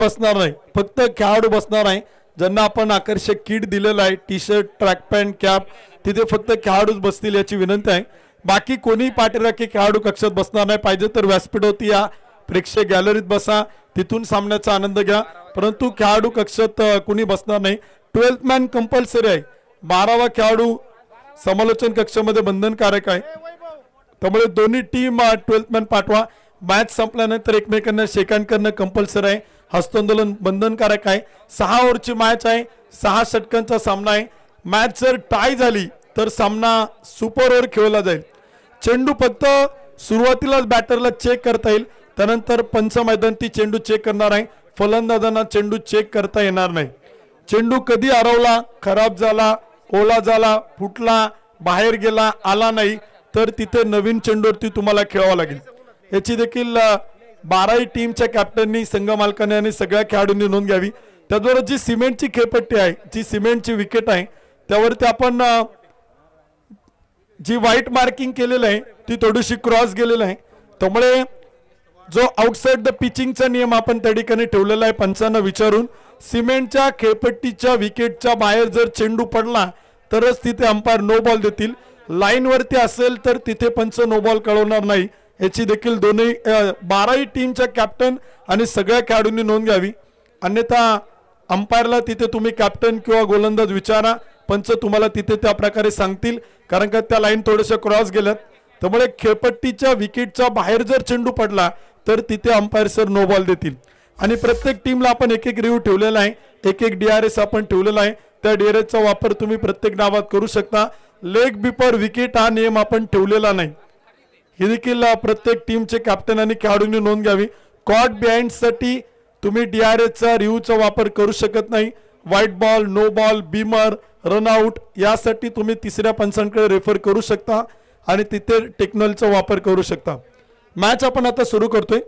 बसणार नाही, फक्त खेळाडू बसणार आहे. ज्यांना आपण आकर्षक किट दिलेलं आहे, T shirt, track pant, cap, तिथे फक्त खेळाडूच बसतील याची विनंती आहे. बाकी कोणी पाठीराखी खेळाडू कक्षात बसणार नाही. पाहिजे तर व्यासपीठावरती या प्रेक्षक गॅलरीत बसा, तिथून सामन्याचा आनंद घ्या, परंतु खेळाडू कक्षात कोणी बसणार नाही. 12th मॅन कंपल्सरी आहे. 12वा खेळाडू समालोचन कक्षामध्ये बंधनकारक आहे. त्यामुळे दोन्ही टीम 12th मॅन पाठवा. मॅच संपल्यानंतर एकमेकांना शेकहँड करणं कंपल्सरी आहे. हस्तांदोलन बंधनकारक आहे. 6 ओव्हरची मॅच आहे, 6 षटकांचा सामना आहे. मॅच जर टाय झाली तर सामना सुपर ओव्हर खेळला जाईल. चेंडू फक्त सुरुवातीलाच बॅटरला चेक करता येईल, त्यानंतर पंच मैदान ती चेंडू चेक करणार आहे. फलंदाजांना चेंडू चेक करता येणार नाही. चेंडू कधी हरवला, खराब झाला, ओला झाला, फुटला, बाहेर गेला, आला नाही तर तिथे नवीन चेंडूवरती तुम्हाला खेळावं लागेल. याची देखील 12ही टीमच्या कॅप्टननी, संघ मालकाने आणि सगळ्या खेळाडूंनी नोंद घ्यावी. त्याचबरोबर जी सिमेंटची खेळपट्टी आहे, जी सिमेंटची विकेट आहे, त्यावरती आपण जी व्हाईट मार्किंग केलेलं आहे ती थोडीशी क्रॉस गेलेलं आहे. त्यामुळे जो आउटसाइड द पिचिंगचा नियम आपण त्या ठिकाणी ठेवलेला आहे पंचांना विचारून, सिमेंटच्या खेळपट्टीच्या विकेटच्या बाहेर जर चेंडू पडला तरच तिथे अंपायर नो बॉल देतील. लाईन वरती असेल तर तिथे पंच नो बॉल कळवणार नाही. याची देखील दोन्ही 12ही टीमच्या कॅप्टन आणि सगळ्या खेळाडूंनी नोंद घ्यावी. अन्यथा अंपायरला तिथे तुम्ही कॅप्टन किंवा गोलंदाज विचारा, पंच तुम्हाला तिथे त्या प्रकारे सांगतील, कारण का त्या लाईन थोड्याशा क्रॉस गेल्यात. त्यामुळे खेळपट्टीच्या विकेटच्या बाहेर जर चेंडू पडला तर तिथे अंपायर सर नो बॉल देतील. आणि प्रत्येक टीमला आपण एक रिव्ह्यू ठेवलेला आहे, एक DRS आपण ठेवलेला आहे. त्या DRSचा वापर तुम्ही प्रत्येक डावात करू शकता. लेग बिफोर विकेट हा नियम आपण ठेवलेला नाही. हे देखील प्रत्येक टीमचे कॅप्टन आणि खेळाडूंनी नोंद घ्यावी. कॉट बिहाइंड साठी तुम्ही DRSचा रिव्ह्यूचा वापर करू शकत नाही. Wide ball, no ball, beamer, run out यासाठी तुम्ही तिसऱ्या पंचांकडे रेफर करू शकता आणि तिथे टेक्नॉलॉजीचा वापर करू शकता. मॅच आपण आता सुरू करतोय.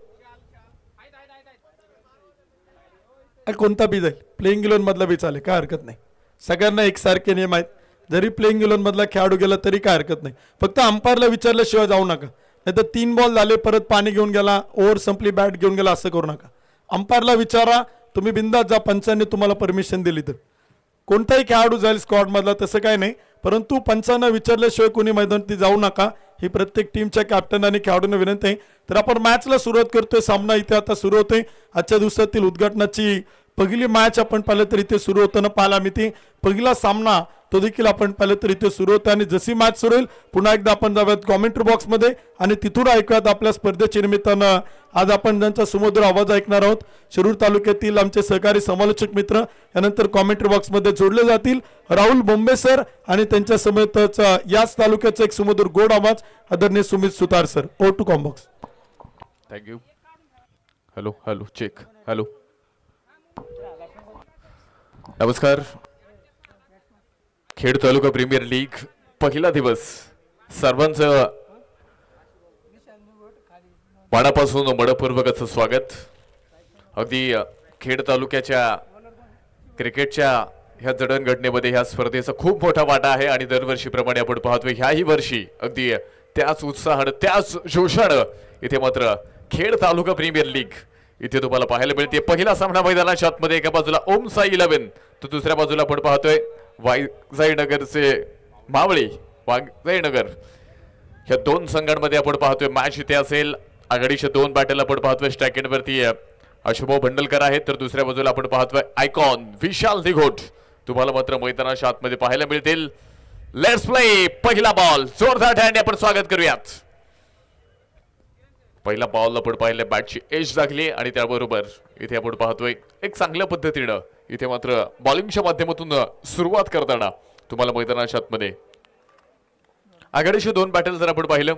कोणता बी जाईल, प्लेइंग 11 मधला बी चालेल, काय हरकत नाही. सगळ्यांना एकसारखे नियम आहेत. जरी प्लेइंग 11 मधला खेळाडू गेला तरी काय हरकत नाही. फक्त अंपायरला विचारल्याशिवाय जाऊ नका, नाही तर 3 बॉल झाले, परत पाणी घेऊन गेला, ओव्हर संपली, बॅट घेऊन गेला, असं करू नका. अंपायरला विचारा, तुम्ही बिंदास जा, पंचांनी तुम्हाला परमिशन दिली तर. कोणताही खेळाडू जाईल स्क्वॉड मधला तसं काही नाही, परंतु पंचांना विचारल्याशिवाय कोणी मैदानात जाऊ नका, ही प्रत्येक टीमच्या कॅप्टन आणि खेळाडूंना विनंती आहे. तर आपण मॅचला सुरुवात करतोय. सामना इथे आता सुरू होतोय. आजच्या दिवसातील उद्घाटनाची पहिली मॅच आपण पाहिलं तर इथे सुरू होताना पाहायला मिळते. पहिला सामना तो देखील आपण पाहिलं तर इथे सुरू होतं. आणि जशी मॅच सुरू होईल पुन्हा एकदा आपण जाऊयात कॉमेंट्री बॉक्समध्ये आणि तिथून ऐकूयात आपल्या स्पर्धेच्या निमित्तानं आज आपण ज्यांचा सुमधुर आवाज ऐकणार आहोत, शिरूर तालुक्यातील आमचे सहकारी समालोचक मित्र यानंतर कॉमेंट्री बॉक्समध्ये जोडले जातील. राहुल बोंबे सर आणि त्यांच्या समेतच याच तालुक्याचा एक सुमधुर गोड आवाज आदरणीय सुमित सुतार सर. ओ टू कॉम box. Thank you. Hello hello check. Hello नमस्कार. खेड तालुका प्रीमियर लीग पहिला दिवस सर्वांचं मनापासून मनपूर्वक असं स्वागत. अगदी खेड तालुक्याच्या क्रिकेटच्या ह्या जडणघडणीमध्ये ह्या स्पर्धेचा खूप मोठा वाटा आहे आणि दरवर्षीप्रमाणे आपण पाहतोय ह्याही वर्षी अगदी त्याच उत्साहानं त्याच जोशानं इथे मात्र खेड तालुका प्रीमियर लीग इथे तुम्हाला पाहायला मिळते. पहिला सामना मैदानाच्या आतमध्ये एका बाजूला ओम साई 11 तर दुसऱ्या बाजूला आपण पाहतोय वाघजाईनगरचे मावळी वाघजाईनगर. ह्या दोन संघांमध्ये आपण पाहतोय मॅच इथे असेल. आघाडीच्या 2 बॅटल आपण पाहतोय. स्ट्रायक वरती अशुभव भंडलकर आहेत तर दुसऱ्या बाजूला आपण पाहतोय आयकॉन विशाल दिघोट तुम्हाला मात्र मैदानाच्या आतमध्ये पाहायला मिळतील. Let's play. पहिला बॉल जोरदार ठिकाणी आपण स्वागत करूयात. पहिला बॉल आपण पाहिलं बॅटची एज लागली आणि त्याबरोबर इथे आपण पाहतोय एक चांगल्या पद्धतीनं इथे मात्र बॉलिंगच्या माध्यमातून सुरुवात करताना तुम्हाला मैदानाच्या आतमध्ये आघाडीचे 2 बॅटल जर आपण पाहिलं.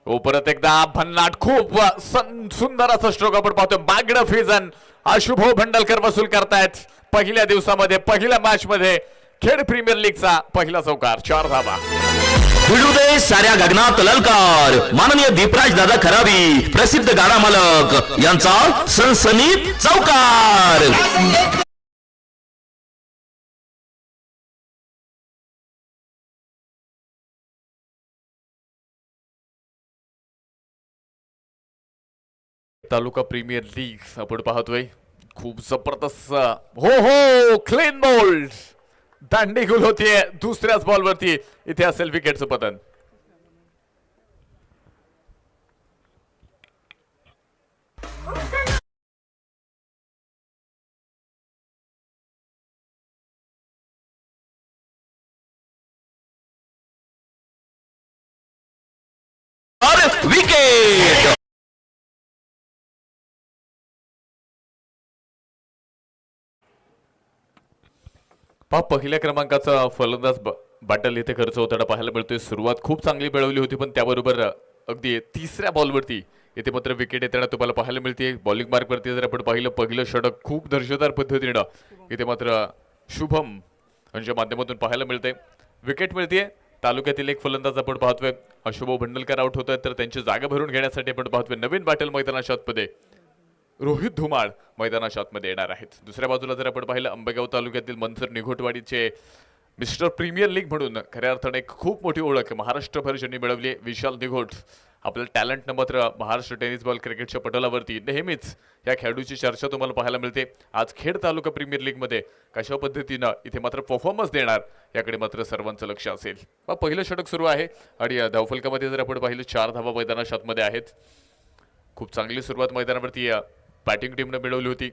हो परत एकदा भन्नाट खूप सुंदर असा स्ट्रोक आपण पाहतोय. बागडं फिजन अशुभव भंडलकर वसूल करतायत पहिल्या दिवसामध्ये पहिल्या मॅच मध्ये खेड प्रीमियर लीगचा पहिला चौकार 4 धावा. दे साऱ्या गगनात ललकार माननीय दीपराज दादा खराबी प्रसिद्ध गाडा मालक यांचा सनसनीत चौकार. तालुका प्रीमियर लीग आपण पाहतोय. खूप जबरदस्त हो हो क्लीन बोल्ड दांडी गुल होतीये दुसऱ्याच बॉलवरती. इथे असेल विकेटचं पतन. और विकेट. पहिल्या क्रमांकाचा फलंदाज बाटल इथे खर्च होताना पाहायला मिळतोय. सुरुवात खूप चांगली मिळवली होती पण त्याबरोबर अगदी तिसऱ्या बॉलवरती इथे मात्र विकेट येताना तुम्हाला पाहायला मिळते. बॉलिंग मार्क वरती जर आपण पाहिलं पहिलं षटक खूप दर्जेदार पद्धतीने इथे मात्र शुभम यांच्या माध्यमातून पाहायला मिळते. विकेट मिळते. तालुक्यातील एक फलंदाज आपण पाहतोय अशुभ भंडलकर आउट होत आहेत तर त्यांची जागा भरून घेण्यासाठी आपण पाहतोय नवीन बाटल मैदानाच्या आतमध्ये रोहित धुमाळ मैदानाच्या आतमध्ये येणार आहेत. दुसऱ्या बाजूला जर आपण पाहिलं आंबेगाव तालुक्यातील मनसर निघोटवाडीचे मिस्टर प्रीमियर लीग म्हणून खऱ्या अर्थाने एक खूप मोठी ओळख महाराष्ट्रभर ज्यांनी मिळवली विशाल निघोट. आपलं टॅलेंट मात्र महाराष्ट्र टेनिस बॉल क्रिकेटच्या पटलावरती नेहमीच या खेळाडूची चर्चा तुम्हाला पाहायला मिळते. आज खेड तालुका प्रीमियर लीग मध्ये कशा पद्धतीनं इथे मात्र परफॉर्मन्स देणार याकडे मात्र सर्वांचं लक्ष असेल. पहिलं षटक सुरू आहे आणि धावफलकामध्ये जर आपण पाहिलं 4 धावा मैदानाच्या आतमध्ये आहेत. खूप चांगली सुरुवात मैदानावरती बॅटिंग टीमने मिळवली होती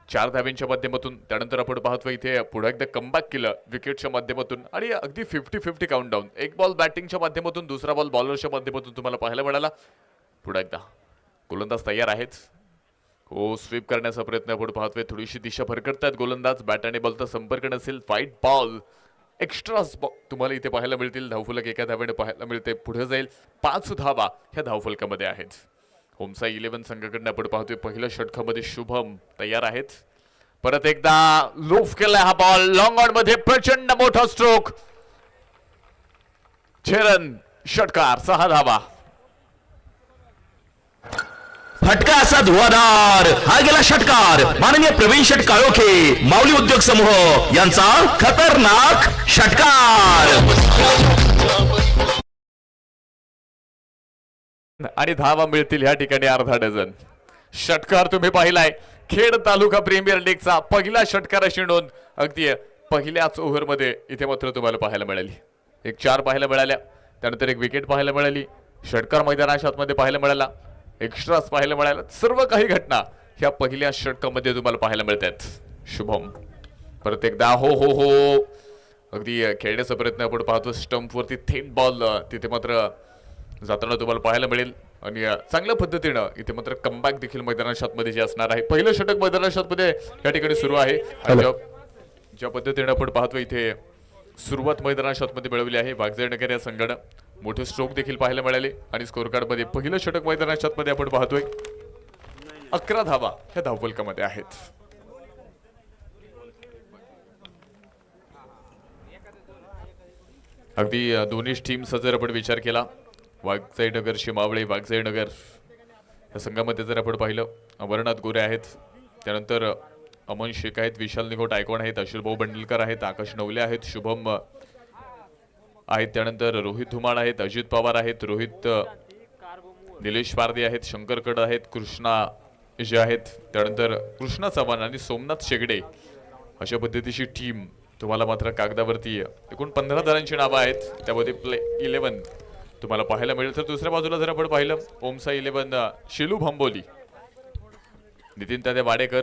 4 धाव्यांच्या माध्यमातून. त्यानंतर आपण पाहतोय इथे पुढे एकदा कमबॅक केलं विकेटच्या माध्यमातून आणि अगदी 50-50 काउंटडाऊन. एक बॉल बॅटिंगच्या माध्यमातून दुसरा बॉल बॉलरच्या माध्यमातून तुम्हाला पाहायला मिळाला. पुढे एकदा गोलंदाज तयार आहेत. हो स्वीप करण्याचा प्रयत्न आपण पाहतोय. थोडीशी दिशा भरकटतात गोलंदाज. बॅट आणि बॉलचा संपर्क नसेल. फाईट बॉल एक्स्ट्रास तुम्हाला इथे पाहायला मिळतील. धावफलक एका धाव्याने पाहायला मिळते. पुढे जाईल 5 धावा ह्या धावफलकामध्ये आहेत. होमसा 11 संघाकडून आपण पाहतोय पहिल्या षटकामध्ये शुभम तयार आहेत. परत एकदा लूफ केलाय हा बॉल लॉंग ऑन मध्ये प्रचंड मोठा स्ट्रोक. चरण षटकार 6 धावा. फटका असा धुवाधार हा गेला षटकार. माननीय प्रवीण शेट काळोखे माऊली उद्योग समूह यांचा खतरनाक षटकार. आणि धावा मिळतील ह्या ठिकाणी अर्धा डझन. षटकार तुम्ही पाहिलाय खेड तालुका प्रीमियर लीगचा पहिला षटकार अशी नोंद अगदी पहिल्याच ओव्हरमध्ये इथे मात्र तुम्हाला पाहायला मिळाली. एक 4 पाहायला मिळाल्या. त्यानंतर एक विकेट पाहायला मिळाली. षटकार मैदानाच्या आतमध्ये पाहायला मिळाला. एक्स्ट्रास पाहायला मिळाला. सर्व काही घटना ह्या पहिल्या षटकामध्ये तुम्हाला पाहायला मिळतात. शुभम परत एकदा हो हो हो अगदी खेळण्याचा प्रयत्न आपण पाहतो. स्टंप वरती थेट बॉल तिथे मात्र जाताना तुम्हाला पाहायला मिळेल आणि चांगल्या पद्धतीनं इथे मात्र कमबॅक देखील मैदानाच्या आतमध्ये जे असणार आहे. पहिलं षटक मैदानाच्या आतमध्ये या ठिकाणी सुरू आहे. ज्या पद्धतीने आपण पाहतो इथे सुरुवात मैदानाच्या आतमध्ये मिळवली आहे वागजयनगर या संघानं. मोठे स्ट्रोक देखील पाहायला मिळाले आणि स्कोर कार्ड मध्ये पहिलं षटक मैदानाच्या आतमध्ये आपण पाहतोय 11 धावा ह्या धावफलकामध्ये आहेत. अगदी दोन्ही टीमचा जर आपण विचार केला वागजयनगर शिमावळे वागजयनगर या संघामध्ये जर आपण पाहिलं अमरनाथ गोरे आहेत. त्यानंतर अमन शेख आहेत. विशाल निघोट आयकॉन आहेत. अशुभाऊ बंडलकर आहेत. आकाश नवले आहेत. शुभम आहेत. त्यानंतर रोहित धुमाळ आहेत. अजित पवार आहेत. रोहित निलेश पारदे आहेत. शंकर कड आहेत. कृष्णा जे आहेत. त्यानंतर कृष्णा चव्हाण आणि सोमनाथ शेगडे अशा पद्धतीची टीम तुम्हाला मात्र कागदावरती एकूण 15 जणांची नावं आहेत. त्यामध्ये प्ले 11 तुम्हाला पाहायला मिळेल. तर दुसऱ्या बाजूला जर आपण पाहिलं ओमसा 11 शिलू भांबोली नितीन तात्या वाडेकर.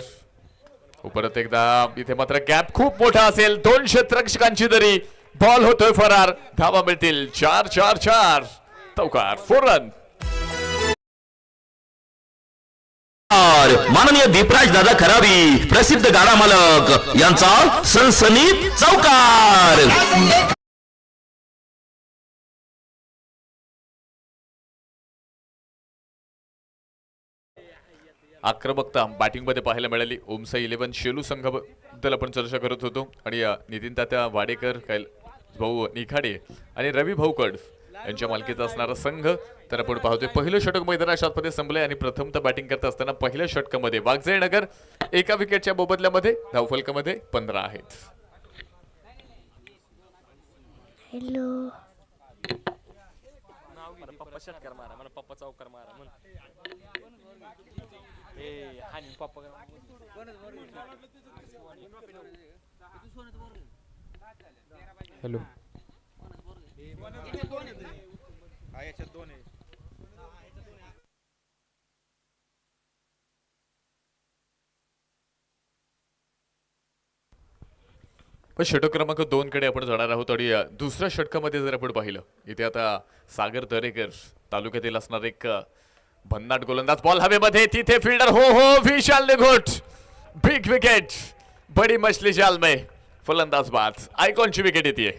परत एकदा इथे मात्र गॅप खूप मोठा असेल. 2 क्षेत्ररक्षकांची तरी बॉल होतोय फरार. धावा मिळतील 4-4-4 चौकार 4 रन. माननीय दीपराज दादा खराबी प्रसिद्ध गाडा मालक यांचा सनसनीत चौकार. आक्रमकता बॅटिंग मध्ये पाहायला मिळाली. ओमसा 11 शेलू संघाबद्दल आपण चर्चा करत होतो आणि नितीन तात्या वाडेकर भाऊ निखाडे आणि रवी भाऊकड यांच्या मालकीचा असणारा संघ. तर आपण पाहतोय पहिलं षटक मैदानाच्या आतमध्ये संपलंय आणि प्रथमतः बॅटिंग करत असताना पहिल्या षटकामध्ये वागजयनगर एका विकेटच्या मोबदल्यामध्ये धावफलकामध्ये 15 आहेत. हॅलो पप्पा षटकार मारा म्हणा. पप्पा चौकार मारा म्हणा. हॅलो पण षटक क्रमांक 2 कडे आपण जाणार आहोत आणि दुसऱ्या षटकामध्ये जर आपण पाहिलं इथे आता सागर दरेकर तालुक्यातील असणार एक भन्नाट गोलंदाज बॉल हवेमध्ये तिथे फिल्डर हो विशाल निघोट बिग विकेट बडी मछली जाल में फलंदाज बाद आयकॉनची विकेट येते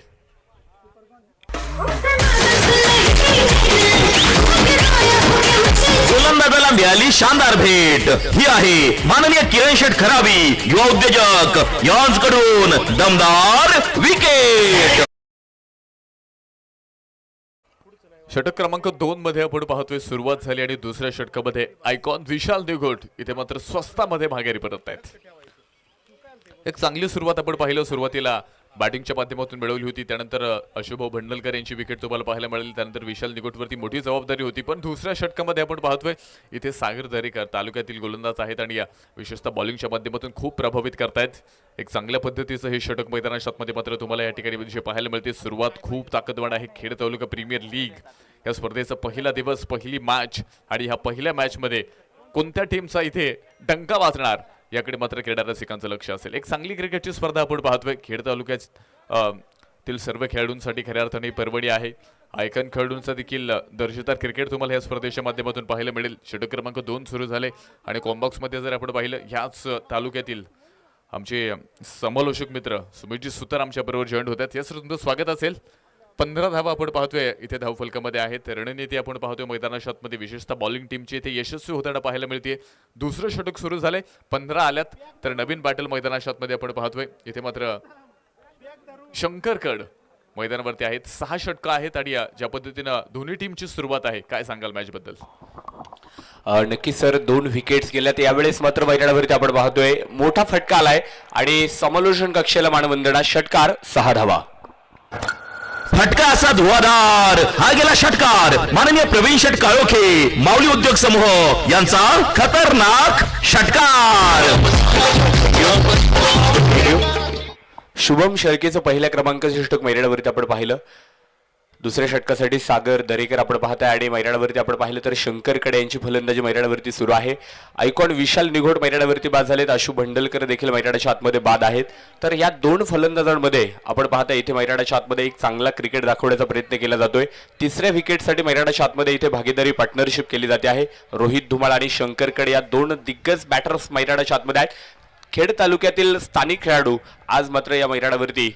गोलंदाजाला मिळाली शानदार भेट ही आहे माननीय किरण शेठ खराबी युवा उद्योजक यांच्याकडून दमदार विकेट. षटक क्रमांक 2 मध्ये आपण पाहतोय सुरुवात झाली आणि दुसऱ्या षटकामध्ये आयकॉन विशाल निघोट इथे मात्र स्वस्तामध्ये भागेरी परत आहेत. एक चांगली सुरुवात आपण पाहिलं सुरुवातीला बॅटिंगच्या माध्यमातून मिळवली होती त्यानंतर अशुभाऊ भंडलकर यांची विकेट तुम्हाला पाहायला मिळाली त्यानंतर विशाल निघोटवरती मोठी जबाबदारी होती पण दुसऱ्या षटकामध्ये आपण पाहतोय इथे सागर दरेकर तालुक्यातील गोलंदाज आहेत आणि या विशेषतः बॉलिंगच्या माध्यमातून खूप प्रभावित करतायत. एक चांगल्या पद्धतीचं हे षटक मैदानाच्या आतमध्ये मात्र तुम्हाला या ठिकाणी विषय पाहायला मिळते. सुरुवात खूप ताकदवान आहे. खेड तालुका प्रीमियर लीग या स्पर्धेचा पहिला दिवस पहिली मॅच आणि ह्या पहिल्या मॅच मध्ये कोणत्या टीमचा इथे डंका वाजणार याकडे मात्र क्रीडा रसिकांचं लक्ष असेल. एक चांगली क्रिकेटची स्पर्धा आपण पाहतोय. खेड तालुक्यातील सर्व खेळाडूंसाठी खऱ्या अर्थाने परवडी आहे. आयकॉन खेळाडूंचा देखील दर्जेदार क्रिकेट तुम्हाला या स्पर्धेच्या माध्यमातून पाहायला मिळेल. षटक क्रमांक 2 सुरू झाले आणि कॉम्बॉक्स मध्ये जर आपण पाहिलं ह्याच तालुक्यातील आमचे समालोचक मित्र सुमितजी सुतार आमच्या बरोबर जॉईंट होतात. या तुमचं स्वागत असेल. 15 धावा आपण पाहतोय इथे धावफलकामध्ये आहेत. रणनीती आपण पाहतोय मैदानाच्या आतमध्ये विशेषतः बॉलिंग टीमची इथे यशस्वी होताना पाहायला मिळते. दुसरं षटक सुरू झाले 15 आल्यात तर नवीन बॅटल मैदानाच्या आतमध्ये आपण पाहतोय इथे मात्र शंकरकड मैदानावरती आहेत. 6 षटकं आहेत आणि ज्या पद्धतीनं दोन्ही टीमची सुरुवात आहे काय सांगाल मॅच बद्दल? नक्की सर 2 विकेट्स गेल्यात यावेळेस मात्र मैदानावरती आपण पाहतोय मोठा फटका आलाय आणि समालोचन कक्षेला मानवंदना षटकार 6 धावा. फटका असा धुवाधार हा गेला षटकार माननीय प्रवीण शेठ काळोखे माऊली उद्योग समूह यांचा खतरनाक षटकार. शुभम शेळकेचं पहिल्या क्रमांकाचं षटक मैदानावरती आपण पाहिलं. दुसऱ्या षटकासाठी सागर दरेकर आपण पाहताय आणि मैदानावरती आपण पाहिलं तर शंकरकडे यांची फलंदाजी मैदानावरती सुरू आहे. आयकॉन विशाल निघोट मैदानावरती बाद झालेत. आशु भंडलकर देखील मैदानाच्या आतमध्ये बाद आहेत. तर या 2 फलंदाजांमध्ये आपण पाहताय इथे मैदानाच्या आतमध्ये एक चांगला क्रिकेट दाखवण्याचा प्रयत्न केला जातोय. तिसऱ्या विकेटसाठी मैदानाच्या आतमध्ये इथे भागीदारी पार्टनरशिप केली जाते आहे. रोहित धुमाळ आणि शंकरकडे या 2 दिग्गज बॅटर्स मैदानाच्या आतमध्ये आहेत. खेड तालुक्यातील स्थानिक खेळाडू आज मात्र या मैदानावरती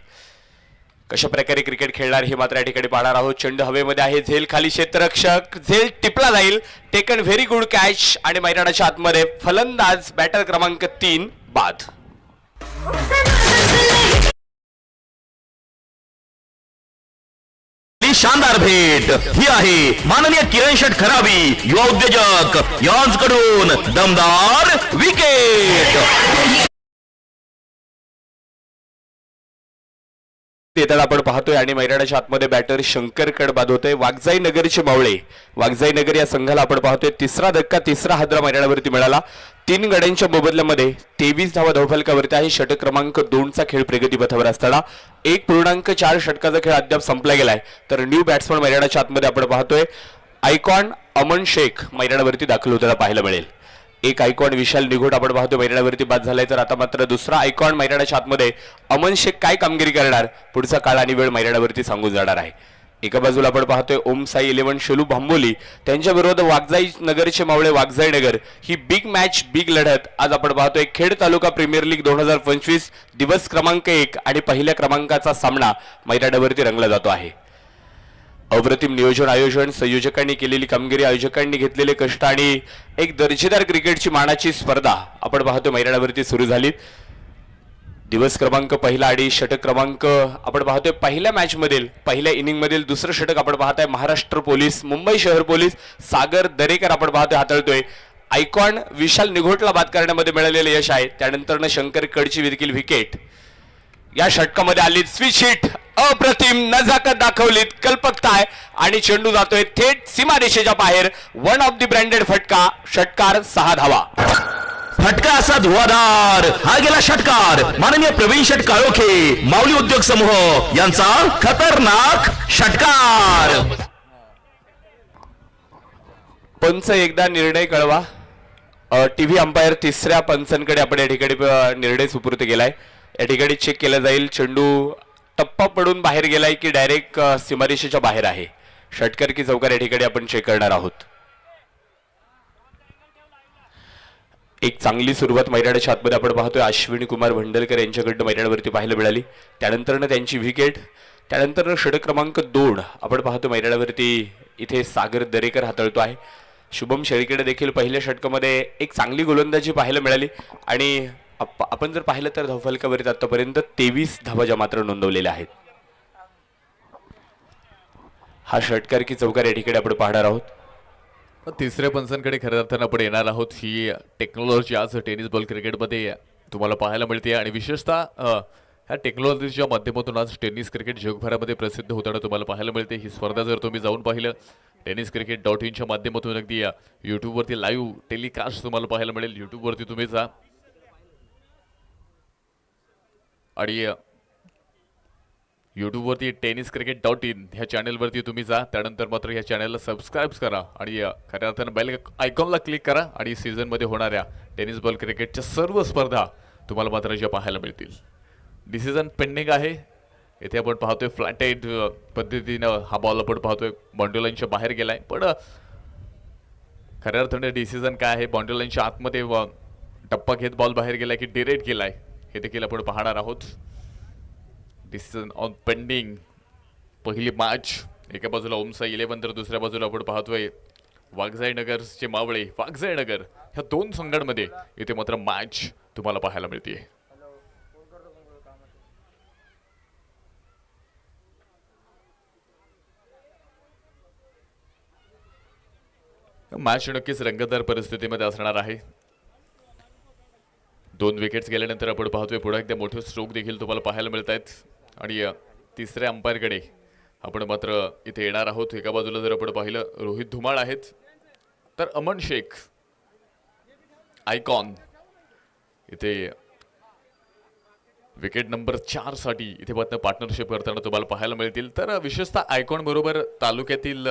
कशा प्रकारे क्रिकेट खेळणार हे मात्र या ठिकाणी पाहणार आहोत. चेंडू हवेमध्ये आहे. झेल खाली क्षेत्ररक्षक झेल टिपला जाईल. टेकन व्हेरी गुड कॅच आणि मैदानाच्या आतमध्ये फलंदाज बॅटर क्रमांक 3 बाद. शानदार भेट ही आहे माननीय किरण शेठ खराबी युवा उद्योजक यांच्याकडून दमदार विकेट. येताना आपण पाहतोय आणि मैदानाच्या आतमध्ये बॅटर शंकरकड बाद होतोय. वाघजाई नगरचे मावळे वाघजाई नगर या संघाला आपण पाहतोय तिसरा धक्का तिसरा हादरा मैदानावरती मिळाला. 3 गड्यांच्या मोबदल्यामध्ये 23 धावा धावफलकावरती आहे. षटक क्रमांक 2चा खेळ प्रगतीपथावर असताना 1.4 षटकाचा खेळ अद्याप संपला गेलाय. तर न्यू बॅट्समन मैदानाच्या आतमध्ये आपण पाहतोय आयकॉन अमन शेख मैदानावरती दाखल होताना पाहायला मिळेल. एक आयकॉन विशाल निघोट आपण पाहतो मैदानावरती बाद झालाय. तर आता मात्र दुसरा आयकॉन मैदानाच्या आतमध्ये अमन शेख काय कामगिरी करणार पुढचा काळ आणि वेळ मैदानावरती सांगून जाणार आहे. एका बाजूला आपण पाहतोय ओम साई 11 शेलू भांबोली त्यांच्या विरोधात वाघजाई नगरचे मावळे वाघजाई नगर. ही बिग मॅच बिग लढत आज आपण पाहतोय. खेड तालुका प्रीमियर लीग 2025 दिवस क्रमांक 1 आणि पहिल्या क्रमांकाचा सामना मैदानावरती रंगला जातो आहे. अप्रतिम नियोजन आयोजन संयोजकांनी केलेली कामगिरी आयोजकांनी घेतलेले कष्ट आणि एक दर्जेदार क्रिकेटची मानाची स्पर्धा आपण पाहतो मैदानावरती सुरू झाली. दिवस क्रमांक पहिला आणि षटक क्रमांक आपण पाहतोय पहिल्या मॅच मधील पहिल्या इनिंग मधील दुसरं षटक आपण पाहताय महाराष्ट्र पोलीस मुंबई शहर पोलीस सागर दरेकर आपण पाहतोय हाताळतोय. आयकॉन विशाल निघोटला बाद करण्यामध्ये मिळालेले यश आहे. त्यानंतर शंकर कडची देखील विकेट या षटकामध्ये आली स्विच हिट, अप्रतिम नजाकत दाखवलीत, कल्पकता आहे आणि चेंडू जातोय थेट सीमारेषेच्या बाहेर. वन ऑफ द ब्रँडेड फटका, षटकार 6 धावा. फटका असा धुवाधार, हा गेला षटकार. माननीय प्रवीण शेट काळोखे, माऊली उद्योग समूह यांचा खतरनाक षटकार. पंच एकदा निर्णय कळवा. टीव्ही अंपायर तिसऱ्या पंचांकडे आपण या ठिकाणी निर्णय सुपूर्द केलाय. या ठिकाणी चेक केला जाईल चेंडू टप्पा पडून बाहेर गेलाय की डायरेक्ट सीमारेषेच्या बाहेर आहे. षटकार की चौकार या ठिकाणी आपण चेक करणार आहोत. एक चांगली सुरुवात मैदानाच्या आतमध्ये आपण पाहतोय. अश्विनी कुमार भंडलकर यांच्याकडनं मैदानावरती पाहायला मिळाली. त्यानंतर त्यांची विकेट. त्यानंतर षटक क्रमांक 2 आपण पाहतो मैदानावरती इथे सागर दरेकर हाताळतो आहे. शुभम शेळकेकडे देखील पहिल्या षटकामध्ये एक चांगली गोलंदाजी पाहायला मिळाली आणि आपण जर पाहिलं तर धावफलकावरती आतापर्यंत 23 धावा ज्या मात्र नोंदवलेल्या आहेत. हा षटकार की चौकार या ठिकाणी आपण पाहणार आहोत. तिसऱ्या पंचांकडे खऱ्या अर्थानं आपण येणार आहोत. ही टेक्नॉलॉजी आज टेनिस बॉल क्रिकेटमध्ये तुम्हाला पाहायला मिळते आणि विशेषतः ह्या टेक्नॉलॉजीच्या माध्यमातून आज टेनिस क्रिकेट जगभरामध्ये प्रसिद्ध होताना तुम्हाला पाहायला मिळते. ही स्पर्धा जर तुम्ही जाऊन पाहिलं tenniscricket.in माध्यमातून अगदी यूट्यूबवरती लाईव्ह टेलिकास्ट तुम्हाला पाहायला मिळेल. यूट्यूबवरती तुम्ही जा आणि यूट्यूबवरती tenniscricket.in ह्या चॅनलवरती तुम्ही जा. त्यानंतर मात्र ह्या चॅनलला सबस्क्राईब करा आणि खऱ्या अर्थानं बेल आयकॉनला क्लिक करा आणि सीझनमध्ये होणाऱ्या टेनिस बॉल क्रिकेटच्या सर्व स्पर्धा तुम्हाला मात्र ज्या पाहायला मिळतील. डिसिजन पेंडिंग आहे. इथे आपण पाहतोय फ्लॅटेड पद्धतीनं हा बॉल आपण पाहतोय बाउंड्री लाईनच्या बाहेर गेलाय. पण खऱ्या अर्थाने डिसिजन काय आहे, बाउंड्री लाईनच्या आतमध्ये टप्पा घेत बॉल बाहेर गेलाय की डिरेक्ट गेलाय हे देखील आपण पाहणार आहोत. Decision on pending. पहिली मॅच एका बाजूला ओमसा 11 तर दुसऱ्या बाजूला आपण पाहतोय वाघजाई नगरचे मावळे. वाघजाई नगर ह्या दोन संघांमध्ये इथे मात्र मॅच तुम्हाला पाहायला मिळते. मॅच नक्कीच रंगतदार परिस्थितीमध्ये असणार आहे. 2 विकेट्स गेल्यानंतर आपण पाहतोय पुढे एकदा मोठे स्ट्रोक देखील तुम्हाला पाहायला मिळत आहेत आणि तिसऱ्या अंपायरकडे आपण मात्र इथे येणार आहोत. एका बाजूला जर आपण पाहिलं रोहित धुमाळ आहेत तर अमन शेख आयकॉन इथे विकेट नंबर 4 साठी इथे मात्र पार्टनरशिप करताना तुम्हाला पाहायला मिळतील. तर विशेषतः आयकॉन बरोबर तालुक्यातील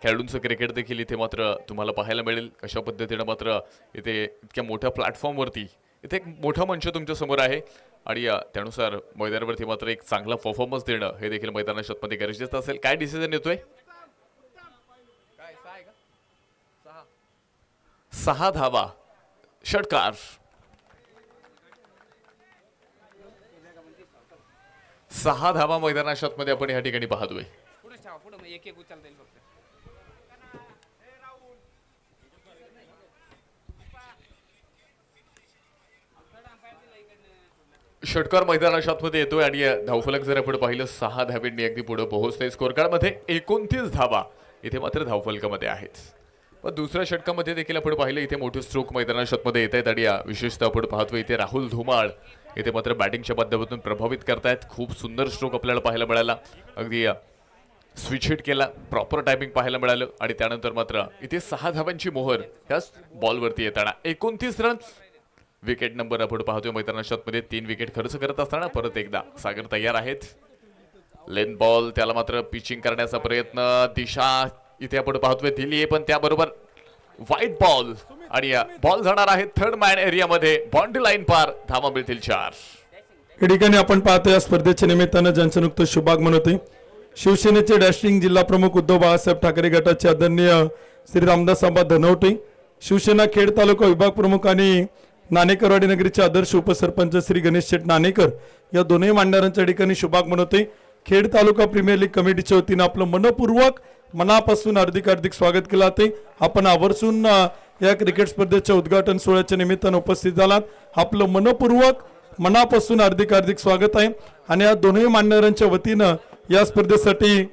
खेळाडूंचं क्रिकेट देखील इथे मात्र तुम्हाला पाहायला मिळेल. कशा पद्धतीनं मात्र इथे इतक्या मोठ्या प्लॅटफॉर्मवरती इथे एक मोठा मंच तुमच्या समोर आहे आणि त्यानुसार मैदानावरती मात्र एक चांगला परफॉर्मन्स देणं हे देखील मैदानामध्ये गरजेचं असेल. काय डिसिजन येतोय? 6 धावा षटकार. 6 धावा मैदानामध्ये आपण या ठिकाणी पाहतोय. षटकार मैदानामध्ये येतोय आणि धावफलक जर आपण पाहिलं 6 धावांनी अगदी पुढे पोहोचते. स्कोर कार्डमध्ये 29 धावा इथे मात्र धावफलकामध्ये आहेत. पण दुसऱ्या षटकामध्ये देखील आपण पाहिलं इथे मोठे स्ट्रोक मैदानामध्ये येत आहेत आणि विशेषतः आपण पाहतोय इथे राहुल धुमाळ इथे मात्र बॅटिंगच्या माध्यमातून प्रभावित करतायत. खूप सुंदर स्ट्रोक आपल्याला पाहायला मिळाला. अगदी स्विच हिट केला, प्रॉपर टायमिंग पाहायला मिळालं आणि त्यानंतर मात्र इथे 6 धावांची मोहर ह्याच बॉलवरती येताना 29 रन. विकेट नंबर आपण पाहतोय मैदानामध्ये 3 विकेट खर्च करत असताना परत एकदा सागर तयार आहेत. लेन बॉल त्याला मात्र पिचिंग करण्याचा प्रयत्न. दिशा इथे आपण पाहतोय दिली आहे पण त्याबरोबर वाईट बॉल आणि बॉल जाणार आहे थर्ड मॅन एरियामध्ये. बाउंड्री लाईन पार. धावा मिळतील 4. या ठिकाणी आपण पाहतो या स्पर्धेच्या निमित्तानं ज्यांचं नुकतं शुभागमन होते शिवसेनेचे डॅशिंग जिल्हा प्रमुख उद्धव बाळासाहेब ठाकरे गटाचे आदरणीय श्री रामदास आबा धनवटे, शिवसेना खेड तालुका विभाग प्रमुख आणि नाणेकरवाडी नगरीचे आदर्श उपसरपंच श्री गणेश शेठ नाणेकर या दोन्ही मांडणाऱ्यांच्या ठिकाणी शुभागमन होते. खेड तालुका प्रीमियर लीग कमिटीच्या वतीनं आपलं मनपूर्वक मनापासून हार्दिक स्वागत केलं जाते. आपण आवर्जून या क्रिकेट स्पर्धेच्या उद्घाटन सोहळ्याच्या निमित्तानं उपस्थित झालात. आपलं मनपूर्वक मनापासून हार्दिक स्वागत आहे आणि या दोन्ही मान्यवरांच्या वतीनं या स्पर्धेसाठी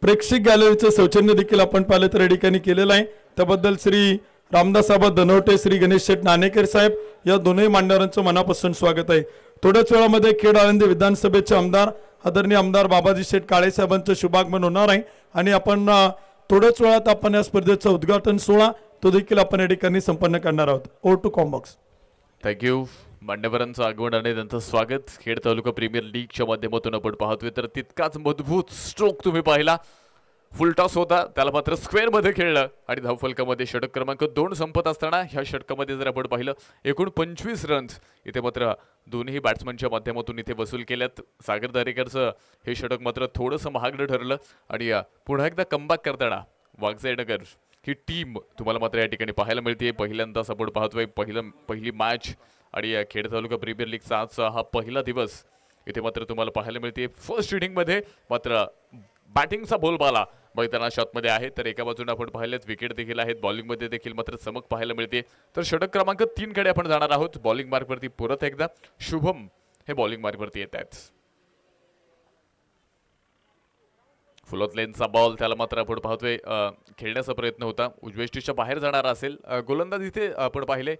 प्रेक्षक गॅलरीचं सौजन्य देखील आपण पाहिलं तर या ठिकाणी केलेलं आहे. त्याबद्दल श्री रामदास आबा धनवटे, श्री गणेश शेठ नाणेकर साहेब या दोन्ही मान्यवरांचं मनापासून स्वागत आहे. थोड्याच वेळामध्ये खेड आळंदी विधानसभेचे आमदार आदरणीय आमदार बाबाजी शेठ काळे साहेबांचं शुभागमन होणार आहे आणि आपण थोड्याच वेळात आपण या स्पर्धेचं उद्घाटन सोहळा तो देखील आपण या ठिकाणी संपन्न करणार आहोत. Over to combox. थँक्यू. मान्यवरांचं आगमन आणि त्यांचं स्वागत. खेड तालुका प्रीमियर लीगच्या माध्यमातून आपण पाहतोय तर तितकाच मजबूत स्ट्रोक तुम्ही पाहिला. फुल टॉस होता, त्याला मात्र स्क्वेअर मध्ये खेळलं आणि धावफलकामध्ये षटक क्रमांक 2 संपत असताना ह्या षटकामध्ये जर आपण पाहिलं एकूण 25 रन्स इथे मात्र दोन्ही बॅट्समनच्या माध्यमातून इथे वसूल केल्यात. सागर दरेकरचं हे षटक मात्र थोडंसं महागडं ठरलं आणि पुन्हा एकदा कमबॅक करताना वाघजाई नगर ही टीम तुम्हाला मात्र या ठिकाणी पाहायला मिळते. पहिल्यांदाच आपण पाहतोय पहिली मॅच आणि खेड तालुका प्रीमियर लीगचा आजचा हा पहिला दिवस इथे मात्र तुम्हाला पाहायला मिळते. फर्स्ट इनिंगमध्ये मात्र बॅटिंगचा बोलबाला मैदानाच्या आतमध्ये आहे तर एका बाजूने आपण पाहिलेत विकेट देखील आहेत. बॉलिंगमध्ये देखील मात्र चमक पाहायला मिळते. तर षटक क्रमांक 3 कडे आपण जाणार आहोत. बॉलिंग मार्कवरती परत एकदा शुभम हे बॉलिंग मार्कवरती येत आहेत. फुलत लेनचा बॉल त्याला मात्र आपण पाहतोय खेळण्याचा प्रयत्न होता, उजवेष्टीच्या बाहेर जाणारा असेल. गोलंदाज इथे आपण पाहिले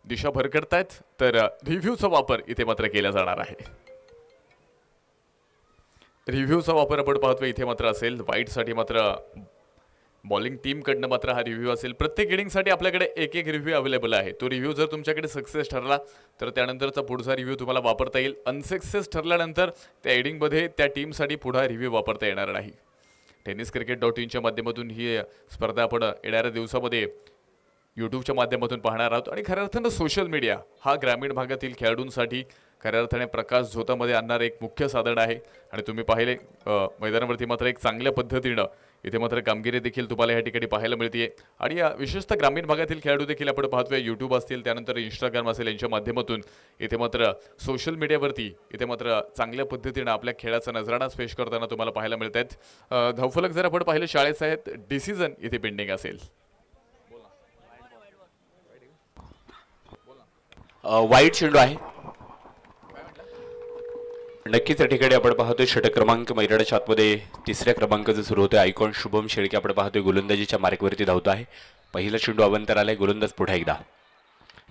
दिशा भरकटतायत तर रिव्ह्यूचा वापर इथे मात्र केला जाणार आहे. रिव्ह्यूचा वापर आपण पाहतोय इथे मात्र असेल. वाईटसाठी मात्र बॉलिंग टीमकडनं मात्र हा रिव्ह्यू असेल. प्रत्येक इनिंगसाठी आपल्याकडे एक रिव्ह्यू अवेलेबल आहे. तो रिव्ह्यू जर तुमच्याकडे सक्सेस ठरला तर त्यानंतरचा पुढचा रिव्ह्यू तुम्हाला वापरता येईल. अनसक्सेस ठरल्यानंतर त्या इनिंगमध्ये त्या टीमसाठी पुढा रिव्ह्यू वापरता येणार नाही. tenniscricket.in माध्यमातून ही स्पर्धा आपण येणाऱ्या दिवसामध्ये यूट्यूबच्या माध्यमातून पाहणार आहोत आणि खऱ्या अर्थानं सोशल मीडिया हा ग्रामीण भागातील खेळाडूंसाठी खऱ्या अर्थाने प्रकाश झोतामध्ये आणणारे एक मुख्य साधन आहे. आणि तुम्ही पाहिले मैदानावरती मात्र एक चांगल्या पद्धतीनं इथे मात्र कामगिरी देखील तुम्हाला या ठिकाणी पाहायला मिळते. आणि विशेषतः ग्रामीण भागातील खेळाडू देखील आपण पाहतोय यूट्यूब असतील त्यानंतर इंस्टाग्राम असेल यांच्या माध्यमातून इथे मात्र सोशल मीडियावरती इथे मात्र चांगल्या पद्धतीनं आपल्या खेळाचा नजराणा पेश करताना तुम्हाला पाहायला मिळत आहेत. धावफलक जर आपण पाहिले शाळेचे आहेत, डिसिजन इथे पेंडिंग असेल. वाईट चेंडू आहे नक्कीच. त्या ठिकाणी आपण पाहतोय षटक क्रमांक मैदानाच्या आतमध्ये 3ऱ्या क्रमांकाचं सुरू होतोय. आयकॉन शुभम शेळके आपण पाहतोय गोलंदाजीच्या मार्कवरती धावतो आहे. पहिला चेंडू अवंतर आलाय, गोलंदाज पुढे एकदा.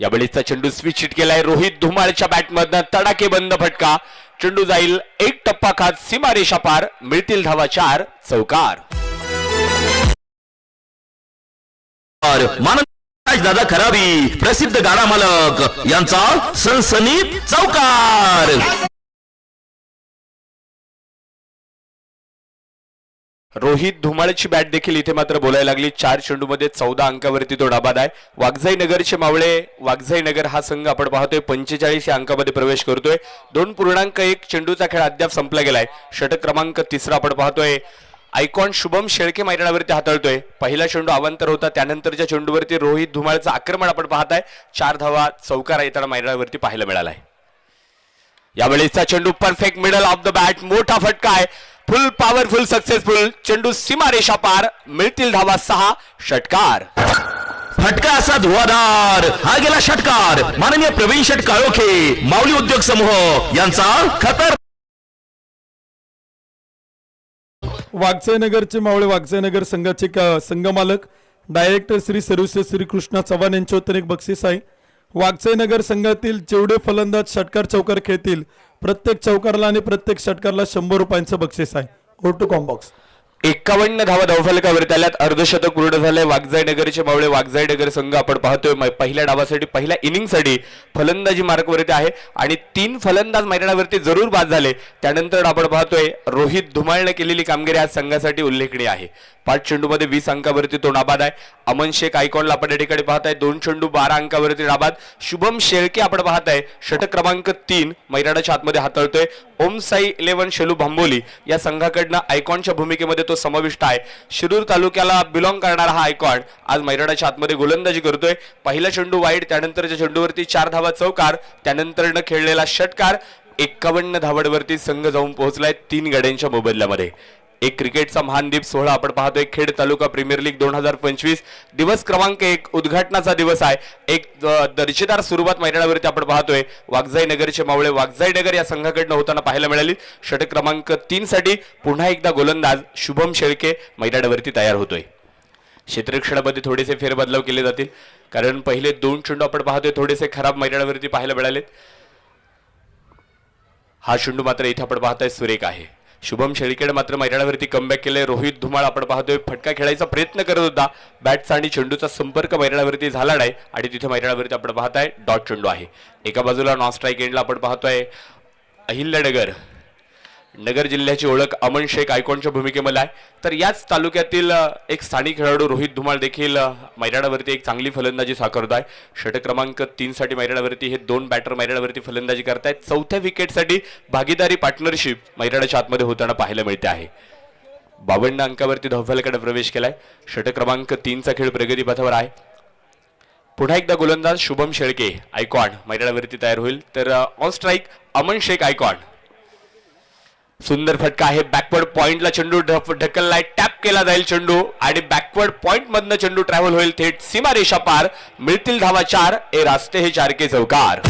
या बळीचा चेंडू स्विच हिट केलाय रोहित धुमाळच्या बॅटमधनं तडाके बंद फटका. चेंडू जाईल एक टप्पा खात सीमारेषा पार. मिळतील धावा 4 चौकार. दादा खराबी प्रसिद्ध गाडा मालक यांचा सनसनीत चौकार. रोहित धुमाळची बॅट देखील इथे मात्र बोलायला लागली. 4 चेंडूमध्ये 14 अंकावरती तो डाबाद आहे. वाघजाई नगरचे मावळे वाघजाई नगर हा संघ आपण पाहतोय 45 या अंकामध्ये प्रवेश करतोय. 2.1 चेंडूचा खेळ अद्याप संपला गेलाय. षटक क्रमांक 3 आपण पाहतोय आयकॉन शुभम शेळके मैदानावरती हाताळतोय. पहिला चेंडू अवांतर होता, त्यानंतरच्या चेंडूवरती रोहित धुमाळचं आक्रमण आपण पाहताय. 4 धावा चौकार येताना मैदानावरती पाहायला मिळालाय. यावेळेचा चेंडू perfect middle of the bat, मोठा फटका आहे. फुल पॉवरफुल सक्सेसफुल चेंडू सीमारेषा पार. मिळतील धावा 6 षटकार. फटका असा धुवाधार हा गेला षटकार. माननीय प्रवीण शेठ काळोखे माऊली उद्योग समूह यांचा खतर. वाघजाईनगरचे मावळे वाघजाईनगर संघाचे संघमालक डायरेक्टर श्री सर्व्हिसेस श्री कृष्णा चव्हाण यांच्यावर एक बक्षीस आहे. वाघजाईनगर संघातील जेवढे फलंदाज षटकार चौकार खेळतील प्रत्येक चौकारला आणि प्रत्येक षटकारला 100 रुपयांचं बक्षीस आहे. Over to combox. 51 धावा धावफलकावरती आल्यात. अर्धशतक पूर्ण झालंय. वाघजाई नगरचे मावळे वाघजाई नगर संघ आपण पाहतोय पहिल्या डावासाठी पहिल्या इनिंगसाठी फलंदाजी मार्कवरती आहे आणि 3 फलंदाज मैदानावरती जरूर बाद झाले. त्यानंतर आपण पाहतोय रोहित धुमाळने केलेली कामगिरी आज संघासाठी उल्लेखनीय आहे. 5 चेंडूमध्ये 20 अंकावरती तो नाबाद आहे. अमन शेख आयकॉनला आपण या ठिकाणी पाहताय 2 चेंडू 12 अंकावरती नाबाद. शुभम शेळके आपण पाहताय षटक क्रमांक 3 मैदानाच्या आतमध्ये हाताळतोय. ओम साई 11 शेलू भांबोली या संघाकडनं आयकॉनच्या भूमिकेमध्ये तो समाविष्ट आहे. शिरूर तालुक्याला बिलॉंग करणारा हा आयकॉन आज मैदानाच्या आतमध्ये गोलंदाजी करतोय. पहिला चेंडू वाईड, त्यानंतरच्या चेंडूवरती 4 धावा चौकार, त्यानंतरनं खेळलेला षटकार. 51 धावांवरती संघ जाऊन पोहोचलाय 3 गड्यांच्या मोबदल्यामध्ये. एक क्रिकेटचा महान दीप सोहळा आपण पाहतोय. खेड तालुका प्रीमियर लीग 2025 दिवस क्रमांक 1 उद्घाटनाचा दिवस आहे. एक दर्जेदार सुरुवात मैदानावरती आपण पाहतोय. वाघजाई नगरचे मावळे वाघजाई नगर या संघाकडनं होताना पाहायला मिळाली. षटक क्रमांक 3 साठी पुन्हा एकदा गोलंदाज शुभम शेळके मैदानावरती तयार होतोय. क्षेत्ररक्षणामध्ये थोडेसे फेरबदलाव केले जातील कारण पहिले 2 चेंडू आपण पाहतोय थोडेसे खराब मैदानावरती पाहायला मिळालेत. हा चेंडू मात्र इथे आपण पाहतोय सुरेख आहे. शुभम शेळकेने मात्र मैदानावरती कमबॅक केलंय. रोहित धुमाळ आपण पाहतोय फटका खेळायचा प्रयत्न करत होता. बॅटचा आणि चेंडूचा संपर्क मैदानावरती झाला नाही आणि तिथे मैदानावरती आपण पाहताय डॉट चेंडू आहे. एका बाजूला नॉन स्ट्राईक एंडला आपण पाहतोय अहिल्यानगर नगर जिल्ह्याची ओळख अमन शेख आयकॉनच्या भूमिकेमध्ये आहे. तर याच तालुक्यातील एक स्थानिक खेळाडू रोहित धुमाळ देखील मैदानावरती एक चांगली फलंदाजी साकारत आहे. षटक क्रमांक 3 साठी मैदानावरती हे 2 बॅटर मैदानावरती फलंदाजी करतायत. चौथ्या विकेटसाठी भागीदारी पार्टनरशिप मैदानाच्या आतमध्ये होताना पाहायला मिळते आहे. 52 अंकावरती धावफलकाने प्रवेश केलाय. षटक क्रमांक 3 चा खेळ प्रगतीपथावर आहे. पुन्हा एकदा गोलंदाज शुभम शेळके आयकॉन मैदानावरती तयार होईल. तर on strike Aman Shaikh icon. सुंदर फटका आहे. बॅकवर्ड पॉइंटला चेंडू ढकललाय. टॅप केला जाईल चेंडू आणि बॅकवर्ड पॉइंट मधनं चेंडू ट्रॅव्हल होईल थेट सीमा रेषा पार. मिळतील धावा 4. ए रास्ते हे 4 के चौकार.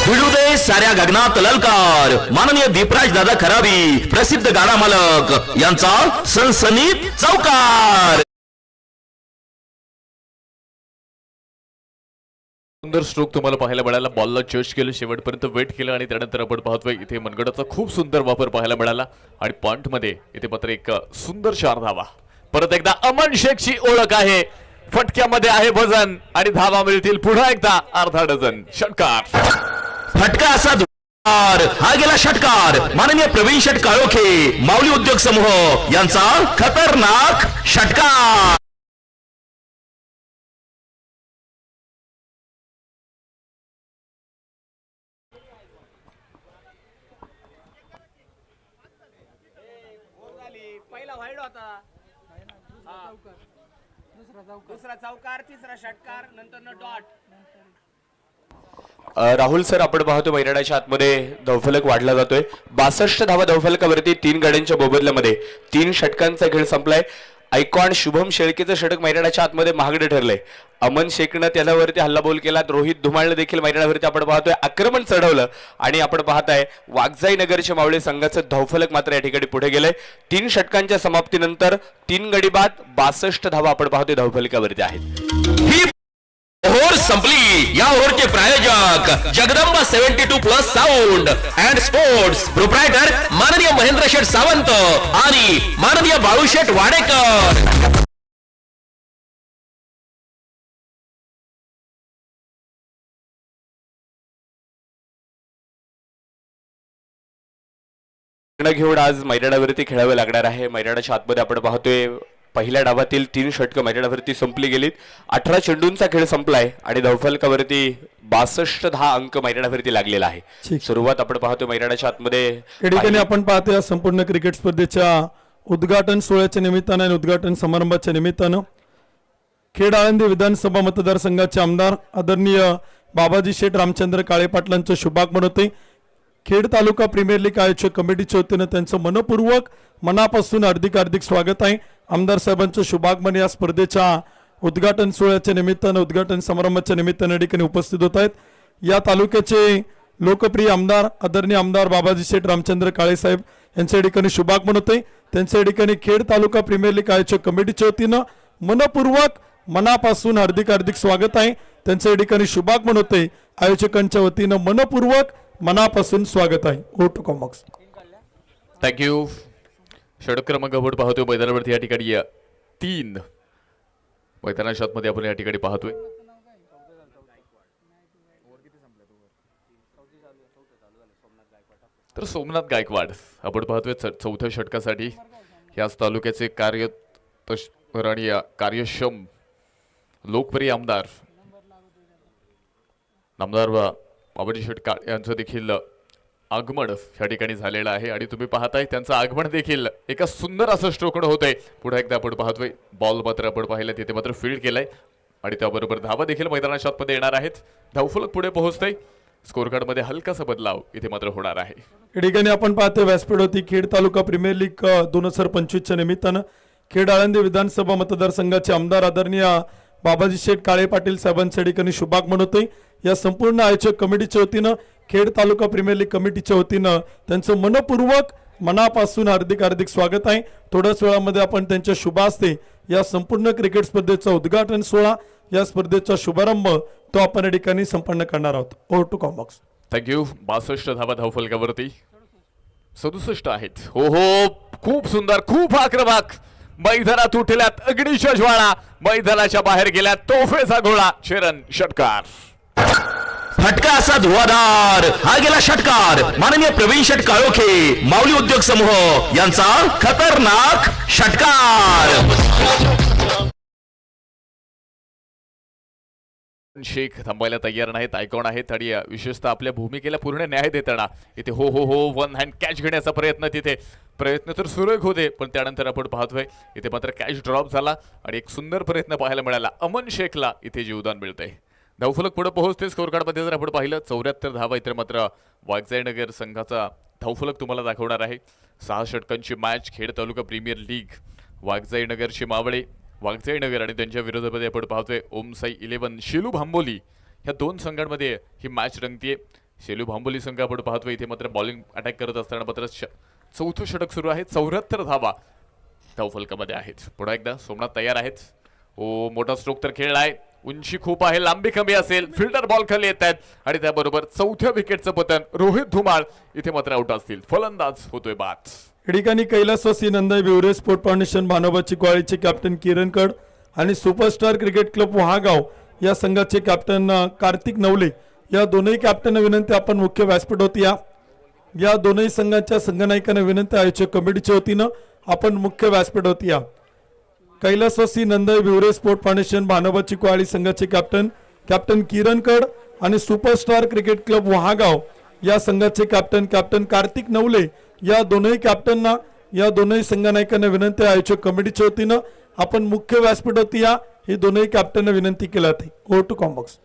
भिडू दे साऱ्या गगनात ललकार. माननीय दीपराज दादा खराबी प्रसिद्ध गाडा मालक यांचा सनसनीत चौकार. सुंदर स्ट्रोक तुम्हाला पाहायला मिळाला. बॉलला जज केलं, शेवटपर्यंत वेट केलं आणि त्यानंतर आपण पाहतोय इथे मनगडाचा खूप सुंदर वापर पाहायला मिळाला आणि पॉइंट मध्ये इथे मात्र एक सुंदर 4 धावा. परत एकदा अमन शेखची ओळख आहे. फटक्यामध्ये आहे वजन आणि धावा मिळतील पुन्हा एकदा अर्धा डझन. षटकार. फटका असा धुवार. हा गेला षटकार. माननीय प्रवीण शेट काळोखे माऊली उद्योग समूह यांचा खतरनाक षटकार. दुसरा चौकार, तिसरा षटकार, नंतर डॉट. राहुल सर आपण पाहतो मैदानाच्या आतमध्ये धावफलक वाढला जातोय. 62 धावा धावफलकावरती 3 गाड्यांच्या मोबदल्यामध्ये 3 षटकांचा खेळ संपलाय. आयकॉन शुभम शेळकेचं षटक मैदानाच्या आतमध्ये महागडे ठरलंय. अमन शेखनं त्याच्यावरती हल्लाबोल केला. रोहित धुमाळनं देखील मैदानावरती आपण पाहतोय आक्रमण चढवलं आणि आपण पाहताय वाघजाई नगरच्या मावळे संघाचं धावफलक मात्र या ठिकाणी पुढे गेलंय. 3 षटकांच्या समाप्तीनंतर 3 गडी बाद 62 धावा आपण पाहतोय धावफलकावरती आहेत. ही ओव्हर संपली. या ओव्हरचे प्रायोजक Jagdamba 72+ sound and sports proprietor माननीय महेंद्र शेठ सावंत आणि माननीय बाळू शेठ वाडेकर. घेऊन आज मैदानावरती खेळावे लागणार आहे. मैदानाच्या आतमध्ये आपण पाहतोय पहिल्या डावातील 3 षटकं मैदानावरती संपली गेलीत. 18 चेंडूंचा खेळ संपलाय आणि धावफलकावरती 62 अंक मैदानावरती लागलेला आहे. सुरुवात आपण पाहतोय मैदानाच्या आतमध्ये या ठिकाणी आपण पाहतो या संपूर्ण क्रिकेट स्पर्धेच्या उद्घाटन सोहळ्याच्या निमित्तानं आणि उद्घाटन समारंभाच्या निमित्तानं खेड आळंदी विधानसभा मतदारसंघाचे आमदार आदरणीय बाबाजी शेठ रामचंद्र काळे पाटलांचं शुभागमन होते. खेड तालुका प्रीमियर लीग आयोजक कमिटीच्या वतीनं त्यांचं मनपूर्वक मनापासून हार्दिक स्वागत आहे. आमदार साहेबांचं शुभागमन या स्पर्धेच्या उद्घाटन सोहळ्याच्या निमित्तानं उद्घाटन समारंभाच्या निमित्तानं ठिकाणी उपस्थित होत आहेत. या तालुक्याचे लोकप्रिय आमदार आदरणीय आमदार बाबाजी शेठ रामचंद्र काळे साहेब यांच्या ठिकाणी शुभागमन होते. त्यांच्या ठिकाणी खेड तालुका प्रीमियर लीग आयोजक कमिटीच्या वतीनं मनपूर्वक मनापासून हार्दिक स्वागत आहे. त्यांच्या ठिकाणी शुभागमन होते. आयोजकांच्या वतीनं मनपूर्वक मनापासून स्वागत आहे. ओटो कॉमॉक्स. थँक्यू. षटक क्रमांक आपण पाहतोय मैदानावरती या ठिकाणी 3 मैदानाच्या आतमध्ये आपण या ठिकाणी पाहतोय. तर सोमनाथ गायकवाड आपण पाहतोय चौथ्या षटकासाठी याच तालुक्याचे आणि कार्यक्षम लोकप्रिय आमदार नामदार बाबाजी शेठ काळे यांचं देखील आगमन या ठिकाणी झालेलं आहे आणि तुम्ही पाहताय त्यांचं आगमन देखील एका सुंदर असं स्ट्रोकनं होतंय. पुढे एकदा आपण पाहतोय बॉल मात्र आपण पाहिलं तिथे मात्र फील्ड केलाय आणि त्याबरोबर धावा देखील मैदानाच्या आतमध्ये येणार आहेत. धावफलक पुढे पोहोचतंय. स्कोर कार्ड मध्ये हलकासा बदलाव इथे मात्र होणार आहे. या ठिकाणी आपण पाहतोय व्यासपीठ होती खेड तालुका प्रीमियर लीग 2025च्या निमित्तानं खेड आळंदी विधानसभा मतदारसंघाचे आमदार आदरणीय बाबाजी शेठ काळे पाटील साहेबांच्या ठिकाणी शुभागमन होते. या संपूर्ण आयोजक कमिटीच्या वतीनं खेड तालुका प्रीमियर लीग कमिटीच्या वतीनं त्यांचं मनपूर्वक मनापासून हार्दिक स्वागत आहे. थोड्याच वेळामध्ये आपण त्यांच्या शुभ हस्ते या संपूर्ण क्रिकेट स्पर्धेचा उद्घाटन सोहळा या स्पर्धेचा शुभारंभ तो आपण या ठिकाणी संपन्न करणार आहोत. Over to कॉमॉक्स. थँक्यू. 62 धावा धावफलकावरती, 67 आहेत. हो हो, खूप सुंदर, खूप आक्रमक. मैदानात उठल्यात अग्नीच्या ज्वाळा, मैदानाच्या बाहेर गेल्यात तोफेचा गोळा. चरण षटकार. फटका असा धुवाधार, हा गेला षटकार. माननीय प्रवीण शेट काळोखे, माऊली उद्योग समूह यांचा खतरनाक षटकार. शेख थांबायला तयार नाहीत, आयकॉन आहेत आणि विशेषतः आपल्या भूमिकेला पूर्ण न्याय देताना इथे हो हो हो वन हँड कॅच घेण्याचा प्रयत्न तर सुरेख होते, पण त्यानंतर आपण पाहतोय इथे मात्र कॅच ड्रॉप झाला आणि एक सुंदर प्रयत्न पाहायला मिळाला. अमन शेखला इथे जीवदान मिळतंय. धावफलक पुढे पोहोचते. स्कोर कार्डमध्ये जर आपण पाहिलं 74 धावा, इतर मात्र वाघजाईनगर संघाचा धावफलक तुम्हाला दाखवणार आहे. 6 षटकांची मॅच, खेड तालुका प्रीमियर लीग. वाघजाईनगरची मावळे, वाघजाईनगर आणि त्यांच्या विरोधामध्ये आपण पाहतोय ओम साई 11 शेलू भांबोली, ह्या दोन संघांमध्ये ही मॅच रंगतीये. शेलू भांबोली संघ आपण पाहतोय इथे मात्र बॉलिंग अटॅक करत असताना मात्र चौथं षटक सुरू आहे. 74 धावा धावफलकामध्ये आहेत. पुन्हा एकदा सोमनाथ तयार आहेत. ओ, मोठा स्ट्रोक तर खेळलाय, उंची खूप आहे, लांबी कमी असेल, फिल्डर बॉल खाली येत आहेत आणि त्याबरोबर चौथ्या विकेटचं पतन. रोहित धुमाळ इथे मात्र आउट असतील. फलंदाज होतोय बाद. या ठिकाणी कैलासवासी नंदाई बिवरे स्पोर्ट फाउंडेशन भानोबाची क्वाळीचे कॅप्टन किरण कड आणि सुपरस्टार क्रिकेट क्लब वहागाव या संघाचे कॅप्टन कार्तिक नवले, या दोनही कॅप्टनना विनंती आपण मुख्य व्यासपीठावरती या दोनही संघाच्या संघनायकांना विनंती आयोजक कमिटीच्या वतीनं आपण मुख्य व्यासपीठावरती या. कैलासवासी नंदाई बिवरे स्पोर्ट फाउंडेशन भानोबाची क्वाळी संघाचे कॅप्टन किरण कड आणि सुपरस्टार क्रिकेट क्लब वहागाव या संघाचे कॅप्टन कार्तिक नवले, या दोनही कॅप्टनना, या दोनही संघनायकांना विनंती आयोजक कमिटीच्या वतीनं आपण मुख्य व्यासपीठावरती या. ही दोनही कॅप्टनना विनंती केली जाते. Go to combox.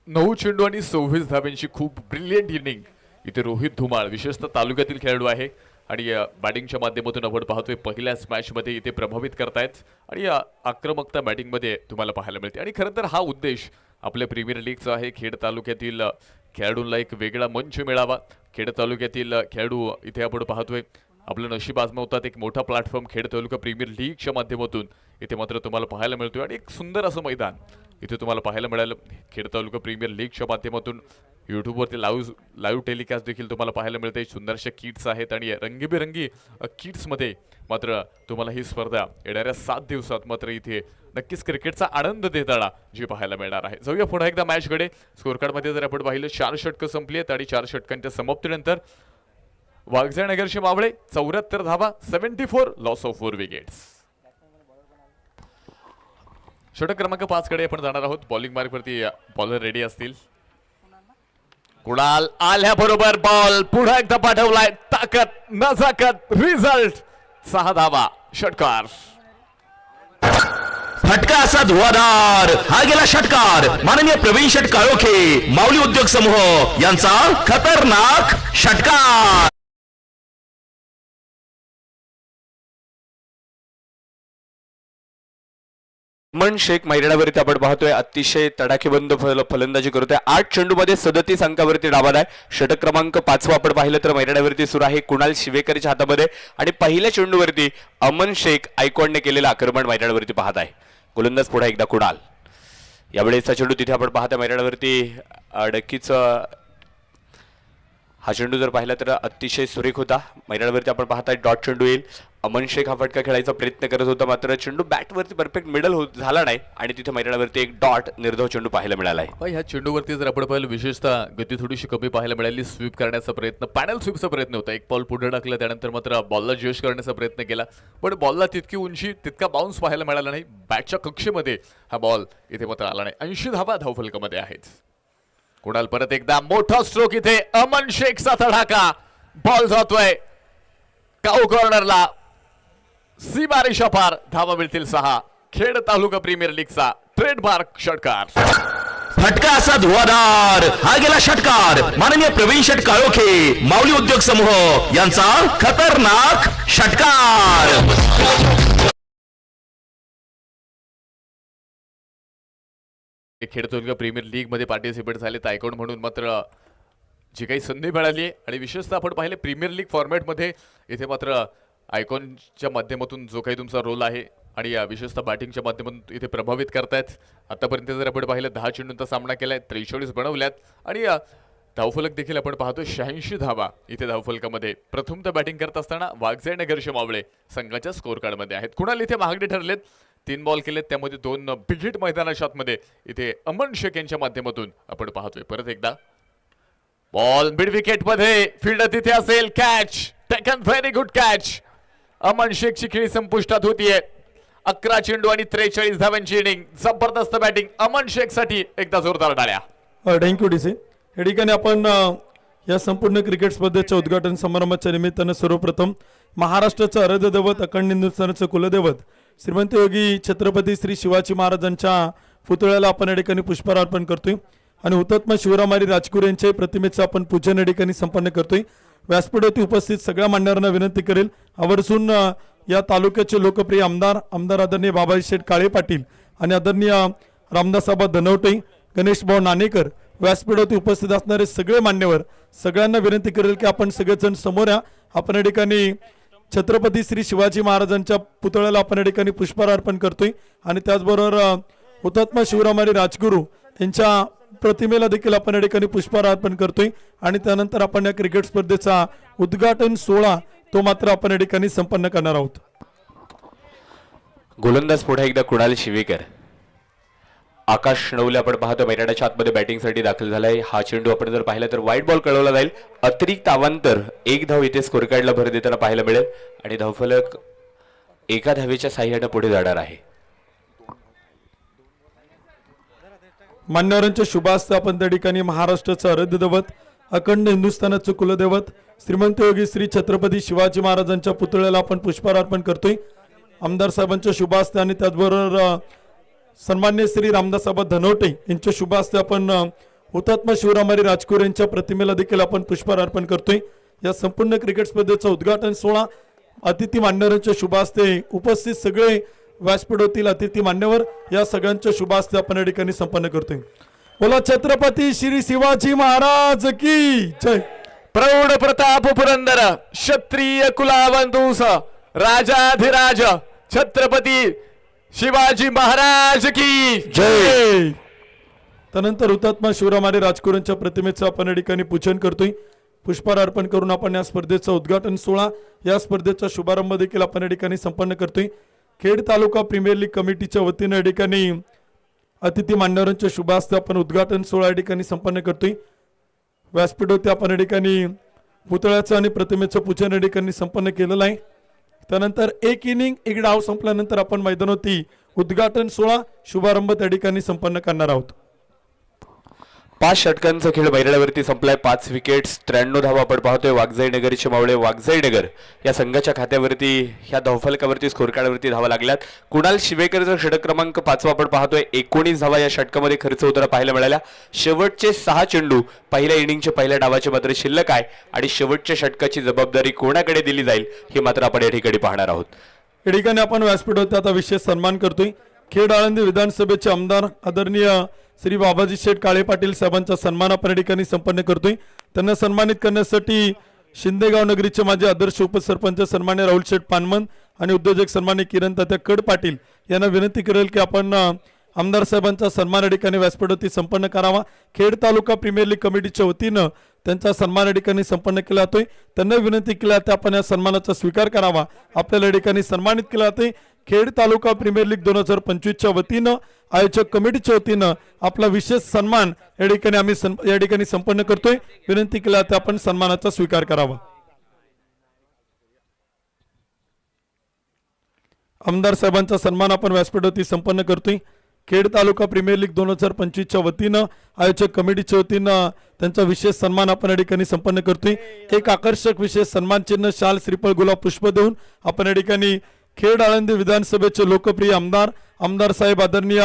9 चेंडू आणि 26 धाब्यांची खूप ब्रिलियंट इनिंग इथे रोहित धुमाळ, विशेषतः तालुक्यातील खेळाडू आहे आणि बॅटिंगच्या माध्यमातून आपण पाहतोय पहिल्याच मॅचमध्ये इथे प्रभावित करतायत आणि आक्रमकता बॅटिंगमध्ये तुम्हाला पाहायला मिळते. आणि खरं तर हा उद्देश आपल्या प्रीमियर लीगचा आहे. खेड तालुक्यातील खेळाडूंना एक वेगळा मंच मिळावा. खेड तालुक्यातील खेळाडू इथे आपण पाहतोय आपलं नशीब आजमावतात. एक मोठा प्लॅटफॉर्म खेड तालुका प्रीमियर लीगच्या माध्यमातून इथे मात्र तुम्हाला पाहायला मिळतोय आणि एक सुंदर असं मैदान इथे तुम्हाला पाहायला मिळालं. खेड तालुका प्रीमियर लीगच्या माध्यमातून यूट्यूबवरती लाईव्ह टेलिकास्ट देखील तुम्हाला पाहायला मिळते. सुंदरशा किट्स आहेत आणि रंगीबेरंगी किट्समध्ये मात्र तुम्हाला ही स्पर्धा येणाऱ्या 7 दिवसात मात्र इथे नक्कीच क्रिकेटचा आनंद देताना जी पाहायला मिळणार आहे. जाऊया पुन्हा एकदा मॅचकडे. स्कोर कार्डमध्ये जर आपण पाहिलं 4 षटकं संपली आहेत आणि 4 षटकांच्या समाप्तीनंतर वाघजाईनगरचे मावळे 74 धावा, 74 लॉस ऑफ 4 विकेट्स. षटक क्रमांक 5 कडे आपण जाणार आहोत. बॉलिंग मार्कवरती बॉलर रेडी असतील. कुणाल आल्याबरोबर बॉल पुन्हा एकदा पाठवलाय. ताकद नजाकत, रिझल्ट 6 धावा, षटकार. फटका असा धुवाधार, हा गेला षटकार. माननीय प्रवीण शेट काळोखे, माऊली उद्योग समूह यांचा खतरनाक षटकार. अमन शेख मैदानावरती आपण पाहतोय अतिशय तडाखेबंद फलंदाजी करतोय. 8 चेंडूमध्ये 37 अंकावरती डावाद आहे. षटक क्रमांक 5 आपण पाहिलं तर मैदानावरती सुरू आहे कुणाल शिवेकरच्या हातामध्ये आणि पहिल्या चेंडूवरती अमन शेख आयकॉनने केलेलं आक्रमण मैदानावरती पाहत आहे. गोलंदाज पुढे एकदा कुणाल. यावेळेचा चेंडू तिथे आपण पाहता मैदानावरती नक्कीच हा चेंडू जर पाहिला तर अतिशय सुरेख होता. मैदानावरती आपण पाहताय डॉट चेंडू येईल. अमन शेख हा फटका खेळायचा प्रयत्न करत होता, मात्र चेंडू बॅटवरती परफेक्ट मिडल झाला नाही आणि तिथे मैदानावरती एक डॉट निर्धाव चेंडू पाहायला मिळाला आहे. ह्या चेंडूवरती जर आपण पाहिलं विशेषतः गती थोडीशी कमी पाहायला मिळाली. स्वीप करण्याचा प्रयत्न, पॅनल स्वीपचा प्रयत्न होता. एक बॉल पुढे टाकला, त्यानंतर मात्र बॉलला जश करण्याचा प्रयत्न केला, पण बॉलला तितकी उंची, तितका बाउन्स पाहायला मिळाला नाही. बॅटच्या कक्षेमध्ये हा बॉल इथे मात्र आला नाही. 80 धावा धावफलकामध्ये आहेत. कुणाल परत एकदा मोठा स्ट्रोक, इथे अमन शेखचा तडाखा, बॉल जातोय काऊ कॉर्नरला. सीमारेषा पार, धावा मिळतील 6. खेड तालुका प्रीमियर लीगचा ट्रेडमार्क षटकार. फटका असा धुवाधार, हा गेला षटकार. माननीय प्रवीण शेट काळोखे, माऊली उद्योग समूह यांचा खतरनाक षटकार. खेड तालुका प्रीमियर लीग मध्ये पार्टिसिपेट झाले आयकॉन म्हणून मात्र जी काही संधी मिळाली आहे आणि विशेषतः आपण पाहिले प्रीमियर लीग फॉर्मॅटमध्ये इथे मात्र आयकॉनच्या माध्यमातून जो काही तुमचा रोल आहे आणि विशेषतः बॅटिंगच्या माध्यमातून इथे प्रभावित करतायत. आतापर्यंत जर आपण पाहिलं 10 चेंडूंचा सामना केलाय, 43 बनवल्यात आणि धावफलक देखील आपण पाहतो 86 धावा इथे धावफलकामध्ये प्रथमतः बॅटिंग करत असताना वाघजाई नगरचे मावळे संघाच्या स्कोर कार्ड मध्ये आहेत. कुणाल इथे महागडे ठरलेत, 3 बॉल केलेत, त्यामध्ये 2 बिग हिट मैदानाच्या आतमध्ये इथे अमन शेख यांच्या माध्यमातून आपण पाहतोय. परत एकदा बॉल मिड विकेट मध्ये, फील्ड तिथे असेल, catch taken, very good catch. Aman शेखची खेळी संपुष्टात होतीये. 11 चेंडू आणि 43 धावांची इनिंग, जबरदस्त बॅटिंग अमन शेख साठी. एकदा जोरदार टाळ्या. Thank you DC. या ठिकाणी आपण या संपूर्ण क्रिकेट स्पर्धेच्या उद्घाटन समारंभाच्या निमित्तानं सर्वप्रथम महाराष्ट्राचं आराध्य दैवत, अखंड हिंदुस्थानाचं कुलदैवत श्रीमंत योगी छत्रपती श्री शिवाजी महाराजांच्या पुतळ्याला आपण या ठिकाणी पुष्पहार अर्पण करतोय आणि हुतात्मा शिवरामारी राजगुरू यांच्या प्रतिमेचं आपण पूजन या ठिकाणी संपन्न करतोय. व्यासपीठावरती उपस्थित सगळ्या मान्यवरांना विनंती करेल, आवर्जून या तालुक्याचे लोकप्रिय आमदार आदरणीय बाबाजी शेठ काळे पाटील आणि आदरणीय रामदासाबा धनवटे, गणेश भाऊ नाणेकर, व्यासपीठावरती उपस्थित असणारे सगळे मान्यवर, सगळ्यांना विनंती करेल की आपण सगळेजण समोर या. आपण या ठिकाणी छत्रपती श्री शिवाजी महाराजांच्या पुतळ्याला आपण या ठिकाणी पुष्पहार अर्पण करतोय आणि त्याचबरोबर हुतात्मा शिवरामारी राजगुरू यांच्या प्रतिमेला देखील आपण या ठिकाणी पुष्पहार अर्पण करतोय आणि त्यानंतर आपण या क्रिकेट स्पर्धेचा उद्घाटन सोहळा तो मात्र आपण या ठिकाणी संपन्न करणार आहोत. गोलंदाज पुढे एकदा कुणाल शिवेकर. आकाश नवले आपण पाहतो मैदानाच्या आतमध्ये बॅटिंगसाठी दाखल झालाय. हा चेंडू आपण जर पाहिला तर व्हाईट बॉल कळवला जाईल. अतिरिक्त अवांतर 1 धाव इथे स्कोर कार्डला भर देताना पाहायला मिळेल आणि धावफलक 1 धावेच्या साह्याने पुढे जाणार आहे. मान्यवरांच्या शुभ हस्ते आपण त्या ठिकाणी महाराष्ट्राचं आराध्य दैवत, अखंड हिंदुस्थानाचं कुलदैवत श्रीमंत योगी श्री छत्रपती शिवाजी महाराजांच्या पुतळ्याला आपण पुष्पहार अर्पण करतोय आमदार साहेबांच्या शुभ हस्ते आणि त्याचबरोबर सन्मान्य श्री रामदासाबा धनवटे यांच्या शुभ हस्ते आपण हुतात्मा शिवरामारी राजगुरू यांच्या प्रतिमेला देखील आपण पुष्पहार अर्पण करतोय. या संपूर्ण क्रिकेट स्पर्धेचा उद्घाटन सोहळा अतिथी मान्यवरांच्या शुभ हस्ते उपस्थित सगळे व्यासपीठावरील अतिथी मान्यवर या सगळ्यांच्या शुभ हस्ते आपण या ठिकाणी संपन्न करतोय. बोला छत्रपती श्री शिवाजी महाराज की जय. प्रौढ प्रताप पुरंदर क्षत्रिय कुलावंतुस राजाधिराज छत्रपती शिवाजी महाराज की जय. त्यानंतर हुतात्मा शिवरामारी राजगुरूंच्या प्रतिमेचं आपण या ठिकाणी पूजन करतोय. पुष्पहार अर्पण करून आपण या स्पर्धेचा उद्घाटन सोहळा, या स्पर्धेचा शुभारंभ देखील आपण या ठिकाणी संपन्न करतोय. खेड तालुका प्रीमियर लीग कमिटीच्या वतीनं या ठिकाणी अतिथी मान्यवरांच्या शुभ हस्ते आपण उद्घाटन सोहळा या ठिकाणी संपन्न करतोय. व्यासपीठावरती आपण या ठिकाणी पुतळ्याचं आणि प्रतिमेचं पूजन या ठिकाणी संपन्न केलेलं आहे. त्यानंतर 1 इनिंग 1 डाव संपल्यानंतर आपण मैदानावरती उद्घाटन सोहळा शुभारंभ त्या ठिकाणी संपन्न करणार आहोत. 5 षटकांचा खेळ मैदानावरती संपलाय. 5 विकेट्स 93 धावा आपण पाहतोय. वाघजाई नगरचे मावळे वाघजाई नगर या संघाच्या खात्यावरती ह्या धावफलकावरती स्कोर कार्डवरती धावा लागल्यात. कुणाल शिवेकरचा षटक क्रमांक 5 आपण पाहतोय. 19 धावा या षटकामध्ये खर्च होताना पाहायला मिळाल्या. शेवटचे 6 चेंडू पहिल्या इनिंगच्या पहिल्या डावाचे मात्र शिल्लक आहे आणि शेवटच्या षटकाची जबाबदारी कोणाकडे दिली जाईल हे मात्र आपण या ठिकाणी पाहणार आहोत. या ठिकाणी आपण व्यासपीठावरती आता विशेष सन्मान करतोय. खेड आळंदी विधानसभेचे आमदार आदरणीय श्री बाबाजी शेठ काळे पाटील साहेबांचा सन्मान आपण या ठिकाणी संपन्न करतोय. त्यांना सन्मानित करण्यासाठी शिंदेगाव नगरीचे माजी आदर्श उपसरपंच सन्मान्य राहुल शेठ पानमन आणि उद्योजक सन्मान्य किरण तात्या कड पाटील यांना विनंती करेल की आपण आमदार साहेबांचा सन्मान या ठिकाणी व्यासपीठावरती संपन्न करावा. खेड तालुका प्रीमियर लीग कमिटीच्या वतीनं त्यांचा सन्मान या ठिकाणी संपन्न केला जातोय. त्यांना विनंती केली की आपण या सन्मानाचा स्वीकार करावा. आपल्याला या ठिकाणी सन्मानित केलं जाते. खेड तालुका प्रीमियर लीग 2025च्या वतीनं आयोजक कमिटीच्या वतीनं आपला विशेष सन्मान या ठिकाणी आम्ही या ठिकाणी संपन्न करतोय. विनंती केली की आपण सन्मानाचा स्वीकार करावा. आमदार साहेबांचा सन्मान आपण व्यासपीठावरती संपन्न करतोय. खेड तालुका प्रीमियर लीग 2025च्या वतीनं आयोजक कमिटीच्या वतीनं त्यांचा विशेष सन्मान आपण या ठिकाणी संपन्न करतोय. एक आकर्षक विशेष सन्मान चिन्ह, शाल, श्रीफळ, गुलाब, पुष्प देऊन आपण या ठिकाणी खेड आळंदी विधानसभेचे लोकप्रिय आमदार साहेब आदरणीय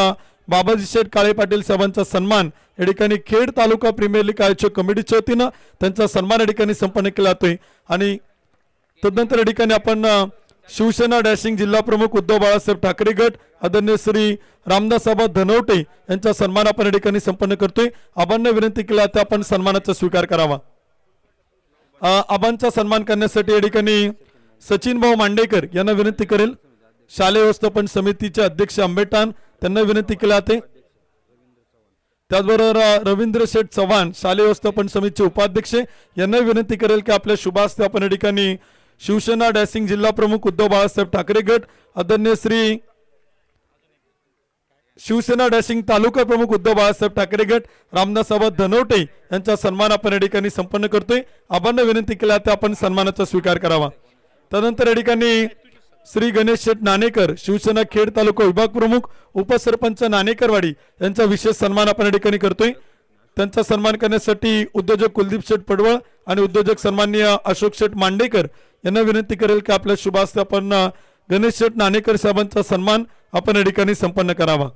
बाबाजी शेठ काळे पाटील साहेबांचा सन्मान या ठिकाणी खेड तालुका प्रीमियर लीग आयोजक कमिटीच्या वतीनं त्यांचा सन्मान या ठिकाणी संपन्न केला जातोय. आणि तदनंतर या ठिकाणी आपण शिवसेना डॅशिंग जिल्हा प्रमुख उद्धव बाळासाहेब ठाकरे गट आदरणीय श्री रामदासाबा धनवटे यांचा सन्मान आपण या ठिकाणी संपन्न करतोय. आबांना विनंती केला तर आपण सन्मानाचा स्वीकार करावा. आबांचा सन्मान करण्यासाठी या ठिकाणी सचिन भाऊ मांडेकर यांना विनंती करेल. शालेय व्यवस्थापन समितीचे अध्यक्ष आंबेटान त्यांना विनंती केली जाते. त्याचबरोबर रवींद्र शेठ चव्हाण शालेय व्यवस्थापन समितीचे उपाध्यक्ष यांना विनंती करेल की आपल्या शुभ हस्ते आपण या ठिकाणी शिवसेना डॅसिंग जिल्हा प्रमुख उद्धव बाळासाहेब ठाकरे गट आदरणीय श्री शिवसेना डॅशिंग तालुका प्रमुख उद्धव बाळासाहेब ठाकरे गट रामदासाबा धनवटे यांचा सन्मान आपण या ठिकाणी संपन्न करतोय. आबांना विनंती केल्या त्या आपण सन्मानाचा स्वीकार करावा. त्यानंतर या ठिकाणी श्री गणेश शेठ नाणेकर शिवसेना खेड तालुका विभाग प्रमुख उपसरपंच नाणेकरवाडी यांचा विशेष सन्मान आपण या ठिकाणी करतोय. त्यांचा सन्मान करण्यासाठी उद्योजक कुलदीप शेठ पडवळ आणि उद्योजक सन्माननीय अशोक शेठ मांडेकर यांना विनंती करेल की आपल्या शुभ हस्ते आपण गणेश शेठ नाणेकर साहेबांचा सन्मान आपण या ठिकाणी संपन्न करावा.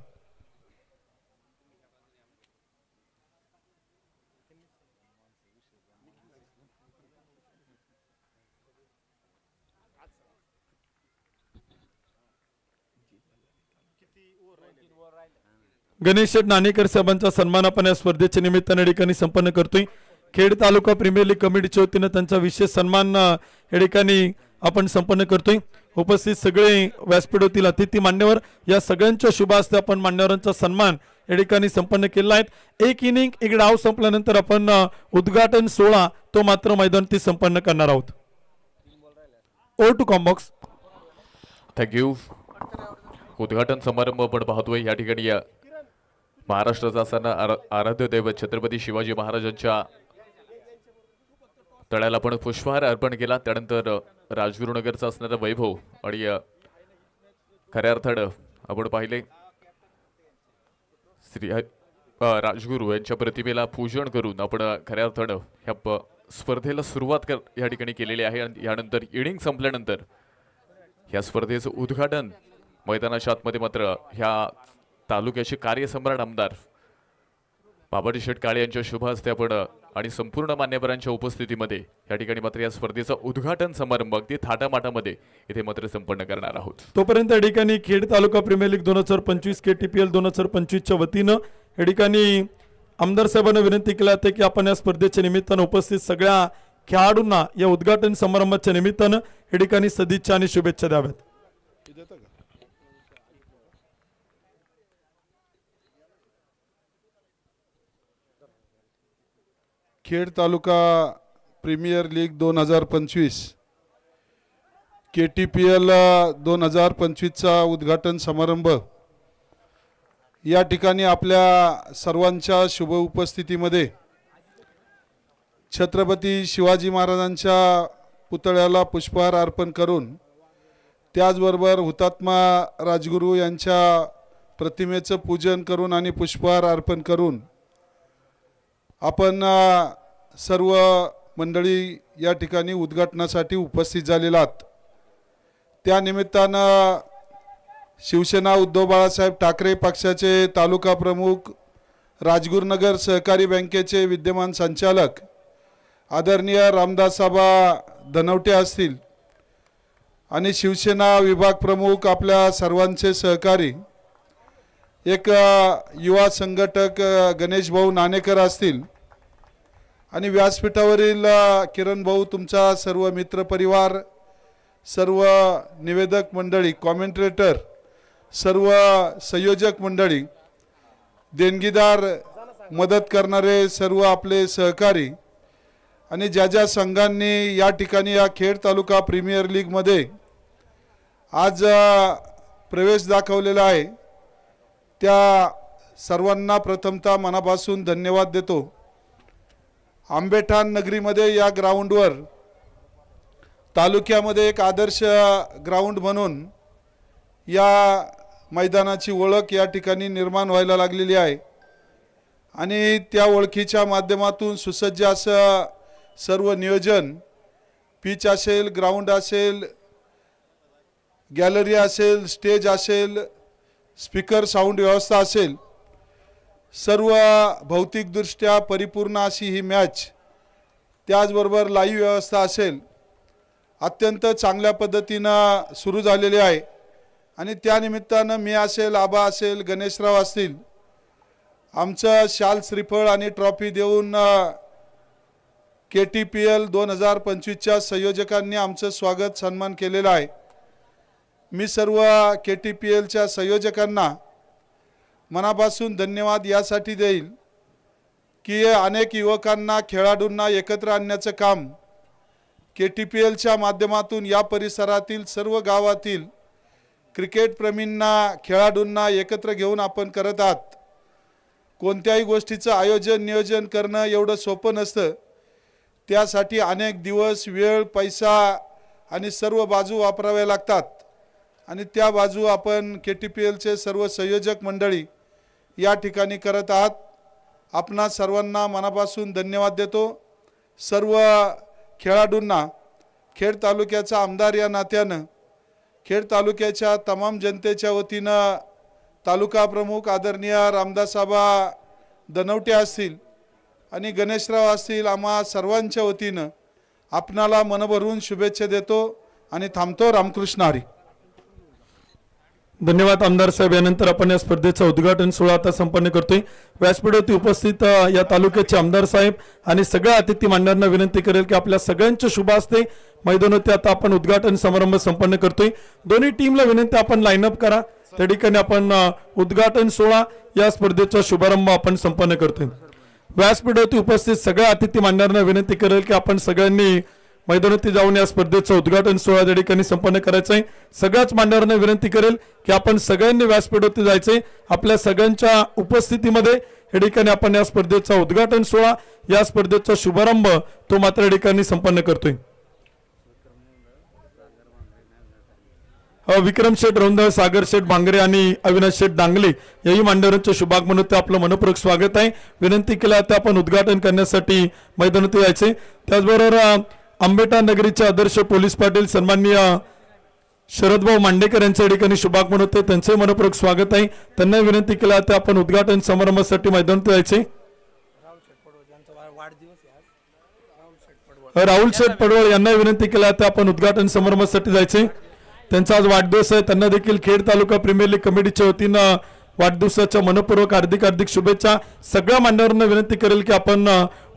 गणेश शेठ नाणेकर साहेबांचा सन्मान आपण या स्पर्धेच्या निमित्ताने या ठिकाणी संपन्न करतोय. खेड तालुका प्रीमियर लीग कमिटीच्या वतीनं त्यांचा विशेष सन्मान या ठिकाणी आपण संपन्न करतोय. उपस्थित सगळे व्यासपीठातील अतिथी मान्यवर या सगळ्यांच्या शुभ हस्ते आपण मान्यवरांचा सन्मान या ठिकाणी संपन्न केला आहे. एक इनिंग एक डाव संपल्यानंतर आपण उद्घाटन सोहळा तो मात्र मैदानात संपन्न करणार आहोत. Over to combox. थँक्यू. उद्घाटन समारंभ आपण पाहतोय या ठिकाणी महाराष्ट्राचा असताना आराध्य दैवत छत्रपती शिवाजी महाराजांच्या तळ्याला आपण पुष्पहार अर्पण केला. त्यानंतर राजगुरुनगरचा असणारा वैभव आणि खऱ्या अर्थानं आपण पाहिले श्री राजगुरू यांच्या प्रतिमेला पूजन करून आपण खऱ्या अर्थानं ह्या स्पर्धेला सुरुवात या ठिकाणी केलेली आहे. आणि यानंतर इनिंग संपल्यानंतर ह्या स्पर्धेचं उद्घाटन मैदानाच्या आतमध्ये मात्र ह्या तालुक्याचे कार्यसम्राट आमदार बाबाजी शेठ काळे यांच्या शुभ हस्ते आपण आणि संपूर्ण मान्यवरांच्या उपस्थितीमध्ये या ठिकाणी मात्र या स्पर्धेचा उद्घाटन समारंभ अगदी थाटामाटामध्ये इथे मात्र संपन्न करणार आहोत. तोपर्यंत या ठिकाणी खेड तालुका प्रीमियर लीग 2025 KTPL 2025च्या वतीनं या ठिकाणी आमदार साहेबांना विनंती केली जाते की आपण या स्पर्धेच्या निमित्तानं उपस्थित सगळ्या खेळाडूंना या उद्घाटन समारंभाच्या निमित्तानं या ठिकाणी सदिच्छा आणि शुभेच्छा द्याव्यात. खेड तालुका प्रीमियर लीग 2025 KTPL 2025चा उद्घाटन समारंभ या ठिकाणी आपल्या सर्वांच्या शुभ उपस्थितीमध्ये छत्रपती शिवाजी महाराजांच्या पुतळ्याला पुष्पहार अर्पण करून त्याचबरोबर हुतात्मा राजगुरू यांच्या प्रतिमेचं पूजन करून आणि पुष्पहार अर्पण करून आपण सर्व मंडळी या ठिकाणी उद्घाटनासाठी उपस्थित झालेला आहात. त्या निमित्तानं शिवसेना उद्धव बाळासाहेब ठाकरे पक्षाचे तालुका प्रमुख राजगुरुनगर सहकारी बँकेचे विद्यमान संचालक आदरणीय रामदासाबा धनवटे असतील आणि शिवसेना विभाग प्रमुख आपल्या सर्वांचे सहकारी एक युवा संघटक गणेश भाऊ नाणेकर असतील आणि व्यासपीठावरील किरण भाऊ तुमचा सर्व मित्रपरिवार सर्व निवेदक मंडळी कॉमेंटेटर सर्व संयोजक मंडळी देणगीदार मदत करणारे सर्व आपले सहकारी आणि ज्या ज्या संघांनी या ठिकाणी या खेड तालुका प्रीमियर लीगमध्ये आज प्रवेश दाखवलेला आहे त्या सर्वांना प्रथमतः मनापासून धन्यवाद देतो. आंबेठाण नगरीमध्ये या ग्राउंडवर तालुक्यामध्ये एक आदर्श ग्राउंड म्हणून या मैदानाची ओळख या ठिकाणी निर्माण व्हायला लागलेली आहे आणि त्या ओळखीच्या माध्यमातून सुसज्ज असं सर्व नियोजन पिच असेल ग्राउंड असेल गॅलरी असेल स्टेज असेल स्पीकर साऊंड व्यवस्था असेल सर्व भौतिकदृष्ट्या परिपूर्ण अशी ही मॅच त्याचबरोबर लाईव्ह व्यवस्था असेल अत्यंत चांगल्या पद्धतीनं सुरू झालेली आहे आणि त्या निमित्तानं मी असेल आबा असेल गणेशराव असतील आमचं शाल श्रीफळ आणि ट्रॉफी देऊन KTPL 2025च्या संयोजकांनी आमचं स्वागत सन्मान केलेला आहे. मी सर्व KTPLच्या संयोजकांना मनापासून धन्यवाद यासाठी देईल की अनेक युवकांना खेळाडूंना एकत्र आणण्याचं काम KTPLच्या माध्यमातून या परिसरातील सर्व गावातील क्रिकेटप्रेमींना खेळाडूंना एकत्र घेऊन आपण करत आहात. कोणत्याही गोष्टीचं आयोजन नियोजन करणं एवढं सोपं नसतं. त्यासाठी अनेक दिवस वेळ पैसा आणि सर्व बाजू वापराव्या लागतात आणि त्या बाजू आपण KTPLचे सर्व संयोजक मंडळी या ठिकाणी करत आहात. आपणा सर्वांना मनापासून धन्यवाद देतो. सर्व खेळाडूंना खेड तालुक्याचा आमदार या नात्यानं खेड तालुक्याच्या तमाम जनतेच्या वतीनं तालुका प्रमुख आदरणीय रामदासाबा दनवटे असतील आणि गणेशराव असतील, आम्हा सर्वांच्या वतीनं आपणाला मनभरून शुभेच्छा देतो आणि थांबतो. रामकृष्ण हरी. धन्यवाद आमदार साहेब. यानंतर आपण या स्पर्धेचा उद्घाटन सोहळा आता संपन्न करतोय. व्यासपीठावरती उपस्थित या तालुक्याचे आमदार साहेब आणि सगळ्या अतिथी मान्यवरांना विनंती करेल की आपल्या सगळ्यांच्या शुभ हस्ते मैदानावरती आता आपण उद्घाटन समारंभ संपन्न करतोय. दोन्ही टीमला विनंती आपण लाईनअप करा. त्या ठिकाणी आपण उद्घाटन सोहळा या स्पर्धेचा शुभारंभ आपण संपन्न करतोय. व्यासपीठावरती उपस्थित सगळ्या अतिथी मान्यवरांना विनंती करेल की आपण सगळ्यांनी मैदानावरती जाऊन या स्पर्धेचं उद्घाटन सोहळा त्या ठिकाणी संपन्न करायचं आहे. सगळ्याच मान्यवरांना विनंती करेल की आपण सगळ्यांनी व्यासपीठावरती जायचंय. आपल्या सगळ्यांच्या उपस्थितीमध्ये या ठिकाणी आपण या स्पर्धेचा उद्घाटन सोहळा या स्पर्धेचा शुभारंभ तो मात्र या ठिकाणी संपन्न करतोय. विक्रम शेठ रौंदळ, सागर शेठ भांगरे आणि अविनाश शेठ डांगले याही मान्यवरांच्या शुभागमनात आपलं मनपूर्वक स्वागत आहे. विनंती केल्या त्या आपण उद्घाटन करण्यासाठी मैदानात यायचे. त्याचबरोबर आंबेटा नगरीचे आदर्श पोलीस पाटील सन्माननीय शरदभाऊ मांडेकर यांच्या ठिकाणी शुभागमन होते. त्यांचे मनपूर्वक स्वागत आहे. त्यांना विनंती केल्या त्या आपण उद्घाटन समारंभासाठी मैदानात यायचे. राहुल शेठ पडवळ यांना विनंती केल्या त्या आपण उद्घाटन समारंभासाठी जायचे. त्यांचा आज वाढदिवस आहे. त्यांना देखील खेड तालुका प्रीमियर लीग कमिटीच्या वतीनं वाढदिवसाच्या मनपूर्वक हार्दिक शुभेच्छा. सगळ्या मान्यवरांना विनंती करेल की आपण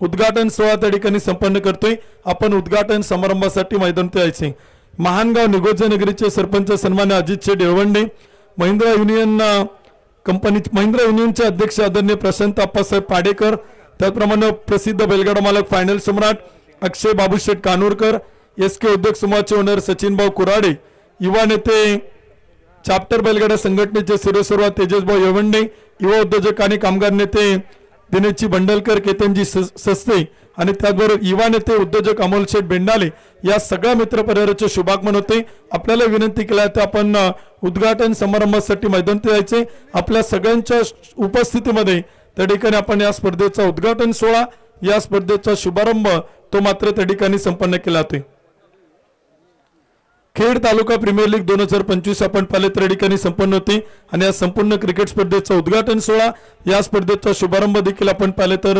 उद्घाटन सोहळा त्या ठिकाणी संपन्न करतोय. आपण उद्घाटन समारंभासाठी मैदानात यायचे. महानगाव निगोजे नगरीचे सरपंच सन्मान्य अजित शेठ येळवंडे, महिंद्रा युनियनचे अध्यक्ष आदरणीय प्रशांत आप्पासाहेब पाडेकर, त्याचप्रमाणे प्रसिद्ध बैलगाडा मालक फायनल सम्राट अक्षय बाबूशेठ कानोरकर, SK उद्योग समूहाचे ओनर सचिनभाऊ कुराडे, युवा नेते चॅप्टर बैलगाडा संघटनेचे शिरस्वरवा तेजसभाऊ येवंडे, युवा उद्योजक आणि कामगार नेते दिनेशजी बंडलकर, केतनजी सस्ते आणि त्याचबरोबर युवा नेते उद्योजक अमोल शेठ बेंडाले या सगळ्या मित्र परिवाराचे शुभागमन होते. आपल्याला विनंती केल्या तर आपण उद्घाटन समारंभासाठी मैदानात यायचे. आपल्या सगळ्यांच्या उपस्थितीमध्ये त्या ठिकाणी आपण या स्पर्धेचा उद्घाटन सोहळा या स्पर्धेचा शुभारंभ तो मात्र त्या ठिकाणी संपन्न केला जातोय. खेड तालुका प्रीमियर लीग 2025 आपण पाहिले त्या ठिकाणी संपन्न होती आणि या संपूर्ण क्रिकेट स्पर्धेचा उद्घाटन सोहळा या स्पर्धेचा शुभारंभ देखील आपण पाहिले तर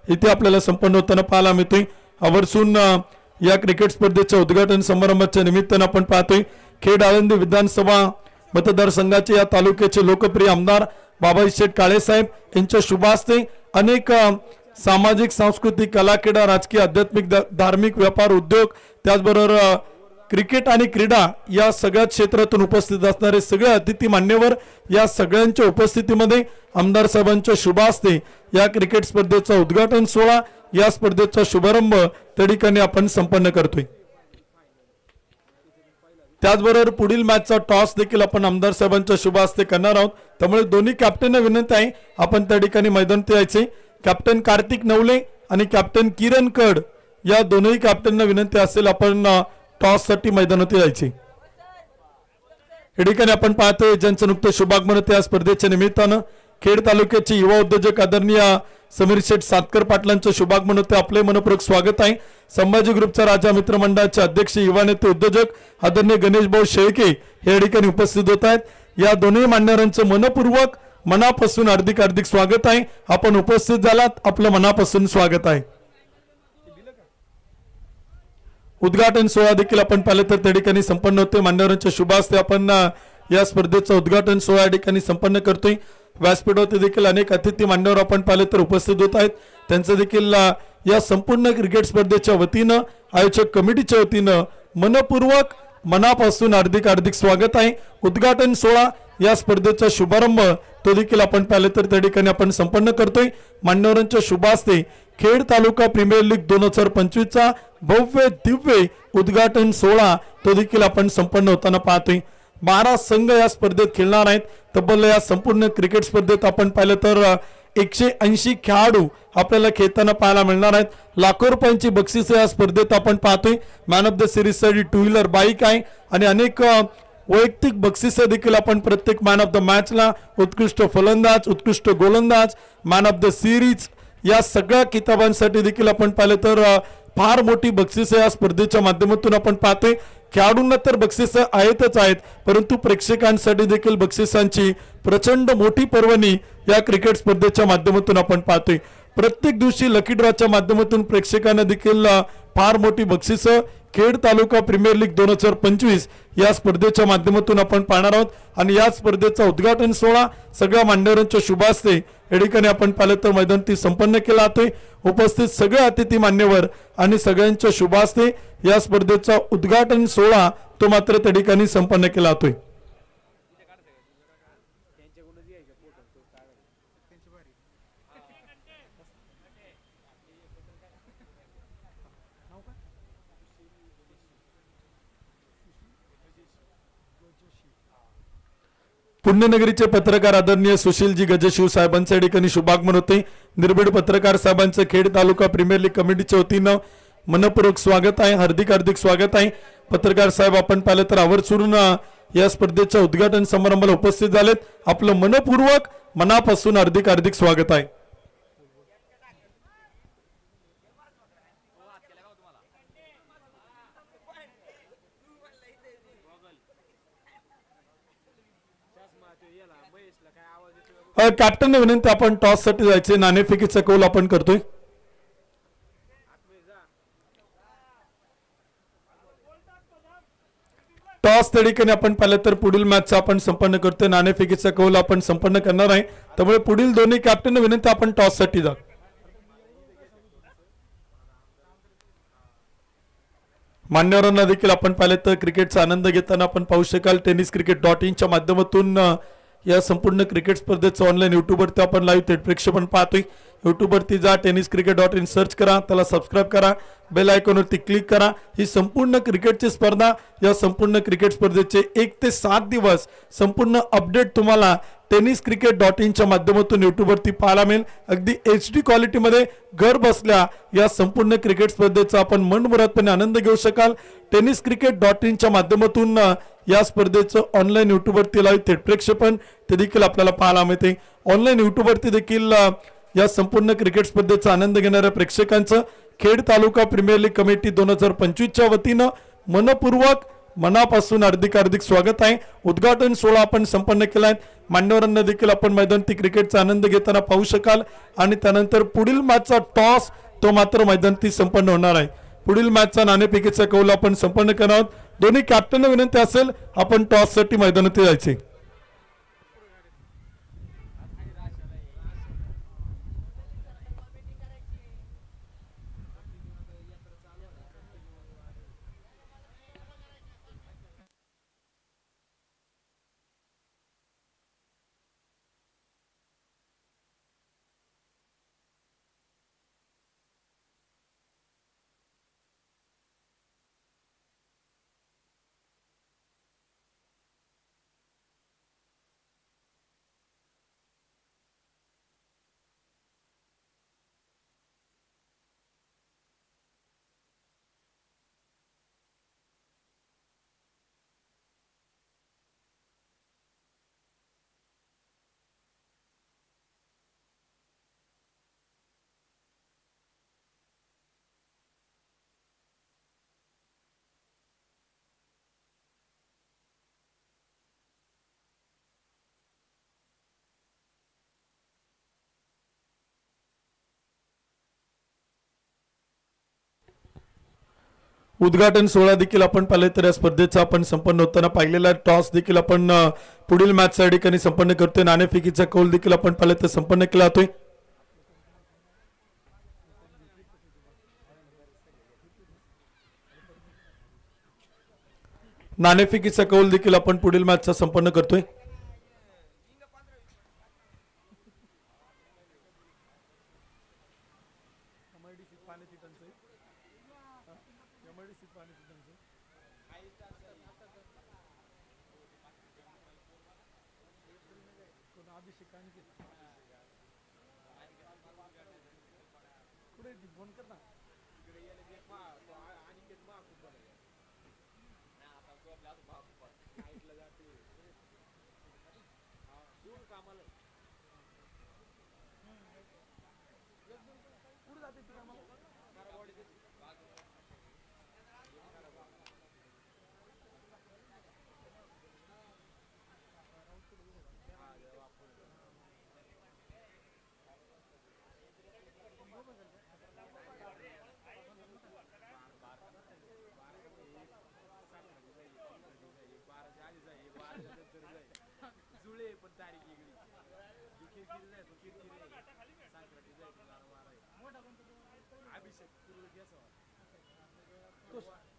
इथे आपल्याला संपन्न होताना पाहायला मिळतोय. आवर्जून या क्रिकेट स्पर्धेच्या उद्घाटन समारंभाच्या निमित्तानं आपण पाहतोय खेड आळंदी विधानसभा मतदारसंघाचे या तालुक्याचे लोकप्रिय आमदार बाबाजी शेठ काळे साहेब यांच्या शुभ हस्ते अनेक सामाजिक सांस्कृतिक कला क्रीडा राजकीय आध्यात्मिक धार्मिक व्यापार उद्योग त्याचबरोबर क्रिकेट आणि क्रीडा या सगळ्या क्षेत्रातून उपस्थित असणारे सगळे अतिथी मान्यवर या सगळ्यांच्या उपस्थितीमध्ये आमदार साहेबांच्या शुभ हस्ते या क्रिकेट स्पर्धेचा उद्घाटन सोहळा या स्पर्धेचा शुभारंभ त्या ठिकाणी आपण संपन्न करतोय. त्याचबरोबर पुढील मॅचचा टॉस देखील आपण आमदार साहेबांच्या शुभ हस्ते करणार आहोत. त्यामुळे दोन्ही कॅप्टनना विनंती आहे आपण त्या ठिकाणी मैदानात यायचे. कॅप्टन कार्तिक नवले आणि कॅप्टन किरण कड या दोन्ही कॅप्टनना विनंती असेल आपण टॉस साठी मैदानात यायचे. या ठिकाणी आपण पाहतोय ज्यांचं नुकतं शुभागमन होते या स्पर्धेच्या निमित्तानं खेड तालुक्याचे युवा उद्योजक आदरणीय समीर शेठ सातकर पाटलांचं शुभागमन होते. आपले मनपूर्वक स्वागत आहे. संभाजी ग्रुपचा राजा मित्र मंडळाचे अध्यक्ष युवा नेते उद्योजक आदरणीय गणेश भाऊ शेळके हे या ठिकाणी उपस्थित होत आहेत. या दोन्ही मान्यवरांचं मनपूर्वक मनापासून हार्दिक स्वागत आहे. आपण उपस्थित झालात आपलं मनापासून स्वागत आहे. उद्घाटन सोहळा देखील आपण पाहिलं तर त्या ठिकाणी संपन्न होते. मान्यवरांच्या शुभ हस्ते आपण या स्पर्धेचं उद्घाटन सोहळा या ठिकाणी संपन्न करतोय. व्यासपीठावरती देखील अनेक अतिथी मान्यवर आपण पाहिले तर उपस्थित होत आहेत. त्यांचं देखील या संपूर्ण क्रिकेट स्पर्धेच्या वतीनं आयोजक कमिटीच्या वतीनं मनपूर्वक मनापासून हार्दिक स्वागत आहे. उद्घाटन सोहळा या स्पर्धेचा शुभारंभ तो देखील आपण पाहिलं तर त्या ठिकाणी आपण संपन्न करतोय. मान्यवरांच्या शुभ हस्ते खेड तालुका प्रीमियर लीग 2025चा भव्य दिव्य उद्घाटन सोहळा तो देखील आपण संपन्न होताना पाहतोय. 12 संघ या स्पर्धेत खेळणार आहेत. तब्बल या संपूर्ण क्रिकेट स्पर्धेत आपण पाहिलं तर 180 खेळाडू आपल्याला खेळताना पाहायला मिळणार आहेत. लाखो रुपयांची बक्षिसे या स्पर्धेत आपण पाहतोय. मॅन ऑफ द सिरीज साठी 2 व्हीलर बाईक आहे आणि अनेक वैयक्तिक बक्षिसे देखील आपण प्रत्येक मॅन ऑफ द मॅचला, उत्कृष्ट फलंदाज, उत्कृष्ट गोलंदाज, मॅन ऑफ द सिरीज या सगळ्या किताबांसाठी देखील आपण पाहिलं तर फार मोठी बक्षिसे या स्पर्धेच्या माध्यमातून आपण पाहतोय. खेळाडूंना तर बक्षिसं आहेतच आहेत, परंतु प्रेक्षकांसाठी देखील बक्षिसांची प्रचंड मोठी पर्वणी या क्रिकेट स्पर्धेच्या माध्यमातून आपण पाहतोय. प्रत्येक दिवशी लकी ड्रॉच्या माध्यमातून प्रेक्षकांना देखील फार मोठी बक्षिसं खेड तालुका प्रीमियर लीग 2025 या स्पर्धेच्या माध्यमातून आपण पाहणार आहोत. आणि या स्पर्धेचा उद्घाटन सोहळा सगळ्या मान्यवरांच्या शुभ हस्ते या ठिकाणी आपण पाहिलं तर मैदानी संपन्न केला जातोय. उपस्थित सगळे अतिथी मान्यवर आणि सगळ्यांच्या शुभ हस्ते या स्पर्धेचा उद्घाटन सोहळा तो मात्र त्या ठिकाणी संपन्न केला जातोय. पुण्यनगरीचे पत्रकार आदरणीय सुशीलजी गजेशिव साहेबांच्या या ठिकाणी शुभागमन होते. निर्भीड पत्रकार साहेबांचं खेड तालुका प्रीमियर लीग कमिटीच्या वतीनं मनपूर्वक स्वागत आहे, हार्दिक स्वागत आहे. पत्रकार साहेब आपण पाहिलं तर आवर्जून या स्पर्धेच्या उद्घाटन समारंभाला उपस्थित झालेत. आपलं मनपूर्वक मनापासून हार्दिक स्वागत आहे. कॅप्टन विनंती, आपण टॉस साठी जायचे. नाणेफेकीचा कौल आपण करतोय. टॉस त्या ठिकाणी आपण पाहिलं तर पुढील मॅचचा आपण संपन्न करतोय. नाणेफेकीचा कौल आपण संपन्न करणार आहे. त्यामुळे पुढील दोन्ही कॅप्टन विनंती, आपण टॉस साठी जा. मान्यवरांना देखील आपण पाहिलं तर क्रिकेटचा आनंद घेताना आपण पाहू शकाल. tenniscricket.in च्या माध्यमातून या संपूर्ण क्रिकेट स्पर्धेचं ऑनलाईन युट्यूबवरती आपण लाईव्ह थेट प्रक्षेपण पाहतोय. युट्यूबवरती जा, tenniscricket.in सर्च करा, त्याला सबस्क्राईब करा, बेल आयकॉनवरती क्लिक करा. ही संपूर्ण क्रिकेटची स्पर्धा, या संपूर्ण क्रिकेट स्पर्धेचे 1 ते 7 दिवस संपूर्ण अपडेट तुम्हाला tenniscricket.in च्या माध्यमातून युट्यूबवरती पाहायला मिळेल. अगदी HD क्वालिटीमध्ये घर बसल्या या संपूर्ण क्रिकेट स्पर्धेचा आपण मनमुरादपणे आनंद घेऊ शकाल. tenniscricket.in च्या माध्यमातून या स्पर्धेचं ऑनलाईन युट्यूबवरती लाईव्ह थेट प्रक्षेपण ते देखील आपल्याला पाहायला मिळते. ऑनलाईन युट्यूबवरती देखील या संपूर्ण क्रिकेट स्पर्धेचा आनंद घेणाऱ्या प्रेक्षकांचं खेड तालुका प्रीमियर लीग कमिटी 2025च्या वतीनं मनपूर्वक मनापासून हार्दिक स्वागत आहे. उद्घाटन सोहळा आपण संपन्न केलाय. मान्यवरांना देखील आपण मैदानी क्रिकेटचा आनंद घेताना पाहू शकाल. आणि त्यानंतर पुढील मॅचचा टॉस तो मात्र मैदानी संपन्न होणार आहे. पुढील मॅचचा नाणेफेकीचा कौल आपण संपन्न करणार आहोत. दोन्ही कॅप्टन विनंती असेल, आपण टॉस साठी मैदानात जायचे. उद्घाटन सोहळा देखील आपण पाहिले तर या स्पर्धेचा आपण संपन्न होताना पाहिलेला टॉस देखील आपण पुढील मॅच या ठिकाणी संपन्न करतोय. नाणेफेकीचा कौल देखील आपण पाहिले तर संपन्न केला जातोय. नाणेफेकीचा कौल देखील आपण पुढील मॅचचा संपन्न करतोय. पाण्याची टंचाई MIDC पाण्याची टंचाई कोण अभिषेक आणखी कुठे फोन कर ना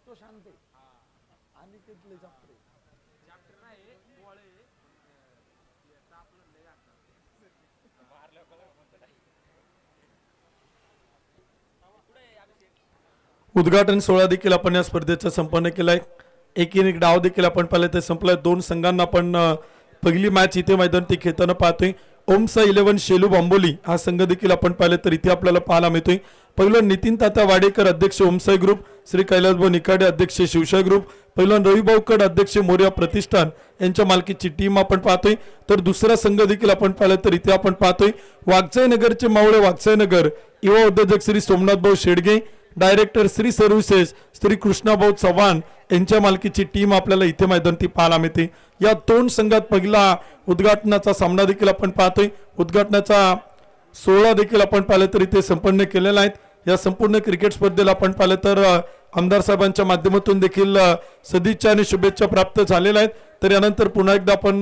तो शांत आहे आणि तिथले जास्त उद्घाटन सोहळा देखील आपण या स्पर्धेचा संपन्न केलाय. एक डाव देखील आपण पाहिलं ते संपलाय. दोन संघांना आपण पहिली मॅच इथे मैदानावरती खेळताना पाहतोय. ओमसा 11 शेलू बांबोली हा संघ देखील आपण पाहिलं तर इथे आपल्याला पाहायला मिळतोय. पहिलं नितीन तात्या वाडेकर अध्यक्ष ओमसाई ग्रुप, श्री कैलासभाऊ निकाडे अध्यक्ष शिवशाही ग्रुप, पहिलं रविभाऊ कड अध्यक्ष मोर्या प्रतिष्ठान यांच्या मालकीची टीम आपण पाहतोय. तर दुसरा संघ देखील आपण पाहिलं तर इथे आपण पाहतोय वागचाई नगरचे मावळे वागचाई नगर युवा उद्योजक श्री सोमनाथभाऊ शेडगे, डायरेक्टर श्री सर्व्हिसेस श्री कृष्णाभाऊ चव्हाण यांच्या मालकीची टीम आपल्याला इथे मैदानावरती पाहायला मिळते. या दोन संघात पहिला उद्घाटनाचा सामना देखील आपण पाहतोय. उद्घाटनाचा सोहळा देखील आपण पाहिलं तर इथे संपन्न केलेला आहे. या संपूर्ण क्रिकेट स्पर्धेला आपण पाहिलं तर आमदार साहेबांच्या माध्यमातून देखील सदिच्छा आणि शुभेच्छा प्राप्त झालेल्या आहेत. तर यानंतर पुन्हा एकदा आपण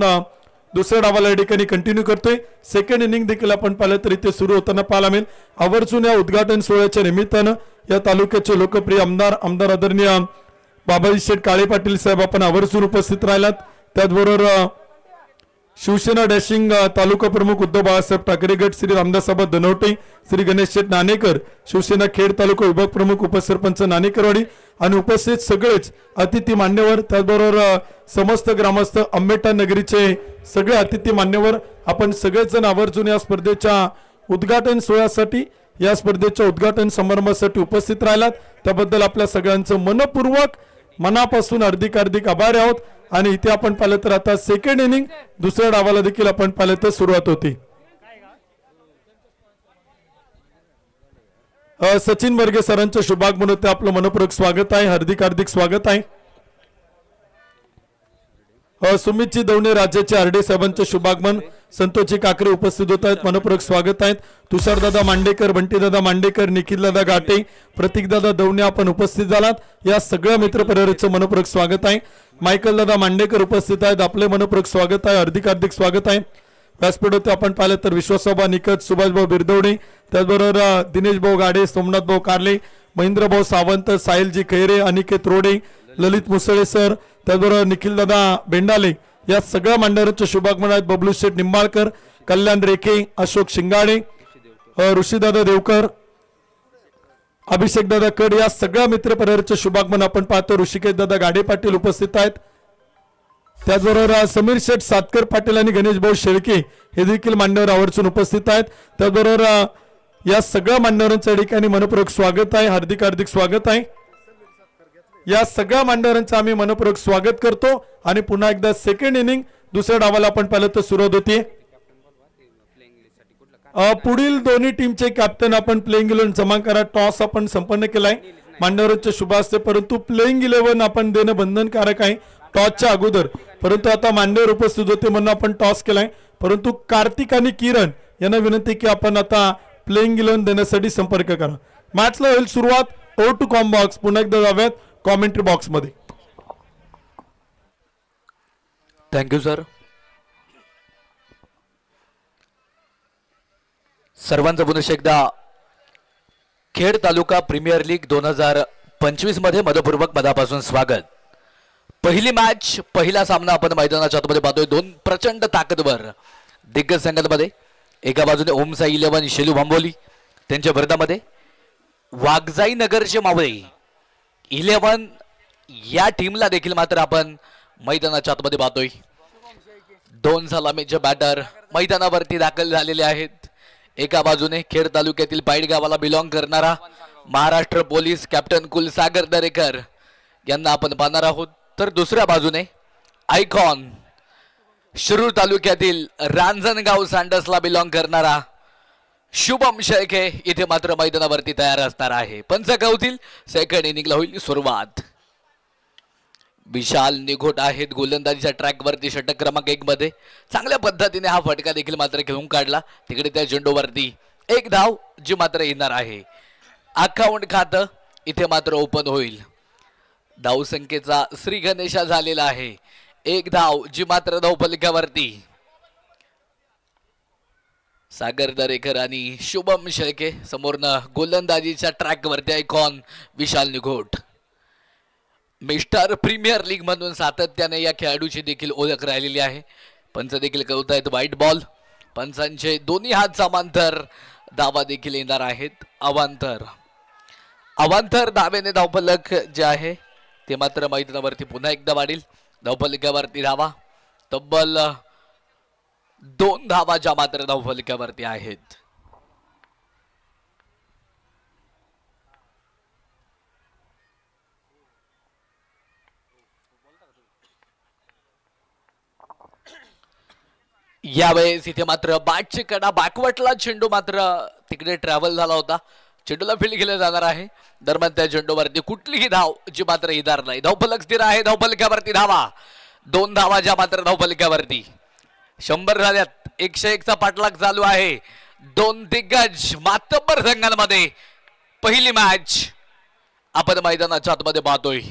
दुसऱ्या डावाला या ठिकाणी कंटिन्यू करतोय. सेकंड इनिंग देखील आपण पाहिलं तर इथे सुरू होताना पाहायला मिळेल. आवर्जून या उद्घाटन सोहळ्याच्या निमित्तानं या तालुक्याचे लोकप्रिय आमदार आदरणीय बाबाजी शेठ काळे पाटील साहेब आपण आवर्जून उपस्थित राहिलात. त्याचबरोबर शिवसेना डॅशिंग तालुका प्रमुख उद्धव बाळासाहेब ठाकरे गट श्री रामदासबाबा धनवटे, श्री गणेश शेठ नाणेकर, शिवसेना खेड तालुका विभाग प्रमुख उपसरपंच नाणेकरवाडी आणि उपस्थित सगळेच अतिथी मान्यवर, त्याचबरोबर समस्त ग्रामस्थ अंबेटा नगरीचे सगळे अतिथी मान्यवर आपण सगळेजण आवर्जून या स्पर्धेच्या उद्घाटन सोहळ्यासाठी या स्पर्धेच्या उद्घाटन समारंभासाठी उपस्थित राहिलात. त्याबद्दल आपल्या सगळ्यांचं मनपूर्वक मनापासून हार्दिक आभार आहोत. आणि इथे आपण पाहिलं तर आता सेकंड इनिंग दुसऱ्या डावाला देखील आपण पाहिलं तर सुरुवात होती. सचिन बर्गे सरांचं शुभागमन होते. आपलं मनपूर्वक स्वागत आहे. हार्दिक स्वागत आहे. सुमितजी दवणे राज्याचे आरडी साहेबांचे शुभागमन, संतोषजी काकरे उपस्थित होत आहेत. मनपूर्वक स्वागत आहेत. तुषारदादा मांडेकर, बंटीदादा मांडेकर, निखिलदादा घाटे, प्रतीकदादा दवणे आपण उपस्थित झालात. या सगळ्या मित्रपरिवाराचं मनपूर्वक स्वागत आहे. मायकल दादा मांडेकर उपस्थित आहेत. आपले मनपूर्वक स्वागत आहे. हार्दिक स्वागत आहे. व्यासपीठ होते आपण पाहिलं तर विश्वासभाऊ निकट, सुभाषभाऊ बिरदवडे, त्याचबरोबर दिनेश भाऊ गाडे, सोमनाथ भाऊ कारले, महेंद्रभाऊ सावंत, साहिलजी खैरे, अनिकेत रोडे, ललित मुसळे सर, त्याचबरोबर निखिलदादा बेंडाले या सगळ्या मांडवरांचे शुभागमन आहेत. बबलू शेठ निंबाळकर, कल्याण रेखे, अशोक शिंगाडे, ऋषीदादा देवकर, अभिषेकदादा कड या सगळ्या मित्रपरिवाराचे शुभागमन आपण पाहतो. ऋषिकेशदादा गाडे पाटील उपस्थित आहेत. त्याचबरोबर समीर शेठ सातकर पाटील आणि गणेश भाऊ शेळके हे देखील मान्यवर आवर्जून उपस्थित आहेत. त्याचबरोबर या सगळ्या मान्यवरांच्या ठिकाणी मनपूर्वक स्वागत आहे. हार्दिक स्वागत आहे. या सगळ्या मान्यवरांचं आम्ही मनपूर्वक स्वागत करतो. आणि पुन्हा एकदा सेकंड इनिंग दुसऱ्या डावाला आपण पाहिलं तर सुरुवात होती. पुढील दोन्ही टीमचे कॅप्टन आपण प्लेइंग 11 जमा करा. टॉस आपण संपन्न केलाय मांडवरांच्या शुभ असते, परंतु प्लेइंग 11 आपण देणं बंधनकारक आहे टॉसच्या अगोदर. परंतु आता मांडवर उपस्थित होते म्हणून आपण टॉस केलाय. परंतु कार्तिक आणि किरण यांना विनंती की आपण आता प्लेइंग 11 देण्यासाठी संपर्क करा. मॅचला होईल सुरुवात. ओ टू कॉम बॉक्स पुन्हा एकदा जाऊयात कॉमेंट्री बॉक्स मध्ये. Thank you sir. सर्वांचं पुन्हा एकदा खेड तालुका प्रीमियर लीग 2025 मध्ये मनपूर्वक मनापासून स्वागत. पहिली मॅच पहिला सामना आपण मैदानाच्या आतमध्ये पाहतोय. दोन प्रचंड ताकदवर दिग्गज संघांमध्ये एका बाजूने ओमसाई 11 शेलू भांबोली त्यांच्या विरोधामध्ये वाघजाई नगरचे मावळे 11 या टीमला देखील मात्र आपण मैदानाच्या आतमध्ये पाहतोय. 2 सलामीचे बॅटर मैदानावरती दाखल झालेले आहेत. एका बाजूने खेड तालुक्यातील पाईड गावाला बिलॉंग करणारा महाराष्ट्र पोलीस कॅप्टन कुलसागर दरेकर यांना आपण पाहणार आहोत. तर दुसऱ्या बाजूने आयकॉन शिरूर तालुक्यातील रांजणगाव सांडसला बिलॉंग करणारा शुभम शेळके इथे मात्र मैदानावरती तयार असणार आहे. पंच कौतील सेकंड इनिंगला होईल सुरुवात. विशाल निघोट आहेत गोलंदाजीच्या ट्रॅकवरती षटक क्रमांक 1 मध्ये. चांगल्या पद्धतीने हा फटका देखील मात्र खेळून काढला. तिकडे त्या चेंडूवरती एक धाव जी मात्र येणार आहे. अकाउंट खातं इथे मात्र ओपन होईल. धावसंख्येचा श्री गणेशा झालेला आहे. एक धाव जी मात्र धावफलकावरती सागर दरेकर आणि शुभम शेळके. समोरनं गोलंदाजीच्या ट्रॅकवरती आयकॉन विशाल निघोट. मिस्टर प्रीमियर लीग म्हणून सातत्याने या खेळाडूची देखील ओळख राहिलेली आहे. पंच देखील कळतायत व्हाईट बॉल. पंचांचे दोन्ही हात समांतर धावा देखील येणार आहेत. अवांतर धावेने धावफलक जे आहे ते मात्र मैदानावरती पुन्हा एकदा वाढील. धावफलकावरती धावा तब्बल 2 धावा ज्या मात्र धावफलकावरती आहेत. यावेळेस इथे मात्र बॅटची कडा बॅकवर्टला चेंडू मात्र तिकडे ट्रॅव्हल झाला होता. चेंडूला फील्ड केलं जाणार आहे. दरम्यान त्या चेंडूवरती कुठलीही धाव जी मात्र येणार नाही. धावफलक स्थिर आहे. धावफलकावरती धावा 2 धावा ज्या मात्र धावफलकावरती 100 झाल्यात. 101 चा पाठलाग चालू आहे. 2 दिग्गज मातब्बर संघांमध्ये पहिली मॅच आपण मैदानाच्या आतमध्ये पाहतोय.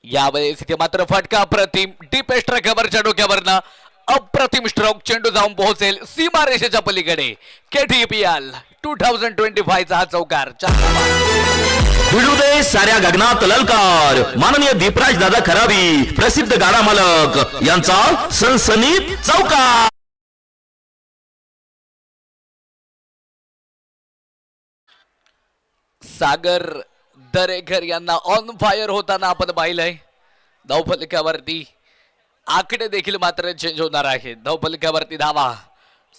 यावेळेस इथे मात्र फटका अप्रतिम डीप स्ट्रायकरच्या डोक्यावरनं अप्रतिम स्ट्रोक. चेंडू जाऊन पोहोचेल सीमारेषेच्या पलीकडे. KTPL 2025 चा हा चौकार. भिडू दे साऱ्या गगनात ललकार. माननीय दीपराज दादा खराबी प्रसिद्ध गाडा मालक यांचा सनसनीत चौकार. सागर दरेकर यांना ऑन फायर होताना आपण पाहिलंय. धावफलकावरती आकडे देखील मात्र चेंज होणार आहेत. धावफलकावरती धावा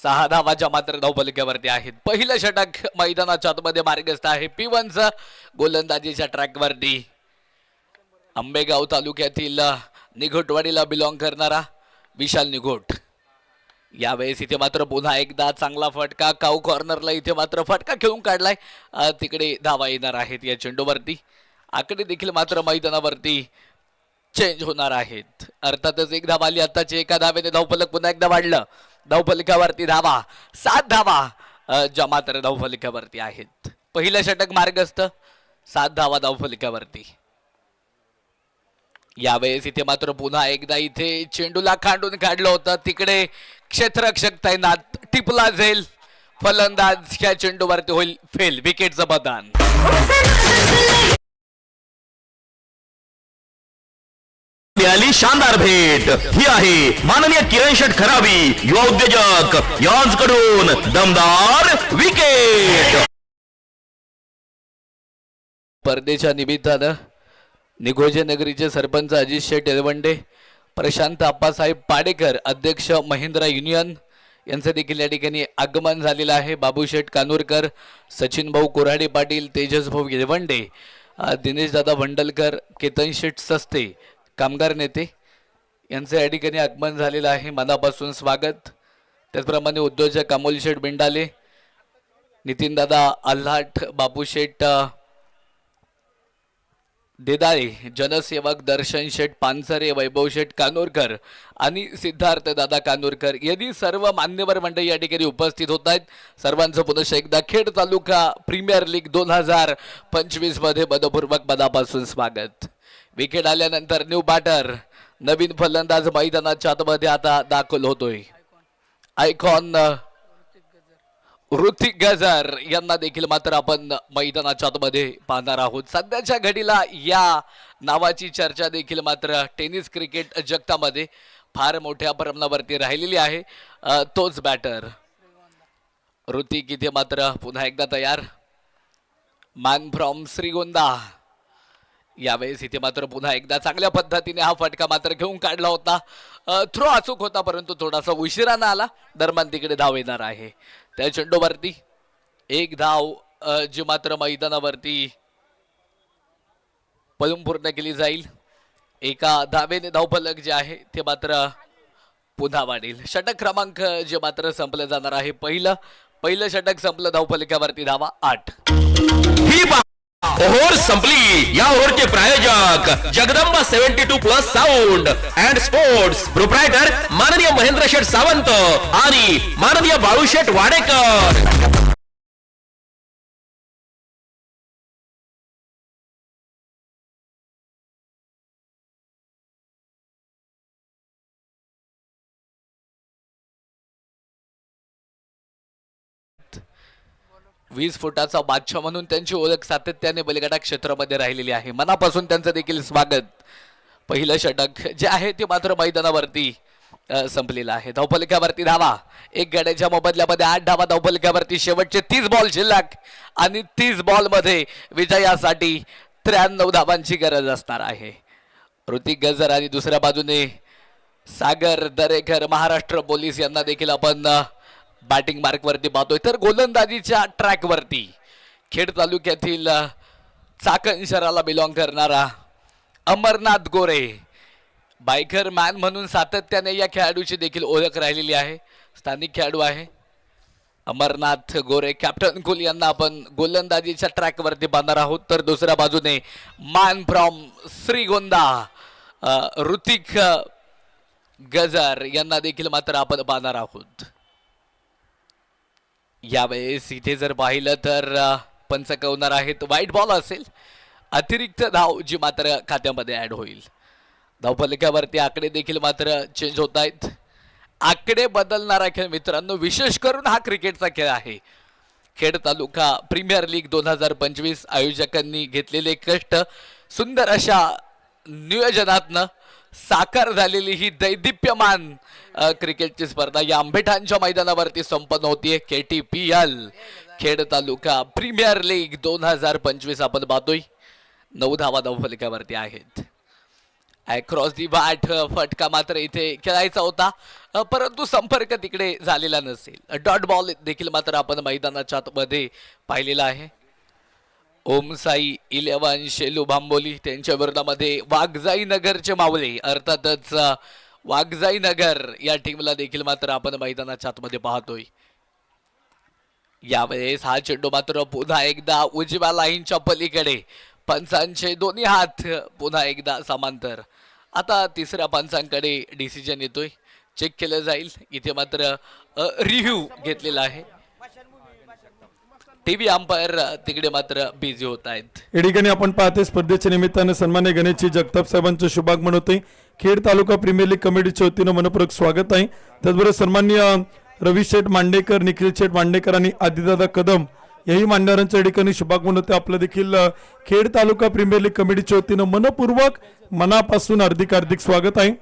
6 धावाच्या मात्र धावफलकावरती आहेत. पहिलं षटक मैदानाच्या आतमध्ये मार्गस्थ आहे. P1 गोलंदाजीच्या ट्रॅकवरती आंबेगाव तालुक्यातील निघोटवाडीला बिलॉंग करणारा विशाल निघोट. यावेळेस इथे मात्र पुन्हा एकदा चांगला फटका काऊ कॉर्नरला इथे मात्र फटका खेळून काढलाय. तिकडे धावा येणार आहेत या चेंडूवरती. आकडे देखील मात्र मैदानावरती चेंज होणार आहेत. अर्थातच एक धावा आली आताची. एका धावेने धावफलक पुन्हा एकदा वाढलं. धावफलकावरती धावा 7 धावा ज्या मात्र धावफलकावरती आहेत. पहिलं षटक मार्गस्थ 7 धावा धावफलकावरती. यावेळेस इथे मात्र पुन्हा एकदा इथे चेंडूला खांडून काढलं होतं. तिकडे क्षेत्ररक्षक तैनात. टिपला जाईल फलंदाज. या चेंडूवरती होईल फेल. विकेटचं बदान. मिळाली शानदार भेट. ही आहे माननीय किरण शेठ खराबी युवा उद्योजक यांच्याकडून दमदार विकेट. स्पर्धेच्या निमित्तानं निघोजे नगरीचे सरपंच अजित शेठ एलवंडे, प्रशांत आप्पासाहेब पाडेकर अध्यक्ष महिंद्रा युनियन यांचे देखील या ठिकाणी आगमन झालेलं आहे. बाबूशेठ कानूरकर, सचिन भाऊ कोराडे पाटील, तेजस भाऊ येलवंडे, दिनेश दादा भंडलकर, केतन शेठ सस्ते कामगार नेते यांचे या ठिकाणी आगमन झालेलं आहे. मनापासून स्वागत. त्याचप्रमाणे उद्योजक अमोल शेठ बिंडाले, नितीन दादा आल्हाट, बापूशेठ देदाळे, जनसेवक दर्शन शेठ पानसरे, वैभव शेठ कानोरकर आणि सिद्धार्थ दादा कानोरकर यांनी सर्व मान्यवर मंडळी या ठिकाणी उपस्थित होत आहेत. सर्वांचं पुनश्च एकदा खेड तालुका प्रीमियर लीग 2025 मध्ये मनपूर्वक मनापासून स्वागत. विकेट आल्यानंतर न्यू बॅटर नवीन फलंदाज मैदानाच्या आतमध्ये आता दाखल होतोय. आयकॉन ऋतिक गजर यांना देखील मात्र आपण मैदानाच्या आतमध्ये पाहणार आहोत. सध्याच्या घडीला या नावाची चर्चा देखील मात्र टेनिस क्रिकेट जगतामध्ये फार मोठ्या प्रमाणावरती राहिलेली आहे. तोच बॅटर ऋतिक इथे मात्र पुन्हा एकदा तयार. मॅन फ्रॉम श्रीगोंदा यावेळेस इथे मात्र पुन्हा एकदा चांगल्या पद्धतीने हा फटका मात्र घेऊन काढला होता. थ्रो अचूक होता परंतु थोडासा उशिरानं आला. दरम्यान तिकडे धाव येणार आहे. त्या चेंडूवरती एक धाव जी मात्र मैदानावरती पळून पूर्ण केली जाईल. एका धावेने धावफलक जे आहे ते मात्र पुन्हा वाढेल. षटक क्रमांक जे मात्र संपलं जाणार आहे. पहिलं षटक संपलं. धावफलकावरती धावा 8. ही ओव्हर संपली. या ओव्हरचे प्रायोजक Jagdamba 72+ sound and sports proprietor माननीय महेंद्र शेठ सावंत आणि माननीय बाळूशेठ वाडेकर. 20 फुटाचा बादशाह म्हणून त्यांची ओळख सातत्याने बलिगडा क्षेत्रामध्ये राहिलेली आहे. मनापासून त्यांचं देखील स्वागत. पहिलं षटक जे आहे ते मात्र मैदानावरती संपलेलं आहे. धावफलकावरती धावा. एक गड्याच्या मोबदल्यामध्ये 8 धावा. धावफलकावरती शेवटचे 30 बॉल शिल्लक आणि 30 बॉल मध्ये विजयासाठी 93 धावांची गरज असणार आहे. ऋतिक गजर आणि दुसऱ्या बाजूने सागर दरेकर महाराष्ट्र पोलीस यांना देखील आपण बॅटिंग मार्क वरती पाहतोय. तर गोलंदाजीच्या ट्रॅक वरती खेड तालुक्यातील चाकण शहराला बिलॉंग करणारा अमरनाथ गोरे बायकर मॅन म्हणून सातत्याने या खेळाडूची देखील ओळख राहिलेली आहे. स्थानिक खेळाडू आहे अमरनाथ गोरे. कॅप्टन कुल यांना आपण गोलंदाजीच्या ट्रॅक वरती बांधणार आहोत. तर दुसऱ्या बाजूने मॅन फ्रॉम श्रीगोंदा ऋतिक गजर यांना देखील मात्र आपण बांधणार आहोत. यावेळेस इथे जर पाहिलं तर पंच कवणार आहेत. वाईट बॉल असेल. अतिरिक्त धाव जी मात्र खात्यामध्ये ऍड होईल. धावफलकावरती आकडे देखील मात्र चेंज होत आहेत. आकडे बदलणारा खेळ मित्रांनो. विशेष करून हा क्रिकेटचा खेळ आहे. खेड तालुका प्रीमियर लीग 2025 आयोजकांनी घेतलेले कष्ट सुंदर अशा नियोजनातनं साकार झालेली ही दैदिप्यमान क्रिकेटची स्पर्धा या आंबेठाणच्या मैदानावरती संपन्न होतीये. KTPL खेड तालुका प्रीमियर लीग 2025 आपण पाहतोय. 9 धावा धावफलकावरती आहेत. अक्रॉस दी बॅट फटका मात्र इथे खेळायचा होता परंतु संपर्क तिकडे झालेला नसेल. डॉट बॉल देखील मात्र आपण मैदानाच्या आतमध्ये पाहिलेला आहे. ओम साई 11 शेलू भांबोली त्यांच्या विरोधामध्ये वाघजाई नगरचे मावळे अर्थातच वाघजाई नगर या टीमला देखील मात्र आपण मैदानाच्या आतमध्ये पाहतोय. यावेळेस हा चेंडू मात्र पुन्हा एकदा उजव्या लाईनच्या पलीकडे. पंचांचे दोन्ही हात पुन्हा एकदा समांतर. आता तिसऱ्या पंचांकडे डिसिजन येतोय. चेक केलं जाईल. इथे मात्र रिव्ह्यू घेतलेला आहे. टीव्ही अंपायर तिकडे मात्र बिझी होत आहेत. या ठिकाणी आपण पाहते स्पर्धेच्या निमित्तानं सन्मान्य गणेशजी जगताप साहेबांचं शुभागमन होते. खेड तालुका प्रीमियर लीग कमिटीच्या वतीनं मनपूर्वक स्वागत आहे. त्याचबरोबर सन्मान्य रवी शेठ मांडेकर, निखिल शेठ मांडेकर आणि आदिदादा कदम याही मान्यवरांच्या ठिकाणी शुभागमन होते. आपलं देखील खेड तालुका प्रीमियर लीग कमिटीच्या वतीनं मनपूर्वक मनापासून हार्दिक स्वागत आहे.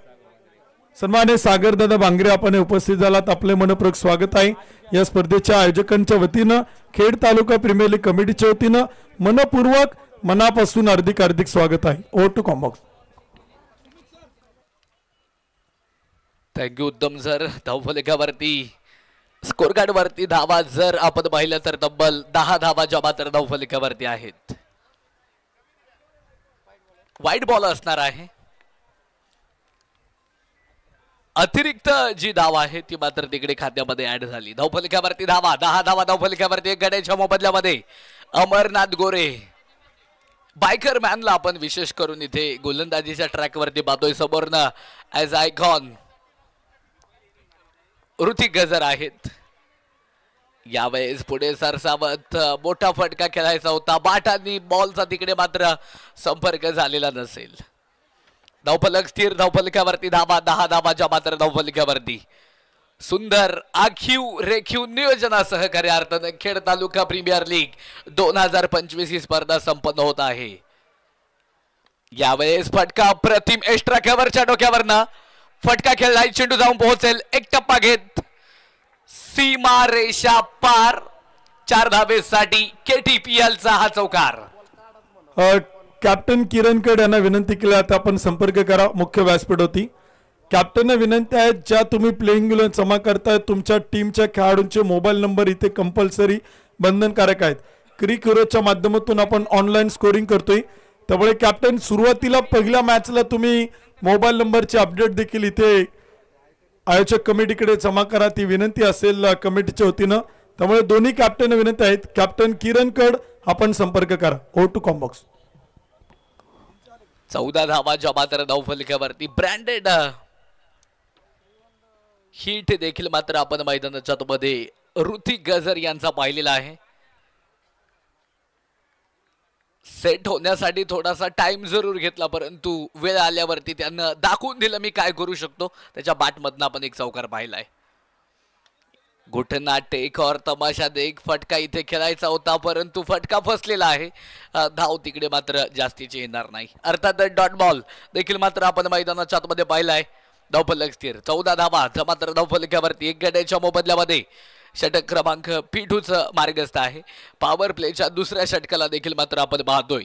सन्मान्य सागरदादा भांगरे आपण उपस्थित झालात. आपले मनपूर्वक स्वागत आहे. या स्पर्धेच्या आयोजकांच्या वतीनं खेड तालुका प्रीमियर लीग कमिटीच्या वतीनं मनपूर्वक मनापासून हार्दिक स्वागत आहे. Over to combox. थँक्यू उत्तम सर. धावफलकावरती स्कोर कार्ड वरती धावा जर आपण पाहिलं तर तब्बल 10 धावा ज्या मात्र धावफलकावरती आहेत. वाईट बॉल असणार आहे. अतिरिक्त जी धाव आहे ती मात्र तिकडे खात्यामध्ये ऍड झाली. धावफलकावरती धावा 10 धावा धावफलकावरती. एक गड्याच्या मोबदल्यामध्ये अमरनाथ गोरे बायकर मॅनला आपण विशेष करून इथे गोलंदाजीच्या ट्रॅक वरती पाहतोय. समोरनं ऍज आयकॉन ऋतिक गजर आहेत. यावेळेस पुढे सरसावत मोठा फटका खेळायचा होता. बाट आणि बॉलचा तिकडे मात्र संपर्क झालेला नसेल. धावफलक स्थिर. धावफलकावरती धावा 10 धावाच्या मात्र धावफलकावरती. सुंदर आखीव रेखीव नियोजनासह खऱ्या अर्थानं खेड तालुका प्रीमियर लीग 2025 ही स्पर्धा संपन्न होत आहे. यावेळेस फटका प्रतिम एक्स्ट्रा कव्हरच्या डोक्यावरनं फटका खेळलाय. चेंडू जाऊन पोहोचेल. एक टप्पा घेत सीमा रेषा पार. 4 धावेसाठी KTPL चा हा चौकार. कॅप्टन किरणकड यांना विनंती केली आता आपण संपर्क करा. मुख्य व्यासपीठ होती. कॅप्टनना विनंती आहे, ज्या तुम्ही प्लेइंग जमा करताय तुमच्या टीमच्या खेळाडूंचे मोबाईल नंबर इथे कंपल्सरी बंधनकारक आहेत. क्रिक हिरोच्या माध्यमातून आपण ऑनलाईन स्कोरिंग करतोय. त्यामुळे कॅप्टन सुरुवातीला पहिल्या मॅचला तुम्ही मोबाईल नंबरचे अपडेट देखील इथे आयोजक कमिटीकडे जमा करा, ती विनंती असेल कमिटीच्या वतीनं. त्यामुळे दोन्ही कॅप्टन विनंती आहेत. कॅप्टन किरणकड आपण संपर्क करा. ओ टू कॉम्बॉक्स. 14 धावाच्या मात्र धावफलकावरती ब्रँडेड हिट देखील मात्र आपण मैदानाच्या मध्ये ऋतिक गजर यांचा पाहिलेला आहे. सेट होण्यासाठी थोडासा टाइम जरूर घेतला, परंतु वेळ आल्यावरती त्यांना दाखवून दिलं मी काय करू शकतो. त्याच्या बॅटमधनं आपण एक चौकार पाहिलाय. घुटना टेक और तमाशा देख. फटका इथे खेळायचा होता, परंतु फटका फसलेला आहे. धाव तिकडे मात्र जास्तीची येणार नाही. अर्थात डॉट बॉल देखील मात्र आपण मैदानाच्या आतमध्ये पाहिलाय. धावफलक स्थिर. 14 धावा मात्र धावफलकावरती. 1 गड्याच्या मोबदल्यामध्ये षटक क्रमांक P2 मार्गस्थ आहे. पॉवर प्लेच्या दुसऱ्या षटकाला देखील मात्र आपण पाहतोय.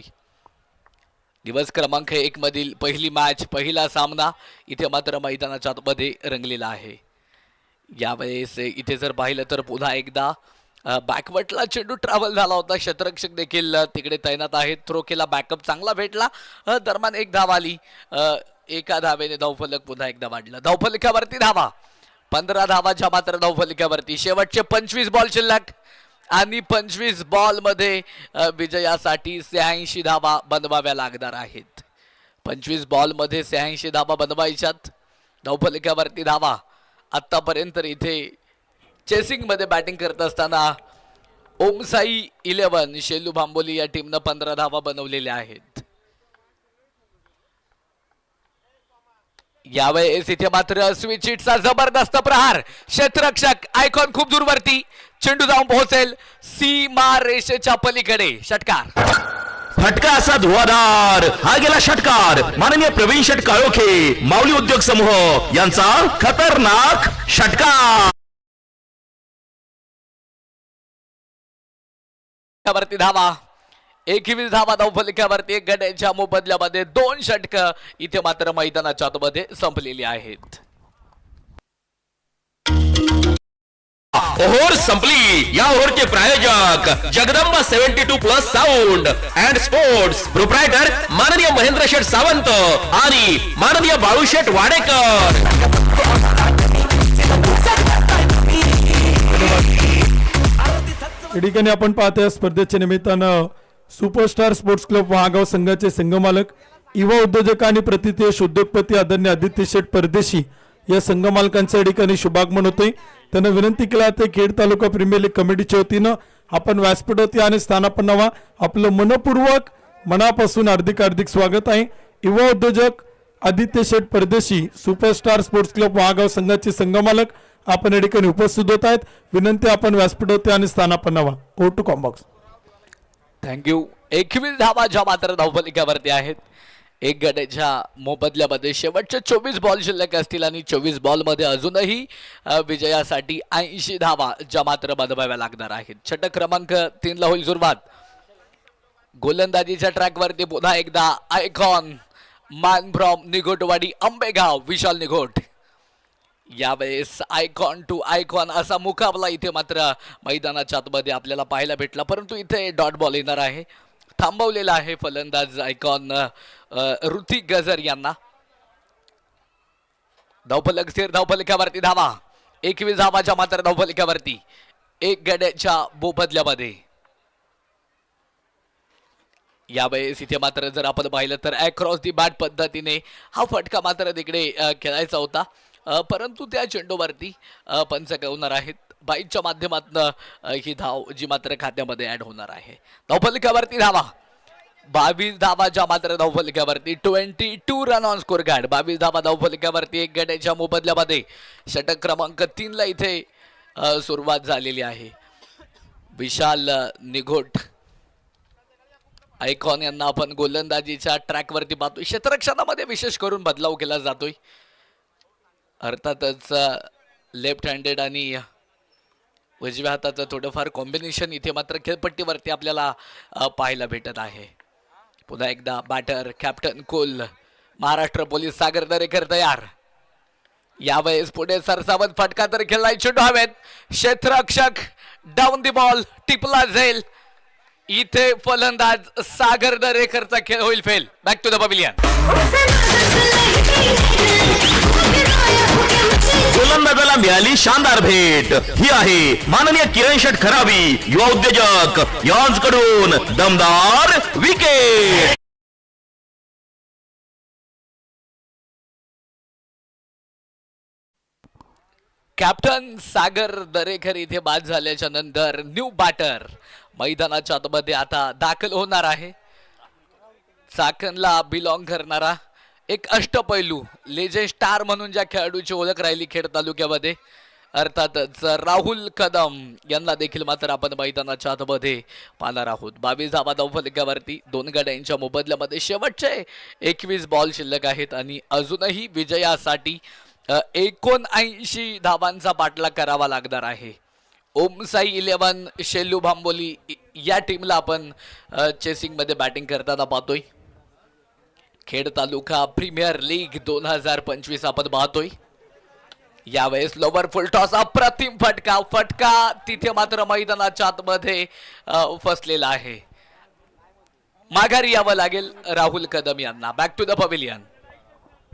दिवस क्रमांक 1 मधील पहिली मॅच, पहिला सामना इथे मात्र मैदानाच्या आतमध्ये रंगलेला आहे. यावेळेस इथे जर पाहिलं तर पुन्हा एकदा बॅकवर्टला चेंडू ट्रॅव्हल झाला होता. क्षेत्ररक्षक देखील तिकडे तैनात आहेत. थ्रो केला, बॅकअप चांगला भेटला. दरम्यान 1 धाव आली. एका धावेने धावफलक पुन्हा एकदा वाढलं. धावफलकावरती धावा 15 धावाच्या मात्र धावफलकावरती. शेवटचे 25 बॉल शिल्लक आणि 25 बॉल मध्ये विजयासाठी 86 धावा बनवाव्या लागणार आहेत. 25 बॉल मध्ये 86 धावा बनवायच्यात. धावफलकावरती धावा आतापर्यंत इथे चेसिंग मध्ये बॅटिंग करत असताना ओमसाई 11 शेलू भांबोली या टीमनं 15 धावा बनवलेल्या आहेत. यावेळेस इथे मात्र स्विच हिटचा जबरदस्त प्रहार. क्षेत्ररक्षक आयकॉन खूप दूरवरती. चेंडू जाऊन पोहोचेल सीमा रेषेच्या पलीकडे. षटकार. फटका असा धुवाधार. हा गेला षटकार. माननीय प्रवीण शेट काळोखे माऊली उद्योग समूह यांचा खतरनाक षटकार. वरती धावा 21 धावा धावफलकावरती. 1 गड्याच्या मोबदल्यामध्ये 2 षटक इथे मात्र मैदानाच्या आतमध्ये संपलेली आहेत. ओव्हर संपली. या ओव्हरचे प्रायोजक Jagdamba 72+ sound and sports. Proprietor माननीय महेंद्र शेठ सावंत आणि माननीय बाळूशेठ वाडेकर. या ठिकाणी आपण पाहतोय स्पर्धेच्या निमित्तानं सुपरस्टार स्पोर्ट्स क्लब महागाव संघाचे संघमालक, युवा उद्योजक आणि प्रतिथयश उद्योगपती आदरणीय आदित्य शेठ परदेशी या संघमालकांचं या ठिकाणी शुभागमन होते. त्यांना विनंती केला ते खेड तालुका प्रीमियर लीग कमिटीच्या वतीनं आपण व्यासपीठावरती आणि स्थानापन्न व्हा. आपलं मनपूर्वक मनापासून हार्दिक हार्दिक स्वागत आहे. युवा उद्योजक आदित्य शेठ परदेशी सुपरस्टार स्पोर्ट्स क्लब महागाव संघाचे संघमालक आपण या ठिकाणी उपस्थित होत आहेत. विनंती आपण व्यासपीठावरती आणि स्थानापन्न व्हा. ओ टू कॉम्बॉक्स. थँक्यू. 21 धावा ज्या मात्र धावफलकावरती आहेत. 1 गड्याच्या मोबदल्यामध्ये शेवटचे 24 बॉल शिल्लक असतील आणि 24 बॉल मध्ये अजूनही विजयासाठी 80 धावा ज्या मात्र बनवाव्या लागणार आहेत. षटक क्रमांक 3 ला होईल सुरुवात. गोलंदाजीच्या ट्रॅकवरती पुन्हा एकदा आयकॉन मान फ्रॉम निघोटवाडी आंबेगाव विशाल निघोट. यावेळेस आयकॉन टू आयकॉन असा मुकाबला इथे मात्र मैदानाच्या आतमध्ये आपल्याला पाहायला भेटला, परंतु इथे डॉट बॉल येणार आहे. थांबवलेला आहे फलंदाज आयकॉन ऋतिक गजर यांना. धावफलक स्थिर. धावफलकावरती धावा 21 धावाच्या मात्र धावफलकावरती. 1 गड्याच्या मोबदल्यामध्ये. यावेळेस इथे मात्र जर आपण पाहिलं तर अक्रॉस दी बॅट पद्धतीने हा फटका मात्र तिकडे खेळायचा होता, परंतु त्या चेंडूवरती पंच कळवणार आहेत. बाईकच्या माध्यमातून ही धाव जी मात्र खात्यामध्ये ऍड होणार आहे. धावफलकावरती धावा 22 धावाच्या मात्र धावफलकावरती. 22 रन ऑन स्कोर कार्ड. 22 धावा धावफलकावरती. 1 गड्याच्या मोबदल्यामध्ये. षटक क्रमांक 3 ला इथे सुरुवात झालेली आहे. विशाल निघोट आयकॉन यांना आपण गोलंदाजीच्या ट्रॅकवरती पाहतोय. क्षेत्ररक्षणामध्ये विशेष करून बदलाव केला जातोय. अर्थातच लेफ्ट हँडेड आणि उजव्या हाताचं थोडंफार कॉम्बिनेशन इथे मात्र खेळपट्टीवरती आपल्याला पाहायला भेटत आहे. पुन्हा एकदा बॅटर कॅप्टन कुल, महाराष्ट्र पोलीस सागर दरेकर तयार. यावेळेस पुढे सरसावत फटका तर खेळलाय, चेंडू हवेत, क्षेत्ररक्षक डाऊन दी बॉल, टिपला जाईल. इथे फलंदाज सागर दरेकरचा खेळ होईल fail. Back to the pavilion. गोलंदाजाला मिळाली शानदार भेट. ही आहे माननीय किरण शेठ खरावी, युवा उद्योजक यांच्याकडून दमदार विकेट. कॅप्टन सागर दरेकर इथे बाद झाल्याच्या नंतर न्यू बॅटर मैदानाच्या आतमध्ये आता दाखल होणार आहे. चाकणला बिलॉंग करणारा एक अष्टपैलू लेजेंड स्टार म्हणून ज्या खेळाडूची ओळख राहिली खेड तालुक्यामध्ये, अर्थातच राहुल कदम यांना देखील मात्र आपण मैदानाच्या आतमध्ये पाहणार आहोत. 22 धावा धावफलकावरती, 2 गड्यांच्या मोबदल्यामध्ये शेवटचे 21 बॉल शिल्लक आहेत आणि अजूनही विजयासाठी 79 धावांचा पाठलाग करावा लागणार आहे. ओम साई 11 शेल्लू भांबोली या टीमला आपण चेसिंग मध्ये बॅटिंग करताना पाहतोय. खेड तालुका प्रीमियर लीग 2025 आपण पाहतोय. यावेळेस लोवर फुल टॉस, अप्रतिम फटका तिथे मात्र मैदानाच्या आतमध्ये फसलेला आहे. माघारी यावं लागेल राहुल कदम यांना. Back to the pavilion.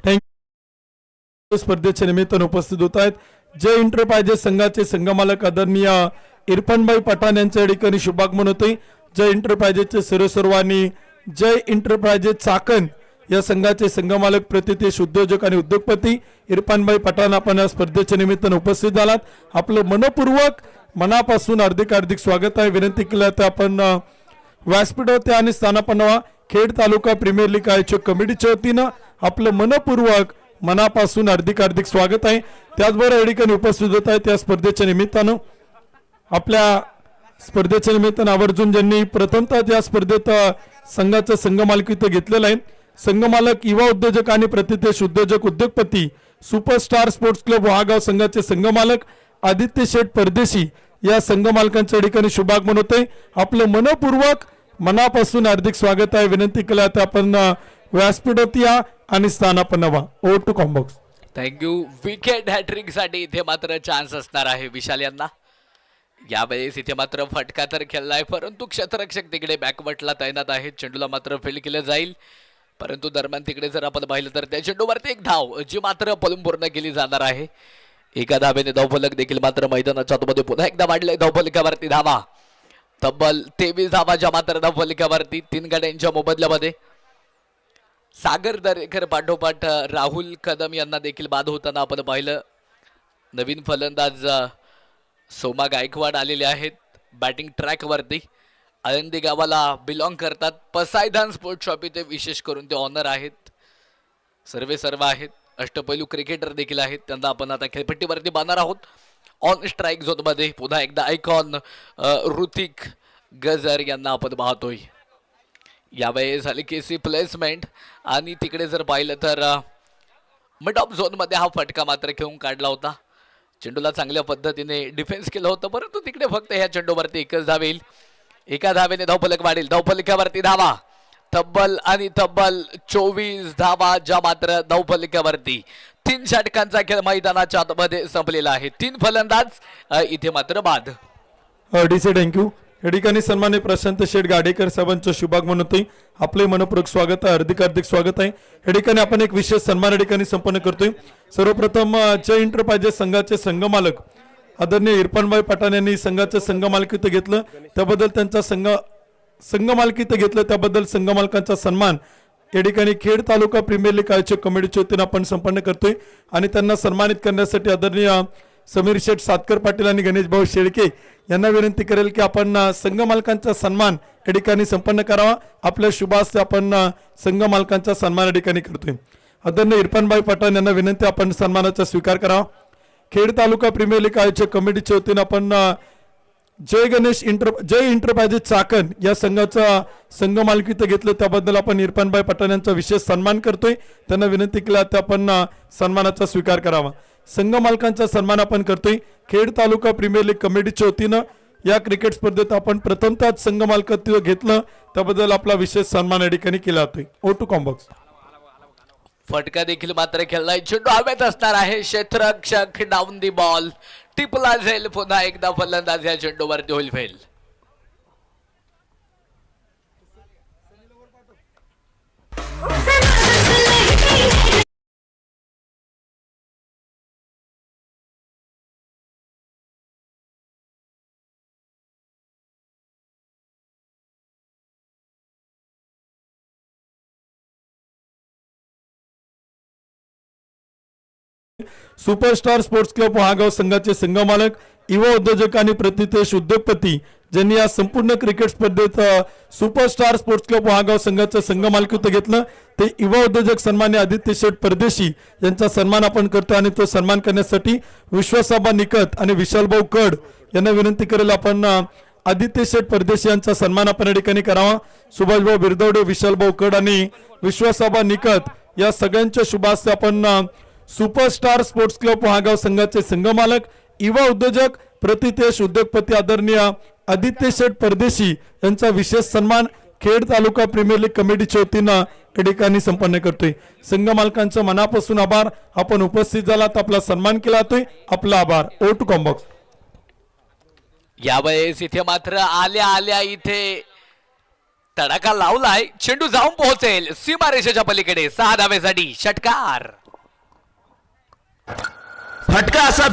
Thank you. स्पर्धेच्या निमित्तानं उपस्थित होत आहेत जय इंटरप्राइजेस संघाचे संघमालक आदरणीय इरफानभाई पठाण यांच्या या ठिकाणी शुभागमन होते. जय इंटरप्राइजेसचे सर्वांनी जय इंटरप्राइजेस चाकण या संघाचे संघमालक, प्रतिष्ठित उद्योजक आणि उद्योगपती इरफानभाई पठाण आपण या स्पर्धेच्या निमित्तानं उपस्थित झालात. आपलं मनपूर्वक मनापासून हार्दिक स्वागत आहे. विनंती केली तर आपण व्यासपीठावरती आणि स्थानापन्न खेड तालुका प्रीमियर लीग आयोजक कमिटीच्या वतीनं आपलं मनपूर्वक मनापासून हार्दिक स्वागत आहे. त्याचबरोबर या ठिकाणी उपस्थित होत आहे त्या स्पर्धेच्या निमित्तानं आपल्या स्पर्धेच्या निमित्तानं आवर्जून ज्यांनी प्रथमतः त्या स्पर्धेत संघाचं संघमालकीत्व घेतलेलं आहे, संघमालक युवा उद्योजक आणि प्रतिष्ठित उद्योजक उद्योगपती सुपरस्टार स्पोर्ट्स क्लब वहागाव संघाचे संघमालक आदित्य शेठ परदेशी या संघमालकांच्या ठिकाणी शुभागमन होते. आपलं मनपूर्वक मनापासून हार्दिक स्वागत आहे. विनंती केल्या तर आपण व्यासपीठावरती या आणि स्थानापन्न व्हा. Over to combox. Thank you. Wicket hat trick साठी इथे मात्र चान्स असणार आहे विशाल यांना. यावेळेस इथे मात्र फटका तर खेळलाय, परंतु क्षेत्ररक्षक तिकडे बॅकवर्टला तैनात आहेत. चेंडूला मात्र फील्ड केलं जाईल, परंतु दरम्यान तिकडे जर आपण पाहिलं तर त्या चेंडूवरती एक धाव जी मात्र पळून पूर्ण केली जाणार आहे. एका धावेने धावफलक देखील मात्र मैदानाच्या आतमध्ये पुन्हा एकदा वाढले. धावफलकावरती धावा तब्बल 23 धावा ज्या मात्र धावफलकावरती 3 गड्यांच्या मोबदल्यामध्ये. सागर दरेकर पाठोपाठ राहुल कदम यांना देखील बाद होताना आपण पाहिलं. नवीन फलंदाज सोमा गायकवाड आलेले आहेत बॅटिंग ट्रॅकवरती. आळंदी गावाला बिलॉंग करतात. पसायदान स्पोर्ट्स शॉप इथे विशेष करून ते ऑनर आहेत. सर्व आहेत. अष्टपैलू क्रिकेटर देखील आहेत. त्यांना आपण आता खेळपट्टीवरती बांधणार आहोत. ऑन स्ट्राईक झोन मध्ये पुन्हा एकदा आयकॉन ऋतिक गजर यांना आपण पाहतोय. यावेळेस झाली केसी प्लेसमेंट आणि तिकडे जर पाहिलं तर मिड ऑफ झोन मध्ये हा फटका मात्र घेऊन काढला होता. चेंडूला चांगल्या पद्धतीने डिफेन्स केलं होतं, परंतु तिकडे फक्त ह्या चेंडूवरती एकच धाव येईल. एका धावेने धावफलक वाढेल. धावफलकावरती धावा तब्बल 24 धावा ज्या मात्र धावफलकावरती. 3 षटकांचा खेळ मैदानाच्या आतमध्ये संपलेला आहे. 3 फलंदाज इथे मात्र बाद. DC thank you. या ठिकाणी सन्मान्य प्रशांत शेठ गाडेकर साहेबांचं शुभागमन होते. आपले मनपूर्वक स्वागत आहे. हार्दिक स्वागत आहे. या ठिकाणी आपण एक विशेष सन्मान या ठिकाणी संपन्न करतोय. सर्वप्रथम जय इंटरप्राइजेस संघाचे संघमालक आदरणीय इरफानभाई पठाण यांनी संघाचं संघमालकीत्व घेतलं, त्याबद्दल त्यांचा संघमालकीत्व घेतलं त्याबद्दल संघमालकांचा सन्मान या ठिकाणी खेड तालुका प्रीमियर लीग आयोजक कमिटीच्या वतीनं आपण संपन्न करतोय. आणि त्यांना सन्मानित करण्यासाठी आदरणीय समीर शेठ सातकर पाटील आणि गणेश भाऊ शेळके यांना विनंती करेल की आपण संघमालकांचा सन्मान या ठिकाणी संपन्न करावा. आपल्या शुभास्ते आपण संघमालकांचा सन्मान या ठिकाणी करतोय. आदरणीय इरफानभाई पठाण यांना विनंती आपण सन्मानाचा स्वीकार करावा. खेड तालुका प्रीमियर लीग आयोजक कमिटीच्या वतीनं आपण जय इंटरप्राइजेस चाकण या संघाचा संघमालकीत्व घेतलं त्याबद्दल आपण इरफानभाई पठाण यांचा विशेष सन्मान करतोय. त्यांना विनंती केला तर आपण सन्मानाचा स्वीकार करावा. संघ मालकांचा सन्मान आपण करतोय. खेड तालुका प्रीमियर लीग कमिटीच्या वतीनं या क्रिकेट स्पर्धेत आपण प्रथमतः संघ मालकत्व घेतलं, त्याबद्दल आपला विशेष सन्मान या ठिकाणी केला जातोय. Over to combox. फटका देखील मात्र खेळलाय. चेंडू हवेत असणार आहे. क्षेत्ररक्षक डाऊन दी बॉल. टिपला जाईल. पुन्हा एकदा फलंदाज या चेंडूवरती होईल fail. Superstar sports club Mahagaon संघाचे संघमालक, युवा उद्योजक आणि प्रतितेश उद्योगपती ज्यांनी या संपूर्ण क्रिकेट स्पर्धेत सुपरस्टार स्पोर्ट्स क्लब महागाव संघाचं संघमालकीत्व घेतलं, ते युवा उद्योजक सन्मान्य आदित्य शेठ परदेशी यांचा सन्मान आपण करतो. आणि तो सन्मान करण्यासाठी विश्वासाबा निकत आणि विशालभाऊ कड यांना विनंती करेल आपण आदित्य शेठ परदेशी यांचा सन्मान आपण या ठिकाणी करावा. सुभाषभाऊ बिरदवडे, विशालभाऊ कड आणि विश्वासाबा निकत या सगळ्यांच्या शुभास्ते आपण सुपरस्टार स्पोर्ट्स क्लब महागाव संघाचे संघमालक, युवा उद्योजक, प्रतितेश उद्योगपती आदरणीय आदित्य शेठ परदेशी यांचा विशेष सन्मान खेड तालुका प्रीमियर लीग कमिटीच्या वतीनं या ठिकाणी संपन्न करतोय. संघ मालकांचं मनापासून आभार. आपण उपस्थित झालात, आपला सन्मान केला जातोय. आपला आभार. Over to combox. यावेळेस इथे मात्र आल्या आल्या इथे तडाखा लावलाय. चेंडू जाऊन पोहोचेल सीमारेषेच्या पलीकडे. 6 धावेसाठी षटकार. फटका असा